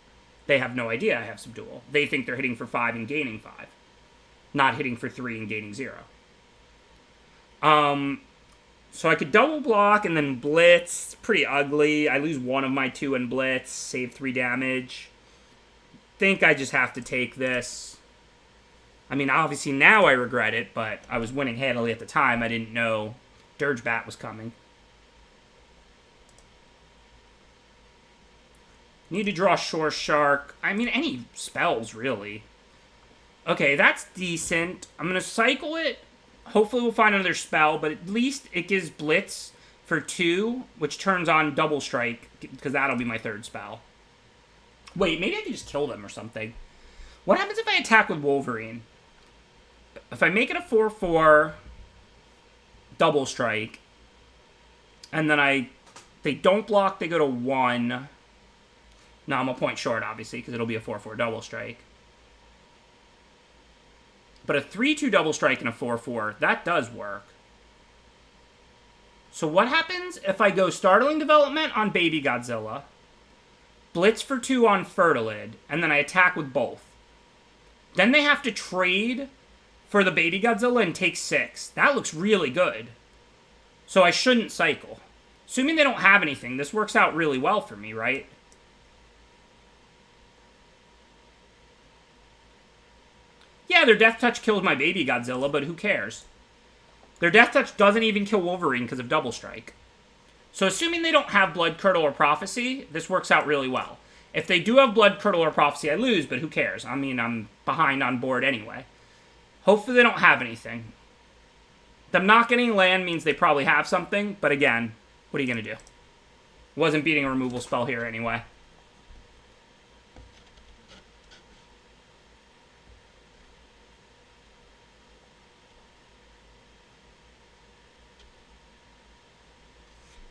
They have no idea I have Subdual. They think they're hitting for 5 and gaining 5. Not hitting for 3 and gaining 0. So I could double block and then blitz. It's pretty ugly. I lose 1 of my 2 in blitz. Save 3 damage. Think I just have to take this. I mean, obviously now I regret it, but I was winning handily at the time. I didn't know Dirge Bat was coming. Need to draw Shore Shark. I mean, any spells, really. Okay, that's decent. I'm going to cycle it. Hopefully we'll find another spell, but at least it gives Blitz for 2, which turns on Double Strike, because that'll be my 3rd spell. Wait, maybe I can just kill them or something. What happens if I attack with Wolverine? If I make it a 4/4 Double Strike, and then they don't block, they go to 1. No, I'm a point short, obviously, because it'll be a 4/4 Double Strike. But a 3/2 Double Strike and a 4/4, that does work. So what happens if I go Startling Development on Baby Godzilla, Blitz for 2 on Fertilid, and then I attack with both? Then they have to trade for the Baby Godzilla and take 6. That looks really good. So I shouldn't cycle. Assuming they don't have anything, this works out really well for me, right? Yeah, their Death Touch kills my Baby Godzilla, but who cares? Their Death Touch doesn't even kill Wolverine because of Double Strike. So assuming they don't have Blood Curdle or Prophecy, this works out really well. If they do have Blood Curdle or Prophecy, I lose, but who cares? I mean, I'm behind on board anyway. Hopefully they don't have anything. Them not getting land means they probably have something, but again, what are you going to do? Wasn't beating a removal spell here anyway.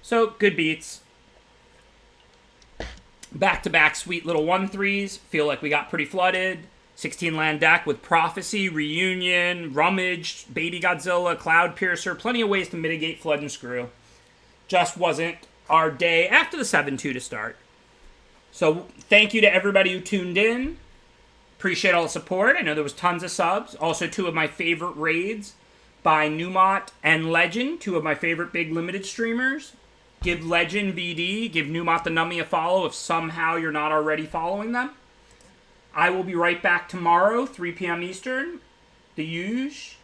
So, good beats. Back-to-back sweet little 1/3s. Feel like we got pretty flooded. 16-land deck with Prophecy, Reunion, Rummage, Baby Godzilla, Cloud Piercer. Plenty of ways to mitigate flood and screw. Just wasn't our day after the 7-2 to start. So, thank you to everybody who tuned in. Appreciate all the support. I know there was tons of subs. Also, 2 of my favorite raids by Newmont and Legend. 2 of my favorite big limited streamers. Give Legend BD, give Numot the Nummy a follow if somehow you're not already following them. I will be right back tomorrow, 3 p.m. Eastern. The huge.